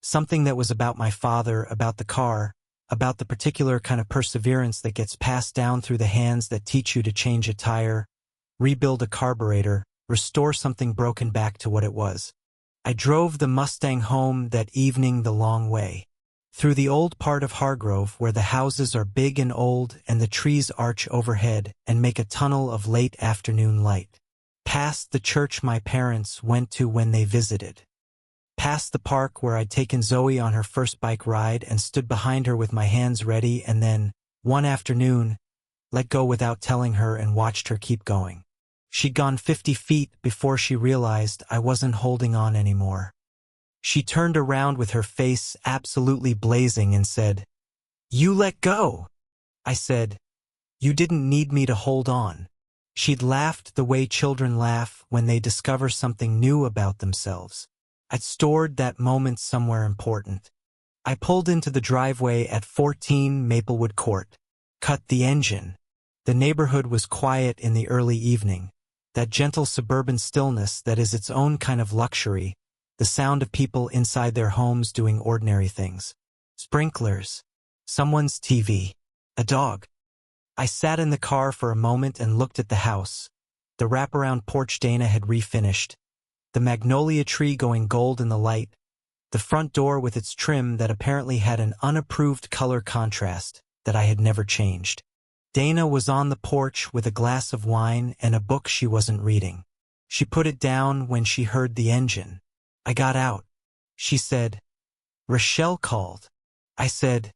Something that was about my father, about the car, about the particular kind of perseverance that gets passed down through the hands that teach you to change a tire, rebuild a carburetor, restore something broken back to what it was. I drove the Mustang home that evening the long way. Through the old part of Hargrove where the houses are big and old and the trees arch overhead and make a tunnel of late afternoon light. Past the church my parents went to when they visited. Past the park where I'd taken Zoe on her first bike ride and stood behind her with my hands ready and then, one afternoon, let go without telling her and watched her keep going. She'd gone 50 feet before she realized I wasn't holding on anymore. She turned around with her face absolutely blazing and said, "You let go." I said, "You didn't need me to hold on." She'd laughed the way children laugh when they discover something new about themselves. I'd stored that moment somewhere important. I pulled into the driveway at 14 Maplewood Court, cut the engine. The neighborhood was quiet in the early evening, that gentle suburban stillness that is its own kind of luxury, the sound of people inside their homes doing ordinary things. Sprinklers, someone's TV, a dog. I sat in the car for a moment and looked at the house. The wraparound porch Dana had refinished, the magnolia tree going gold in the light, the front door with its trim that apparently had an unapproved color contrast that I had never changed. Dana was on the porch with a glass of wine and a book she wasn't reading. She put it down when she heard the engine. I got out. She said, "Rochelle called." I said,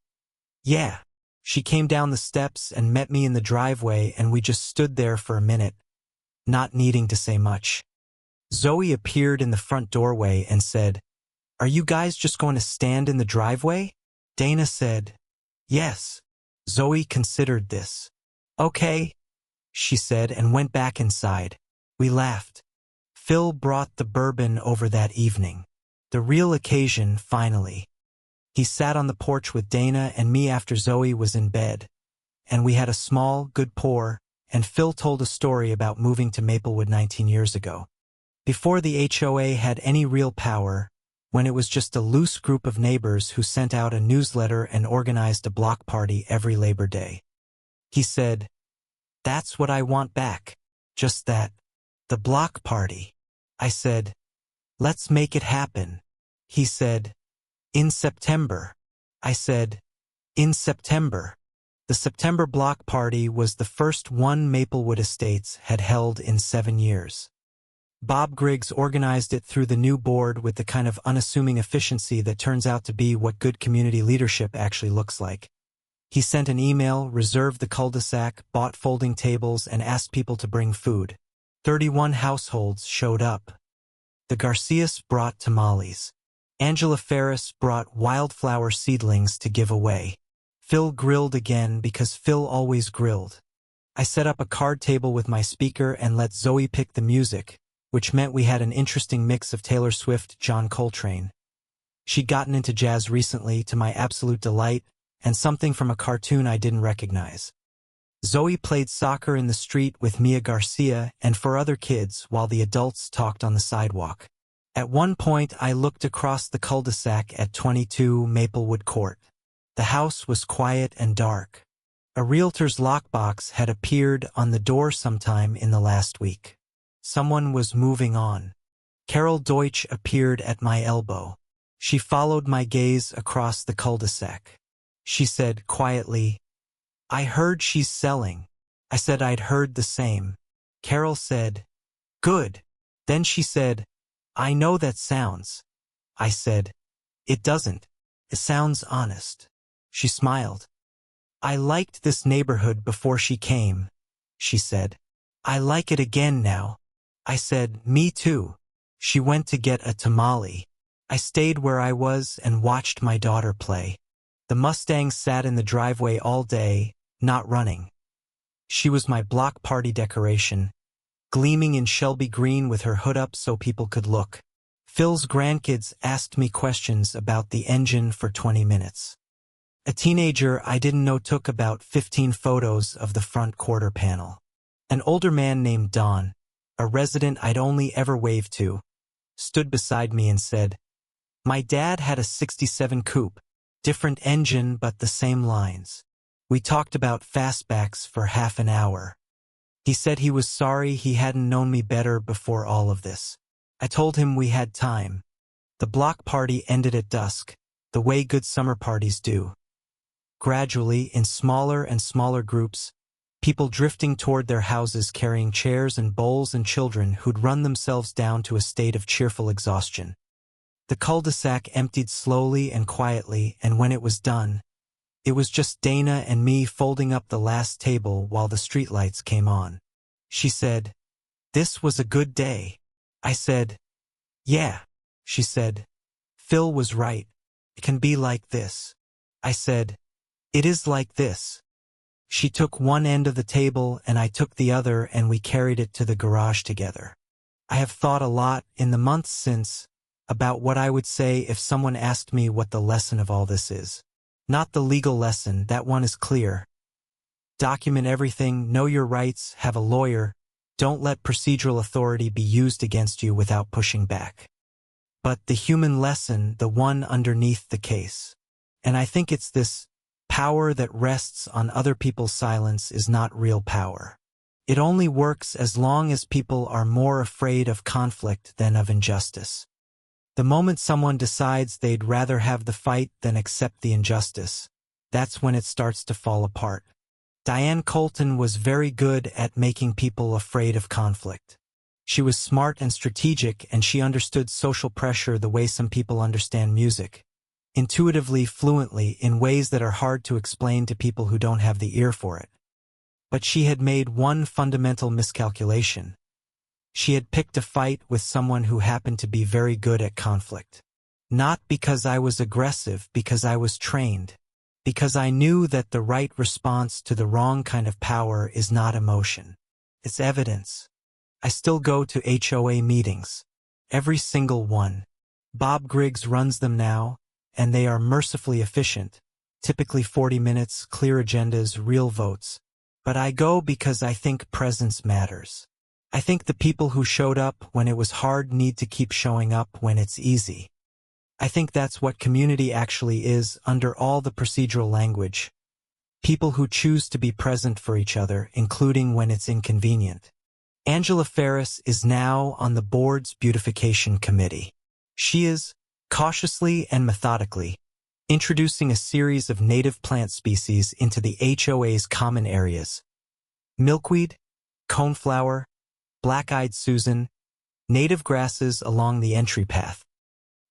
"Yeah." She came down the steps and met me in the driveway and we just stood there for a minute, not needing to say much. Zoe appeared in the front doorway and said, "Are you guys just going to stand in the driveway?" Dana said, "Yes." Zoe considered this. "Okay," she said and went back inside. We laughed. Phil brought the bourbon over that evening. The real occasion, finally. He sat on the porch with Dana and me after Zoe was in bed, and we had a small, good pour, and Phil told a story about moving to Maplewood 19 years ago. Before the HOA had any real power, when it was just a loose group of neighbors who sent out a newsletter and organized a block party every Labor Day. He said, "That's what I want back. Just that. The block party." I said, "Let's make it happen." He said, "In September." I said, "In September." The September block party was the first one Maplewood Estates had held in 7 years. Bob Griggs organized it through the new board with the kind of unassuming efficiency that turns out to be what good community leadership actually looks like. He sent an email, reserved the cul-de-sac, bought folding tables, and asked people to bring food. 31 households showed up. The Garcias brought tamales. Angela Ferris brought wildflower seedlings to give away. Phil grilled again because Phil always grilled. I set up a card table with my speaker and let Zoe pick the music, which meant we had an interesting mix of Taylor Swift, John Coltrane. She'd gotten into jazz recently, to my absolute delight, and something from a cartoon I didn't recognize. Zoe played soccer in the street with Mia Garcia and 4 other kids while the adults talked on the sidewalk. At one point, I looked across the cul-de-sac at 22 Maplewood Court. The house was quiet and dark. A realtor's lockbox had appeared on the door sometime in the last week. Someone was moving on. Carol Deutsch appeared at my elbow. She followed my gaze across the cul-de-sac. She said quietly, "I heard she's selling." I said I'd heard the same. Carol said, "Good." Then she said, "I know that sounds." I said, "It doesn't. It sounds honest." She smiled. "I liked this neighborhood before she came," she said. "I like it again now." I said, "Me too." She went to get a tamale. I stayed where I was and watched my daughter play. The Mustang sat in the driveway all day, not running. She was my block party decoration, gleaming in Shelby green with her hood up so people could look. Phil's grandkids asked me questions about the engine for 20 minutes. A teenager I didn't know took about 15 photos of the front quarter panel. An older man named Don, a resident I'd only ever waved to, stood beside me and said, "My dad had a '67 coupe, different engine but the same lines. We talked about fastbacks for half an hour. He said he was sorry he hadn't known me better before all of this. I told him we had time. The block party ended at dusk, the way good summer parties do. Gradually, in smaller and smaller groups, people drifting toward their houses carrying chairs and bowls and children who'd run themselves down to a state of cheerful exhaustion. The cul-de-sac emptied slowly and quietly, and when it was done, it was just Dana and me folding up the last table while the streetlights came on. She said, "This was a good day." I said, "Yeah." She said, "Phil was right. It can be like this." I said, "It is like this." She took one end of the table and I took the other, and we carried it to the garage together. I have thought a lot in the months since about what I would say if someone asked me what the lesson of all this is. Not the legal lesson, that one is clear. Document everything, know your rights, have a lawyer, don't let procedural authority be used against you without pushing back. But the human lesson, the one underneath the case. And I think it's this: power that rests on other people's silence is not real power. It only works as long as people are more afraid of conflict than of injustice. The moment someone decides they'd rather have the fight than accept the injustice, that's when it starts to fall apart. Diane Colton was very good at making people afraid of conflict. She was smart and strategic, and she understood social pressure the way some people understand music. Intuitively, fluently, in ways that are hard to explain to people who don't have the ear for it. But she had made one fundamental miscalculation. She had picked a fight with someone who happened to be very good at conflict. Not because I was aggressive, because I was trained. Because I knew that the right response to the wrong kind of power is not emotion. It's evidence. I still go to HOA meetings. Every single one. Bob Griggs runs them now, and they are mercifully efficient. Typically 40 minutes, clear agendas, real votes. But I go because I think presence matters. I think the people who showed up when it was hard need to keep showing up when it's easy. I think that's what community actually is, under all the procedural language. People who choose to be present for each other, including when it's inconvenient. Angela Ferris is now on the board's beautification committee. She is, cautiously and methodically, introducing a series of native plant species into the HOA's common areas. Milkweed, coneflower, black-eyed Susan, native grasses along the entry path.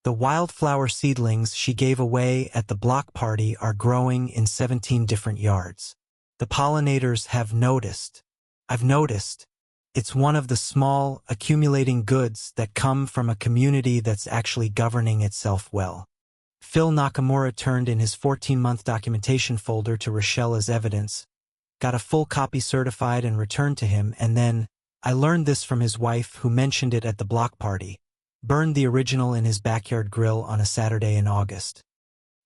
The wildflower seedlings she gave away at the block party are growing in 17 different yards. The pollinators have noticed. I've noticed. It's one of the small, accumulating goods that come from a community that's actually governing itself well. Phil Nakamura turned in his 14-month documentation folder to Rochelle as evidence, got a full copy certified and returned to him, and then, I learned this from his wife, who mentioned it at the block party, burned the original in his backyard grill on a Saturday in August.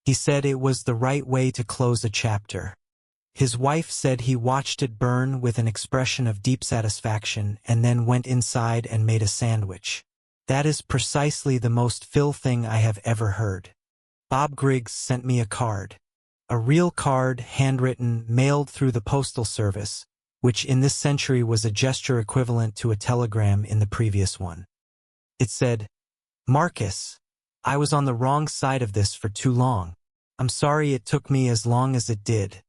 He said it was the right way to close a chapter. His wife said he watched it burn with an expression of deep satisfaction and then went inside and made a sandwich. That is precisely the most Phil thing I have ever heard. Bob Griggs sent me a card. A real card, handwritten, mailed through the postal service, which in this century was a gesture equivalent to a telegram in the previous one. It said, "Marcus, I was on the wrong side of this for too long. I'm sorry it took me as long as it did.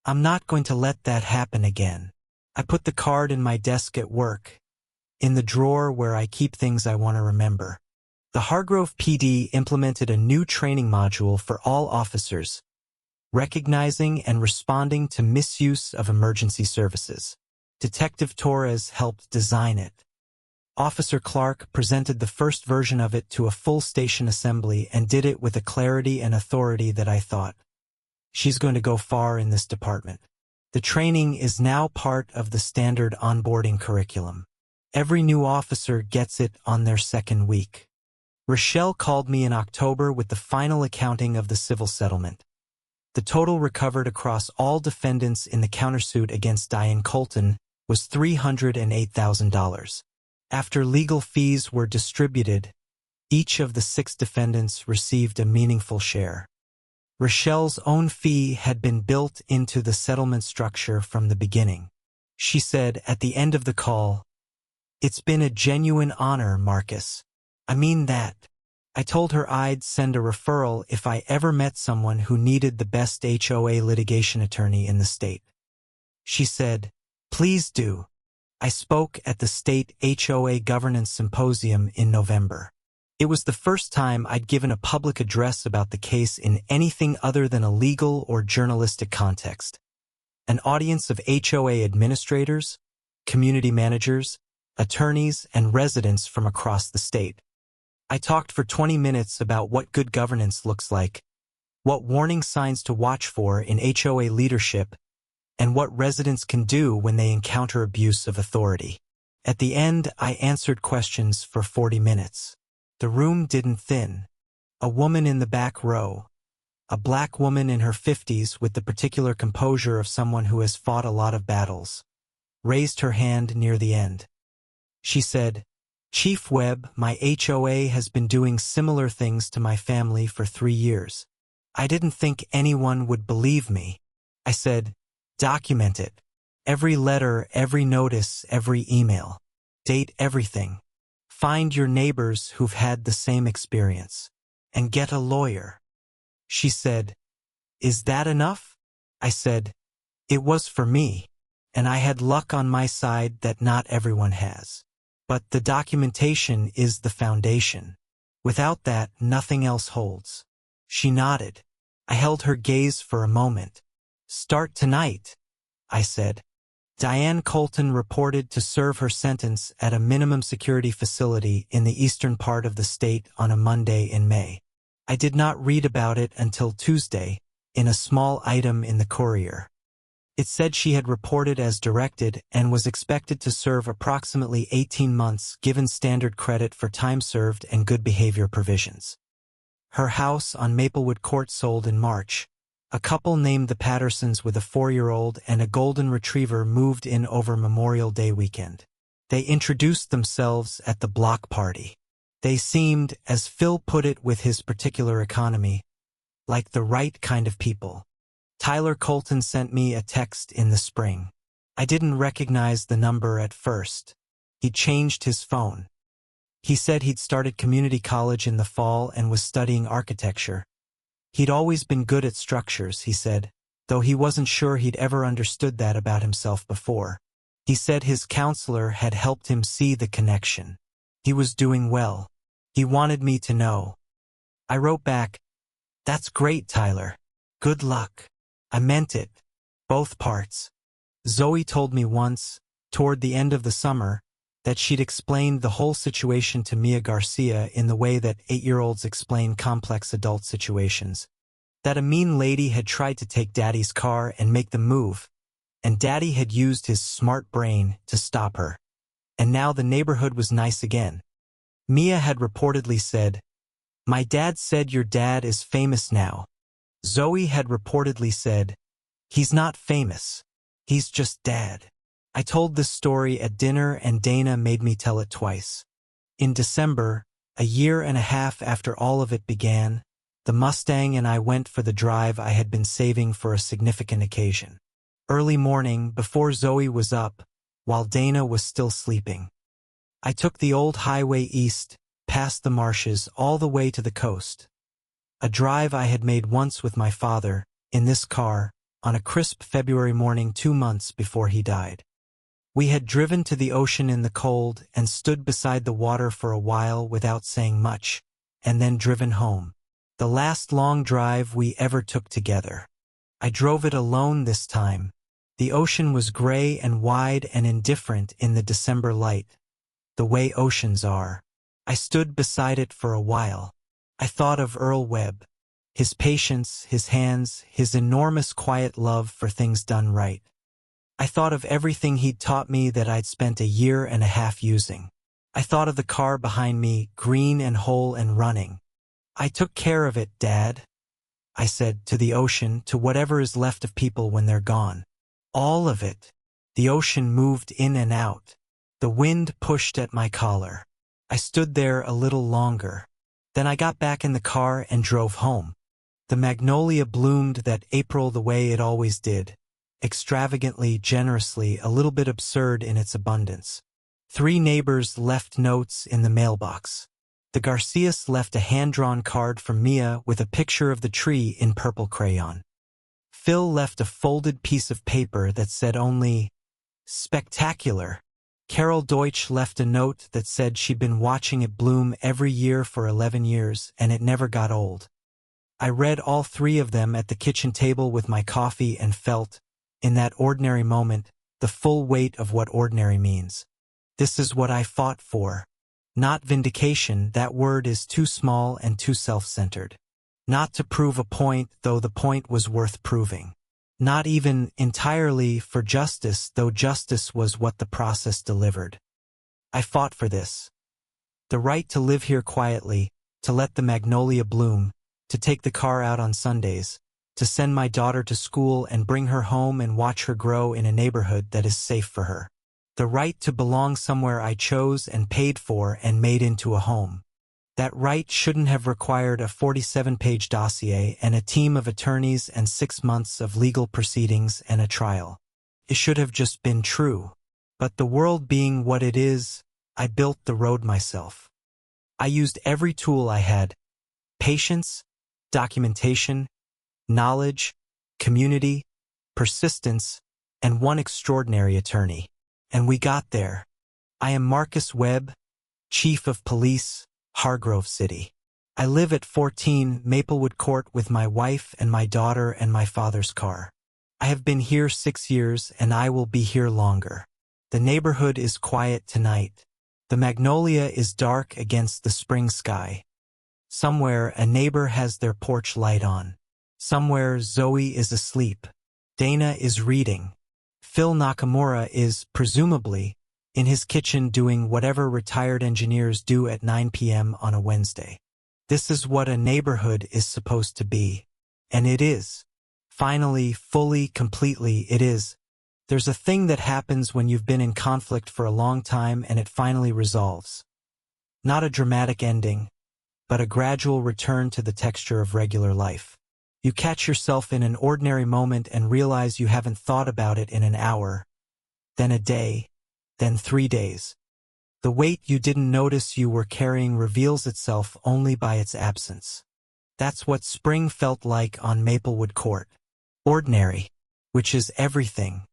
I'm not going to let that happen again." I put the card in my desk at work, in the drawer where I keep things I want to remember. The Hargrove PD implemented a new training module for all officers, recognizing and responding to misuse of emergency services. Detective Torres helped design it. Officer Clark presented the first version of it to a full station assembly and did it with a clarity and authority that I thought, she's going to go far in this department. The training is now part of the standard onboarding curriculum. Every new officer gets it on their second week. Rochelle called me in October with the final accounting of the civil settlement. The total recovered across all defendants in the countersuit against Diane Colton was $308,000. After legal fees were distributed, Each of the 6 defendants received a meaningful share. Rochelle's own fee had been built into the settlement structure from the beginning. She said at the end of the call, "It's been a genuine honor, Marcus. I mean that." I told her I'd send a referral if I ever met someone who needed the best HOA litigation attorney in the state. She said, "Please do." I spoke at the state HOA governance symposium in November. It was the first time I'd given a public address about the case in anything other than a legal or journalistic context. An audience of HOA administrators, community managers, attorneys, and residents from across the state. I talked for 20 minutes about what good governance looks like, what warning signs to watch for in HOA leadership, and what residents can do when they encounter abuse of authority. At the end, I answered questions for 40 minutes. The room didn't thin. A woman in the back row, a black woman in her 50s with the particular composure of someone who has fought a lot of battles, raised her hand near the end. She said, "Chief Webb, my HOA has been doing similar things to my family for 3 years. I didn't think anyone would believe me." I said, "Document it. Every letter, every notice, every email. Date everything. Find your neighbors who've had the same experience. And get a lawyer." She said, "Is that enough?" I said, "It was for me, and I had luck on my side that not everyone has. But the documentation is the foundation. Without that, nothing else holds." She nodded. I held her gaze for a moment. "Start tonight," I said. Diane Colton reported to serve her sentence at a minimum security facility in the eastern part of the state on a Monday in May. I did not read about it until Tuesday, in a small item in the Courier. It said she had reported as directed and was expected to serve approximately 18 months given standard credit for time served and good behavior provisions. Her house on Maplewood Court sold in March. A couple named the Pattersons with a 4-year-old and a golden retriever moved in over Memorial Day weekend. They introduced themselves at the block party. They seemed, as Phil put it with his particular economy, like the right kind of people. Tyler Colton sent me a text in the spring. I didn't recognize the number at first. He'd changed his phone. He said he'd started community college in the fall and was studying architecture. He'd always been good at structures, he said, though he wasn't sure he'd ever understood that about himself before. He said his counselor had helped him see the connection. He was doing well. He wanted me to know. I wrote back, "That's great, Tyler. Good luck." I meant it. Both parts. Zoe told me once, toward the end of the summer, that she'd explained the whole situation to Mia Garcia in the way that 8-year-olds explain complex adult situations. That a mean lady had tried to take Daddy's car and make them move, and Daddy had used his smart brain to stop her. And now the neighborhood was nice again. Mia had reportedly said, "My dad said your dad is famous now." Zoe had reportedly said, "He's not famous. He's just Dad." I told this story at dinner and Dana made me tell it twice. In December, a year and a half after all of it began, the Mustang and I went for the drive I had been saving for a significant occasion. Early morning, before Zoe was up, while Dana was still sleeping. I took the old highway east, past the marshes, all the way to the coast. A drive I had made once with my father, in this car, on a crisp February morning 2 months before he died. We had driven to the ocean in the cold and stood beside the water for a while without saying much, and then driven home. The last long drive we ever took together. I drove it alone this time. The ocean was gray and wide and indifferent in the December light, the way oceans are. I stood beside it for a while. I thought of Earl Webb, his patience, his hands, his enormous quiet love for things done right. I thought of everything he'd taught me that I'd spent a year and a half using. I thought of the car behind me, green and whole and running. "I took care of it, Dad," I said, to the ocean, to whatever is left of people when they're gone. All of it. The ocean moved in and out. The wind pushed at my collar. I stood there a little longer. Then I got back in the car and drove home. The magnolia bloomed that April the way it always did, extravagantly, generously, a little bit absurd in its abundance. 3 neighbors left notes in the mailbox. The Garcias left a hand-drawn card from Mia with a picture of the tree in purple crayon. Phil left a folded piece of paper that said only, "Spectacular." Carol Deutsch left a note that said she'd been watching it bloom every year for 11 years and it never got old. I read all 3 of them at the kitchen table with my coffee and felt, in that ordinary moment, the full weight of what ordinary means. This is what I fought for. Not vindication, that word is too small and too self-centered. Not to prove a point, though the point was worth proving. Not even entirely for justice, though justice was what the process delivered. I fought for this. The right to live here quietly, to let the magnolia bloom, to take the car out on Sundays, to send my daughter to school and bring her home and watch her grow in a neighborhood that is safe for her. The right to belong somewhere I chose and paid for and made into a home. That right shouldn't have required a 47-page dossier and a team of attorneys and 6 months of legal proceedings and a trial. It should have just been true. But the world being what it is, I built the road myself. I used every tool I had: patience, documentation, knowledge, community, persistence, and one extraordinary attorney. And we got there. I am Marcus Webb, Chief of Police, Hargrove City. I live at 14 Maplewood Court with my wife and my daughter and my father's car. I have been here 6 years and I will be here longer. The neighborhood is quiet tonight. The magnolia is dark against the spring sky. Somewhere a neighbor has their porch light on. Somewhere Zoe is asleep. Dana is reading. Phil Nakamura is, presumably, in his kitchen doing whatever retired engineers do at 9 p.m. on a Wednesday. This is what a neighborhood is supposed to be. And it is. Finally, fully, completely, it is. There's a thing that happens when you've been in conflict for a long time and it finally resolves. Not a dramatic ending, but a gradual return to the texture of regular life. You catch yourself in an ordinary moment and realize you haven't thought about it in an hour, then a day, then 3 days. The weight you didn't notice you were carrying reveals itself only by its absence. That's what spring felt like on Maplewood Court. Ordinary, which is everything.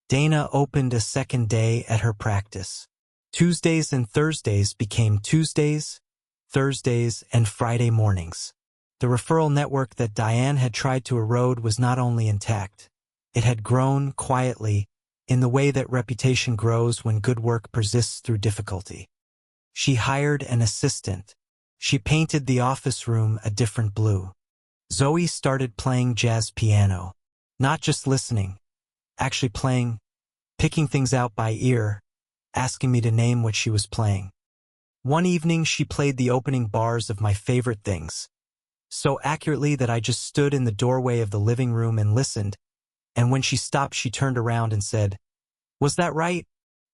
Dana opened a second day at her practice. Tuesdays and Thursdays became Tuesdays, Thursdays, and Friday mornings. The referral network that Diane had tried to erode was not only intact, it had grown quietly in the way that reputation grows when good work persists through difficulty. She hired an assistant. She painted the office room a different blue. Zoe started playing jazz piano. Not just listening, actually playing, picking things out by ear, asking me to name what she was playing. One evening she played the opening bars of my favorite things, so accurately that I just stood in the doorway of the living room and listened, and when she stopped she turned around and said, "Was that right?"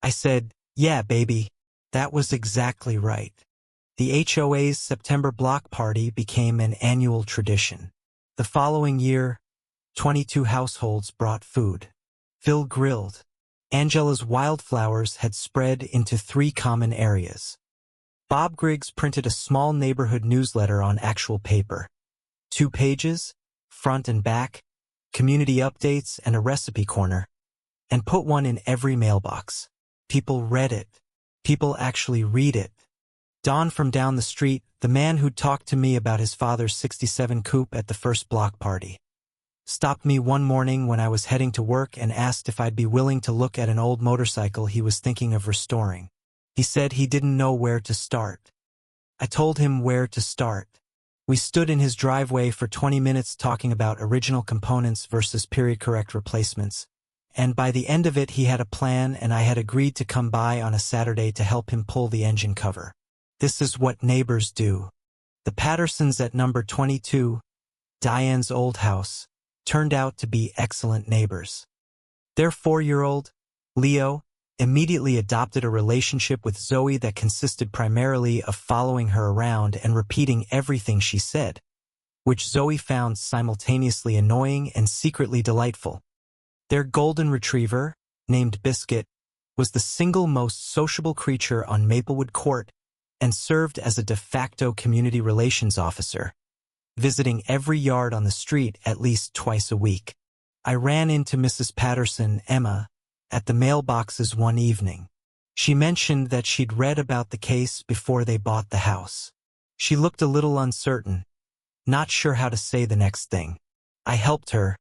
I said, "Yeah, baby, that was exactly right." The HOA's September block party became an annual tradition. The following year, 22 households brought food. Phil grilled. Angela's wildflowers had spread into 3 common areas. Bob Griggs printed a small neighborhood newsletter on actual paper. 2 pages, front and back, community updates and a recipe corner, and put one in every mailbox. People read it. People actually read it. Don from down the street, the man who'd talked to me about his father's '67 coupe at the first block party, stopped me one morning when I was heading to work and asked if I'd be willing to look at an old motorcycle he was thinking of restoring. He said he didn't know where to start. I told him where to start. We stood in his driveway for 20 minutes talking about original components versus period-correct replacements, and by the end of it he had a plan and I had agreed to come by on a Saturday to help him pull the engine cover. This is what neighbors do. The Pattersons at number 22, Diane's old house, turned out to be excellent neighbors. Their 4-year-old, Leo, immediately adopted a relationship with Zoe that consisted primarily of following her around and repeating everything she said, which Zoe found simultaneously annoying and secretly delightful. Their golden retriever, named Biscuit, was the single most sociable creature on Maplewood Court and served as a de facto community relations officer, visiting every yard on the street at least twice a week. I ran into Mrs. Patterson, Emma, at the mailboxes one evening. She mentioned that she'd read about the case before they bought the house. She looked a little uncertain, not sure how to say the next thing. I helped her.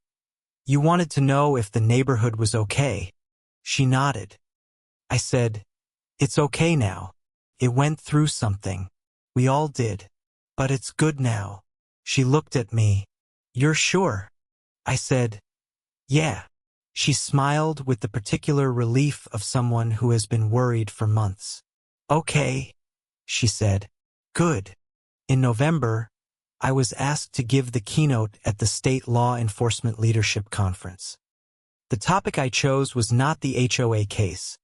"You wanted to know if the neighborhood was okay." She nodded. I said, "It's okay now. It went through something. We all did. But it's good now." She looked at me. "You're sure?" I said, "Yeah." She smiled with the particular relief of someone who has been worried for months. "Okay," she said. "Good." In November, I was asked to give the keynote at the State Law Enforcement Leadership Conference. The topic I chose was not the HOA case.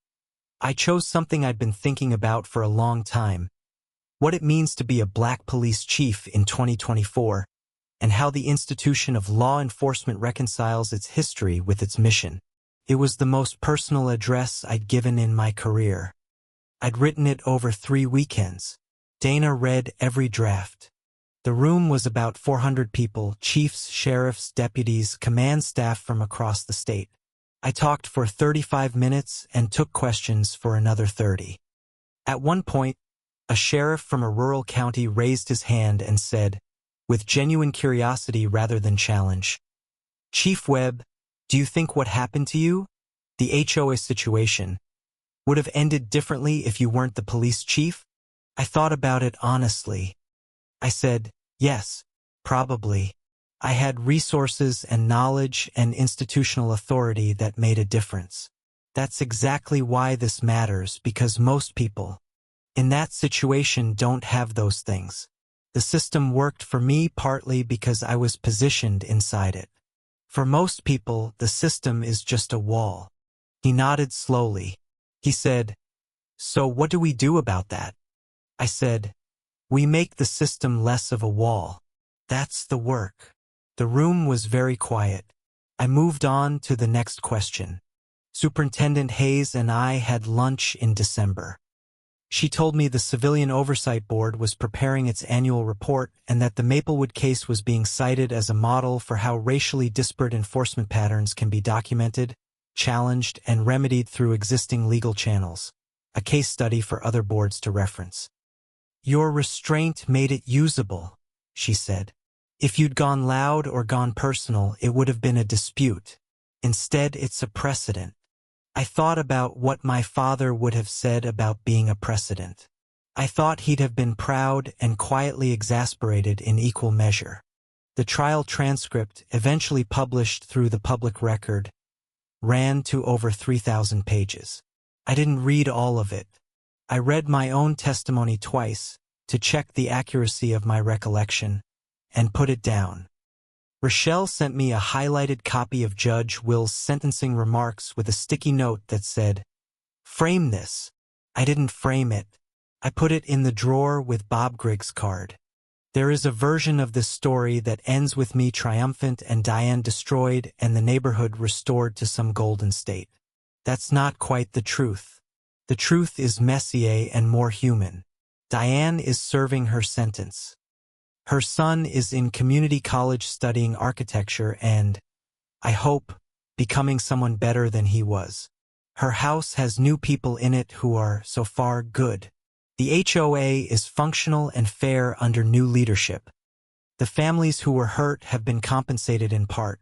I chose something I'd been thinking about for a long time: what it means to be a black police chief in 2024, and how the institution of law enforcement reconciles its history with its mission. It was the most personal address I'd given in my career. I'd written it over 3 weekends. Dana read every draft. The room was about 400 people, chiefs, sheriffs, deputies, command staff from across the state. I talked for 35 minutes and took questions for another 30. At one point, a sheriff from a rural county raised his hand and said, with genuine curiosity rather than challenge, "Chief Webb, do you think what happened to you, the HOA situation, would have ended differently if you weren't the police chief?" I thought about it honestly. I said, "Yes, probably. I had resources and knowledge and institutional authority that made a difference. That's exactly why this matters, because most people in that situation don't have those things. The system worked for me partly because I was positioned inside it. For most people, the system is just a wall." He nodded slowly. He said, "So what do we do about that?" I said, "We make the system less of a wall. That's the work." The room was very quiet. I moved on to the next question. Superintendent Hayes and I had lunch in December. She told me the Civilian Oversight Board was preparing its annual report and that the Maplewood case was being cited as a model for how racially disparate enforcement patterns can be documented, challenged, and remedied through existing legal channels, a case study for other boards to reference. "Your restraint made it usable," she said. "If you'd gone loud or gone personal, it would have been a dispute. Instead, it's a precedent." I thought about what my father would have said about being a precedent. I thought he'd have been proud and quietly exasperated in equal measure. The trial transcript, eventually published through the public record, ran to over 3,000 pages. I didn't read all of it. I read my own testimony twice to check the accuracy of my recollection and put it down. Rochelle sent me a highlighted copy of Judge Will's sentencing remarks with a sticky note that said, "Frame this." I didn't frame it. I put it in the drawer with Bob Grigg's card. There is a version of this story that ends with me triumphant and Diane destroyed and the neighborhood restored to some golden state. That's not quite the truth. The truth is messier and more human. Diane is serving her sentence. Her son is in community college studying architecture and, I hope, becoming someone better than he was. Her house has new people in it who are, so far, good. The HOA is functional and fair under new leadership. The families who were hurt have been compensated in part.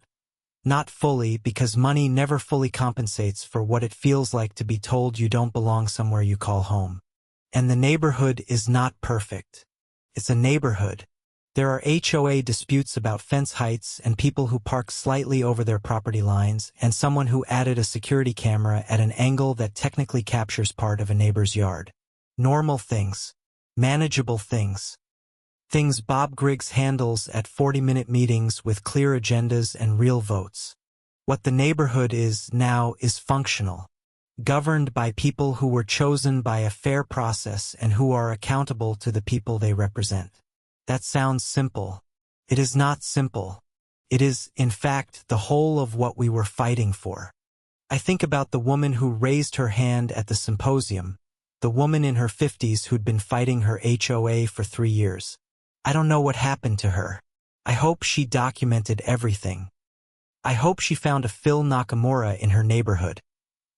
Not fully, because money never fully compensates for what it feels like to be told you don't belong somewhere you call home. And the neighborhood is not perfect. It's a neighborhood. There are HOA disputes about fence heights and people who park slightly over their property lines and someone who added a security camera at an angle that technically captures part of a neighbor's yard. Normal things. Manageable things. Things Bob Griggs handles at 40-minute meetings with clear agendas and real votes. What the neighborhood is now is functional. governed by people who were chosen by a fair process and who are accountable to the people they represent. That sounds simple. It is not simple. It is, in fact, the whole of what we were fighting for. I think about the woman who raised her hand at the symposium, the woman in her 50s who'd been fighting her HOA for 3 years. I don't know what happened to her. I hope she documented everything. I hope she found a Phil Nakamura in her neighborhood,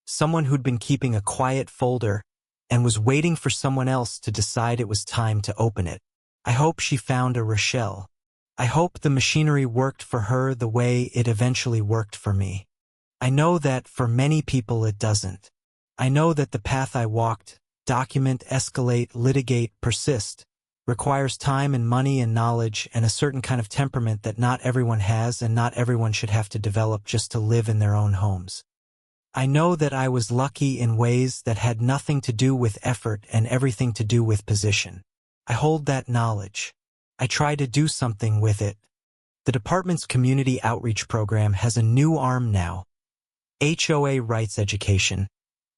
someone who'd been keeping a quiet folder and was waiting for someone else to decide it was time to open it. I hope she found a Rochelle. I hope the machinery worked for her the way it eventually worked for me. I know that for many people it doesn't. I know that the path I walked, document, escalate, litigate, persist, requires time and money and knowledge and a certain kind of temperament that not everyone has and not everyone should have to develop just to live in their own homes. I know that I was lucky in ways that had nothing to do with effort and everything to do with position. I hold that knowledge. I try to do something with it. The department's community outreach program has a new arm now. HOA rights education,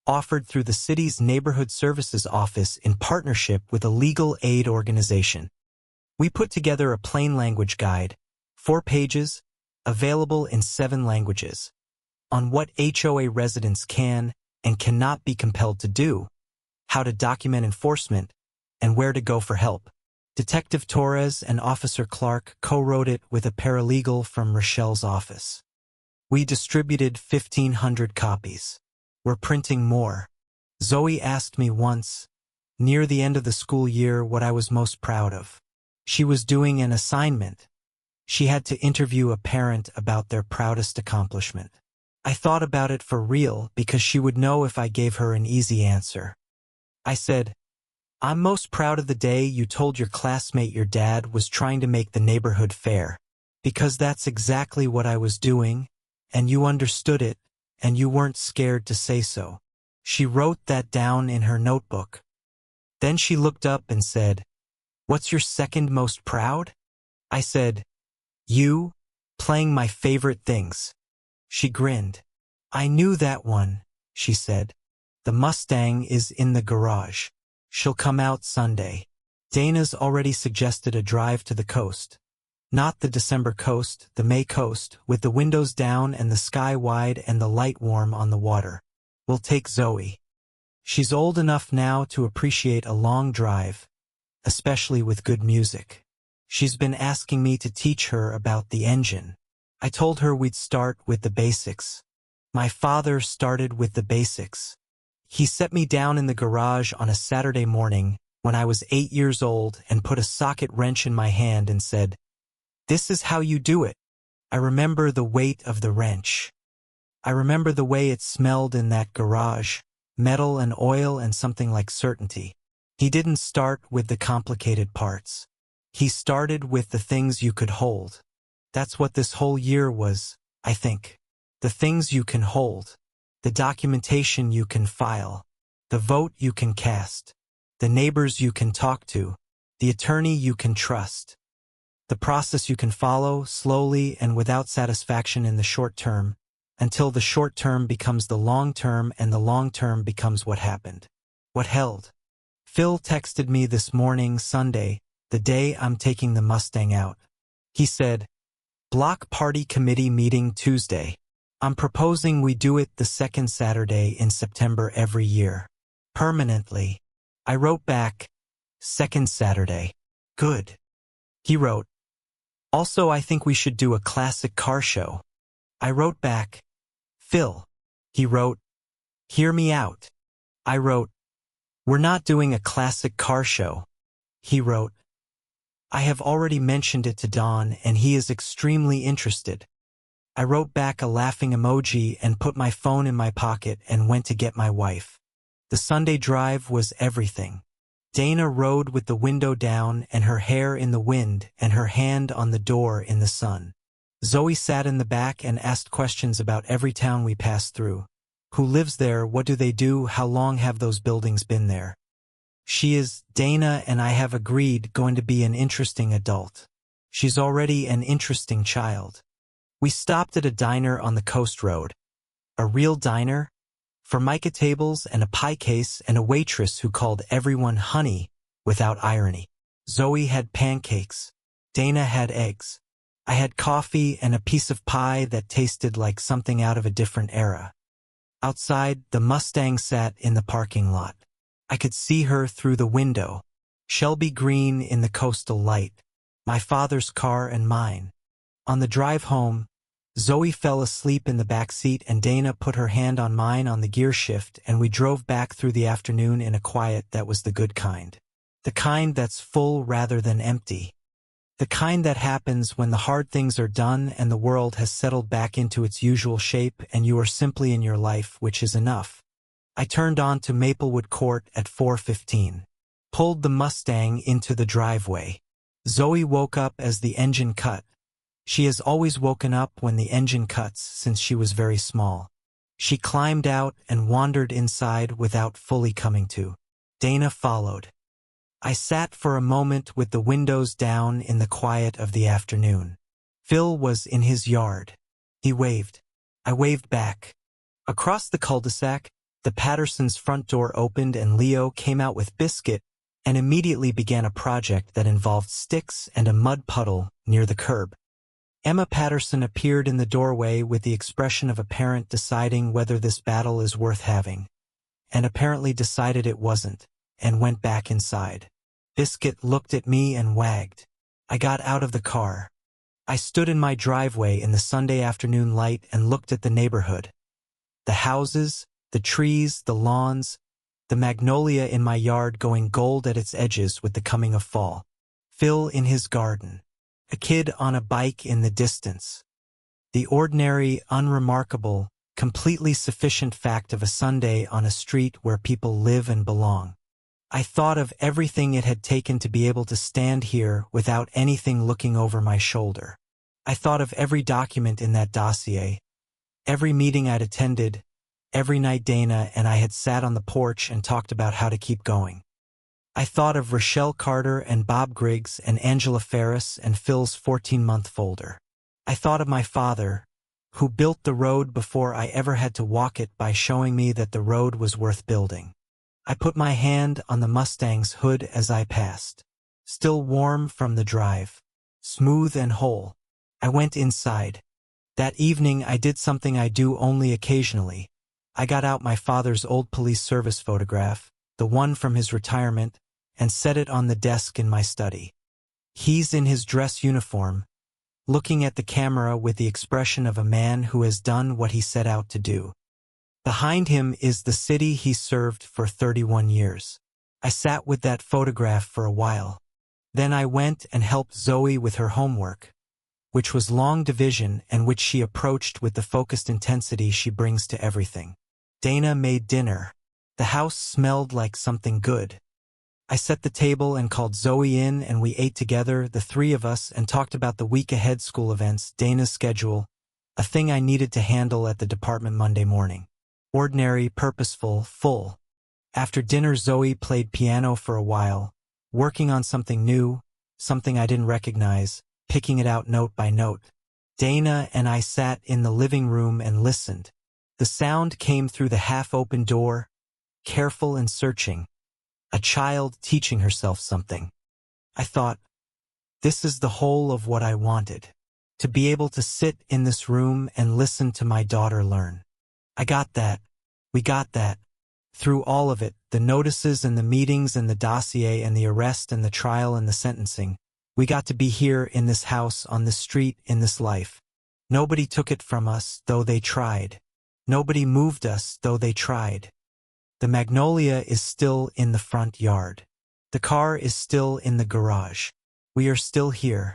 offered through the city's Neighborhood Services Office in partnership with a legal aid organization. We put together a plain language guide, 4 pages, available in 7 languages, on what HOA residents can and cannot be compelled to do, how to document enforcement, and where to go for help. Detective Torres and Officer Clark co-wrote it with a paralegal from Rochelle's office. We distributed 1,500 copies. We're printing more. Zoe asked me once, near the end of the school year, what I was most proud of. She was doing an assignment. She had to interview a parent about their proudest accomplishment. I thought about it for real because she would know if I gave her an easy answer. I said, I'm most proud of the day you told your classmate your dad was trying to make the neighborhood fair, because that's exactly what I was doing, and you understood it, and you weren't scared to say so. She wrote that down in her notebook. Then she looked up and said, What's your second most proud? I said, You, playing my favorite things. She grinned. I knew that one, she said. The Mustang is in the garage. She'll come out Sunday. Dana's already suggested a drive to the coast. Not the December coast, the May coast, with the windows down and the sky wide and the light warm on the water. We'll take Zoe. She's old enough now to appreciate a long drive, especially with good music. She's been asking me to teach her about the engine. I told her we'd start with the basics. My father started with the basics. He set me down in the garage on a Saturday morning when I was 8 years old and put a socket wrench in my hand and said, This is how you do it. I remember the weight of the wrench. I remember the way it smelled in that garage, metal and oil and something like certainty. He didn't start with the complicated parts. He started with the things you could hold. That's what this whole year was, I think. The things you can hold. The documentation you can file, the vote you can cast, the neighbors you can talk to, the attorney you can trust, the process you can follow slowly and without satisfaction in the short term, until the short term becomes the long term and the long term becomes what happened, what held. Phil texted me this morning, Sunday, the day I'm taking the Mustang out. He said, Block Party Committee meeting Tuesday. I'm proposing we do it the second Saturday in September every year. Permanently. I wrote back, second Saturday. Good. He wrote, Also, I think we should do a classic car show. I wrote back, Phil. He wrote, Hear me out. I wrote, We're not doing a classic car show. He wrote, I have already mentioned it to Don and he is extremely interested. I wrote back a laughing emoji and put my phone in my pocket and went to get my wife. The Sunday drive was everything. Dana rode with the window down and her hair in the wind and her hand on the door in the sun. Zoe sat in the back and asked questions about every town we passed through. Who lives there? What do they do? How long have those buildings been there? She is, Dana and I have agreed, going to be an interesting adult. She's already an interesting child. We stopped at a diner on the coast road. A real diner? Formica tables and a pie case and a waitress who called everyone honey without irony. Zoe had pancakes. Dana had eggs. I had coffee and a piece of pie that tasted like something out of a different era. Outside, the Mustang sat in the parking lot. I could see her through the window, Shelby green in the coastal light, my father's car and mine. On the drive home, Zoe fell asleep in the back seat and Dana put her hand on mine on the gear shift, and we drove back through the afternoon in a quiet that was the good kind. The kind that's full rather than empty. The kind that happens when the hard things are done and the world has settled back into its usual shape and you are simply in your life, which is enough. I turned on to Maplewood Court at 4:15. Pulled the Mustang into the driveway. Zoe woke up as the engine cut. She has always woken up when the engine cuts since she was very small. She climbed out and wandered inside without fully coming to. Dana followed. I sat for a moment with the windows down in the quiet of the afternoon. Phil was in his yard. He waved. I waved back. Across the cul-de-sac, the Pattersons' front door opened and Leo came out with Biscuit and immediately began a project that involved sticks and a mud puddle near the curb. Emma Patterson appeared in the doorway with the expression of a parent deciding whether this battle is worth having, and apparently decided it wasn't, and went back inside. Biscuit looked at me and wagged. I got out of the car. I stood in my driveway in the Sunday afternoon light and looked at the neighborhood. The houses, the trees, the lawns, the magnolia in my yard going gold at its edges with the coming of fall. Phil in his garden. A kid on a bike in the distance. The ordinary, unremarkable, completely sufficient fact of a Sunday on a street where people live and belong. I thought of everything it had taken to be able to stand here without anything looking over my shoulder. I thought of every document in that dossier, every meeting I'd attended, every night Dana and I had sat on the porch and talked about how to keep going. I thought of Rochelle Carter and Bob Griggs and Angela Ferris and Phil's 14-month folder. I thought of my father, who built the road before I ever had to walk it by showing me that the road was worth building. I put my hand on the Mustang's hood as I passed. Still warm from the drive. Smooth and whole. I went inside. That evening I did something I do only occasionally. I got out my father's old police service photograph, the one from his retirement, and set it on the desk in my study. He's in his dress uniform, looking at the camera with the expression of a man who has done what he set out to do. Behind him is the city he served for 31 years. I sat with that photograph for a while. Then I went and helped Zoe with her homework, which was long division and which she approached with the focused intensity she brings to everything. Dana made dinner. The house smelled like something good. I set the table and called Zoe in and we ate together, the three of us, and talked about the week ahead school events, Dana's schedule, a thing I needed to handle at the department Monday morning. Ordinary, purposeful, full. After dinner Zoe played piano for a while, working on something new, something I didn't recognize, picking it out note by note. Dana and I sat in the living room and listened. The sound came through the half-open door, careful and searching. A child teaching herself something. I thought, this is the whole of what I wanted. To be able to sit in this room and listen to my daughter learn. I got that. We got that. Through all of it, the notices and the meetings and the dossier and the arrest and the trial and the sentencing, we got to be here in this house, on this street, in this life. Nobody took it from us, though they tried. Nobody moved us, though they tried. The magnolia is still in the front yard. The car is still in the garage. We are still here.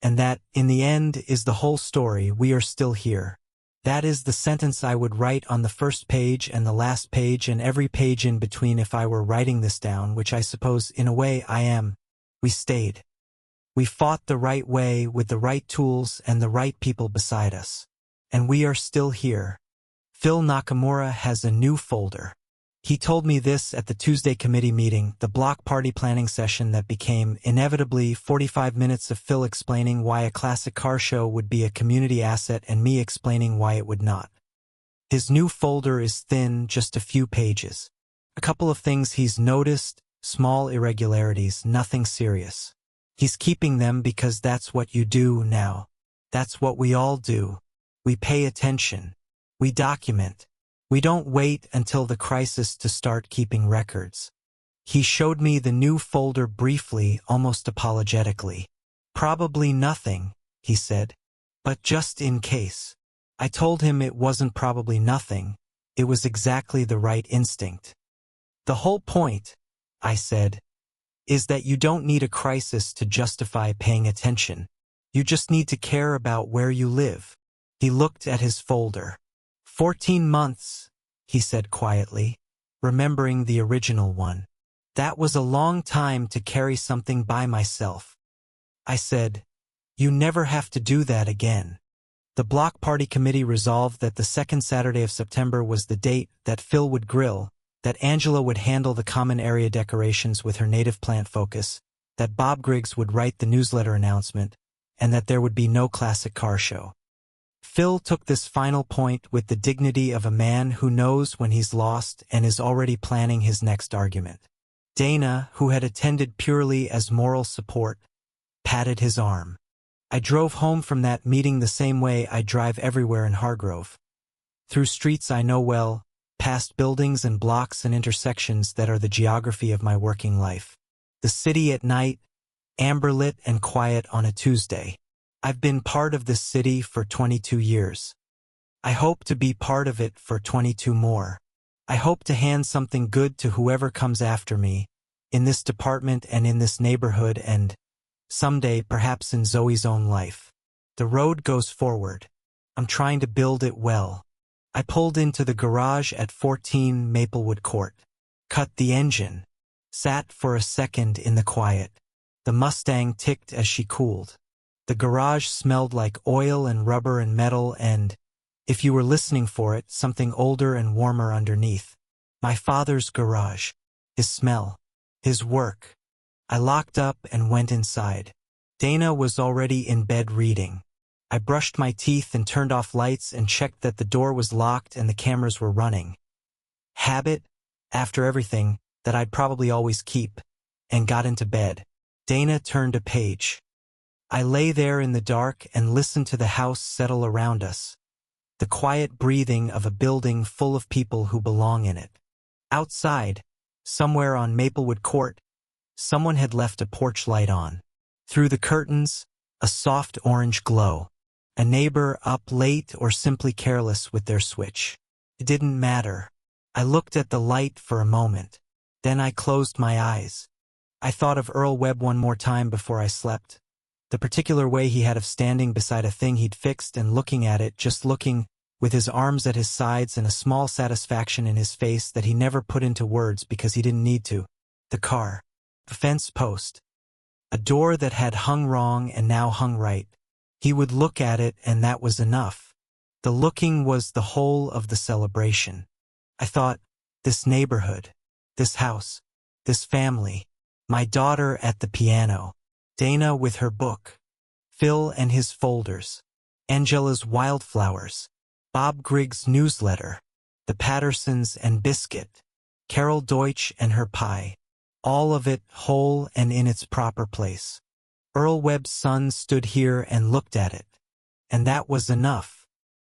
And that, in the end, is the whole story. We are still here. That is the sentence I would write on the first page and the last page and every page in between if I were writing this down, which I suppose, in a way, I am. We stayed. We fought the right way with the right tools and the right people beside us. And we are still here. Phil Nakamura has a new folder. He told me this at the Tuesday committee meeting, the block party planning session that became, inevitably, 45 minutes of Phil explaining why a classic car show would be a community asset and me explaining why it would not. His new folder is thin, just a few pages. A couple of things he's noticed, small irregularities, nothing serious. He's keeping them because that's what you do now. That's what we all do. We pay attention. We document. We don't wait until the crisis to start keeping records. He showed me the new folder briefly, almost apologetically. Probably nothing, he said. But just in case. I told him it wasn't probably nothing. It was exactly the right instinct. The whole point, I said, is that you don't need a crisis to justify paying attention. You just need to care about where you live. He looked at his folder. 14 months, he said quietly, remembering the original one. That was a long time to carry something by myself. I said, you never have to do that again. The block party committee resolved that the second Saturday of September was the date, that Phil would grill, that Angela would handle the common area decorations with her native plant focus, that Bob Griggs would write the newsletter announcement, and that there would be no classic car show. Phil took this final point with the dignity of a man who knows when he's lost and is already planning his next argument. Dana, who had attended purely as moral support, patted his arm. I drove home from that meeting the same way I drive everywhere in Hargrove. Through streets I know well, past buildings and blocks and intersections that are the geography of my working life. The city at night, amber-lit and quiet on a Tuesday. I've been part of this city for 22 years. I hope to be part of it for 22 more. I hope to hand something good to whoever comes after me, in this department and in this neighborhood and, someday, perhaps in Zoe's own life. The road goes forward. I'm trying to build it well. I pulled into the garage at 14 Maplewood Court. Cut the engine. Sat for a second in the quiet. The Mustang ticked as she cooled. The garage smelled like oil and rubber and metal and, if you were listening for it, something older and warmer underneath. My father's garage. His smell. His work. I locked up and went inside. Dana was already in bed reading. I brushed my teeth and turned off lights and checked that the door was locked and the cameras were running. Habit, after everything, that I'd probably always keep, and got into bed. Dana turned a page. I lay there in the dark and listened to the house settle around us. The quiet breathing of a building full of people who belong in it. Outside, somewhere on Maplewood Court, someone had left a porch light on. Through the curtains, a soft orange glow. A neighbor up late or simply careless with their switch. It didn't matter. I looked at the light for a moment. Then I closed my eyes. I thought of Earl Webb one more time before I slept. The particular way he had of standing beside a thing he'd fixed and looking at it, just looking, with his arms at his sides and a small satisfaction in his face that he never put into words because he didn't need to. The car. The fence post. A door that had hung wrong and now hung right. He would look at it and that was enough. The looking was the whole of the celebration. I thought, this neighborhood, this house, this family, my daughter at the piano, Dana with her book, Phil and his folders, Angela's wildflowers, Bob Griggs' newsletter, the Pattersons and biscuit, Carol Deutsch and her pie, all of it whole and in its proper place. Earl Webb's son stood here and looked at it. And that was enough.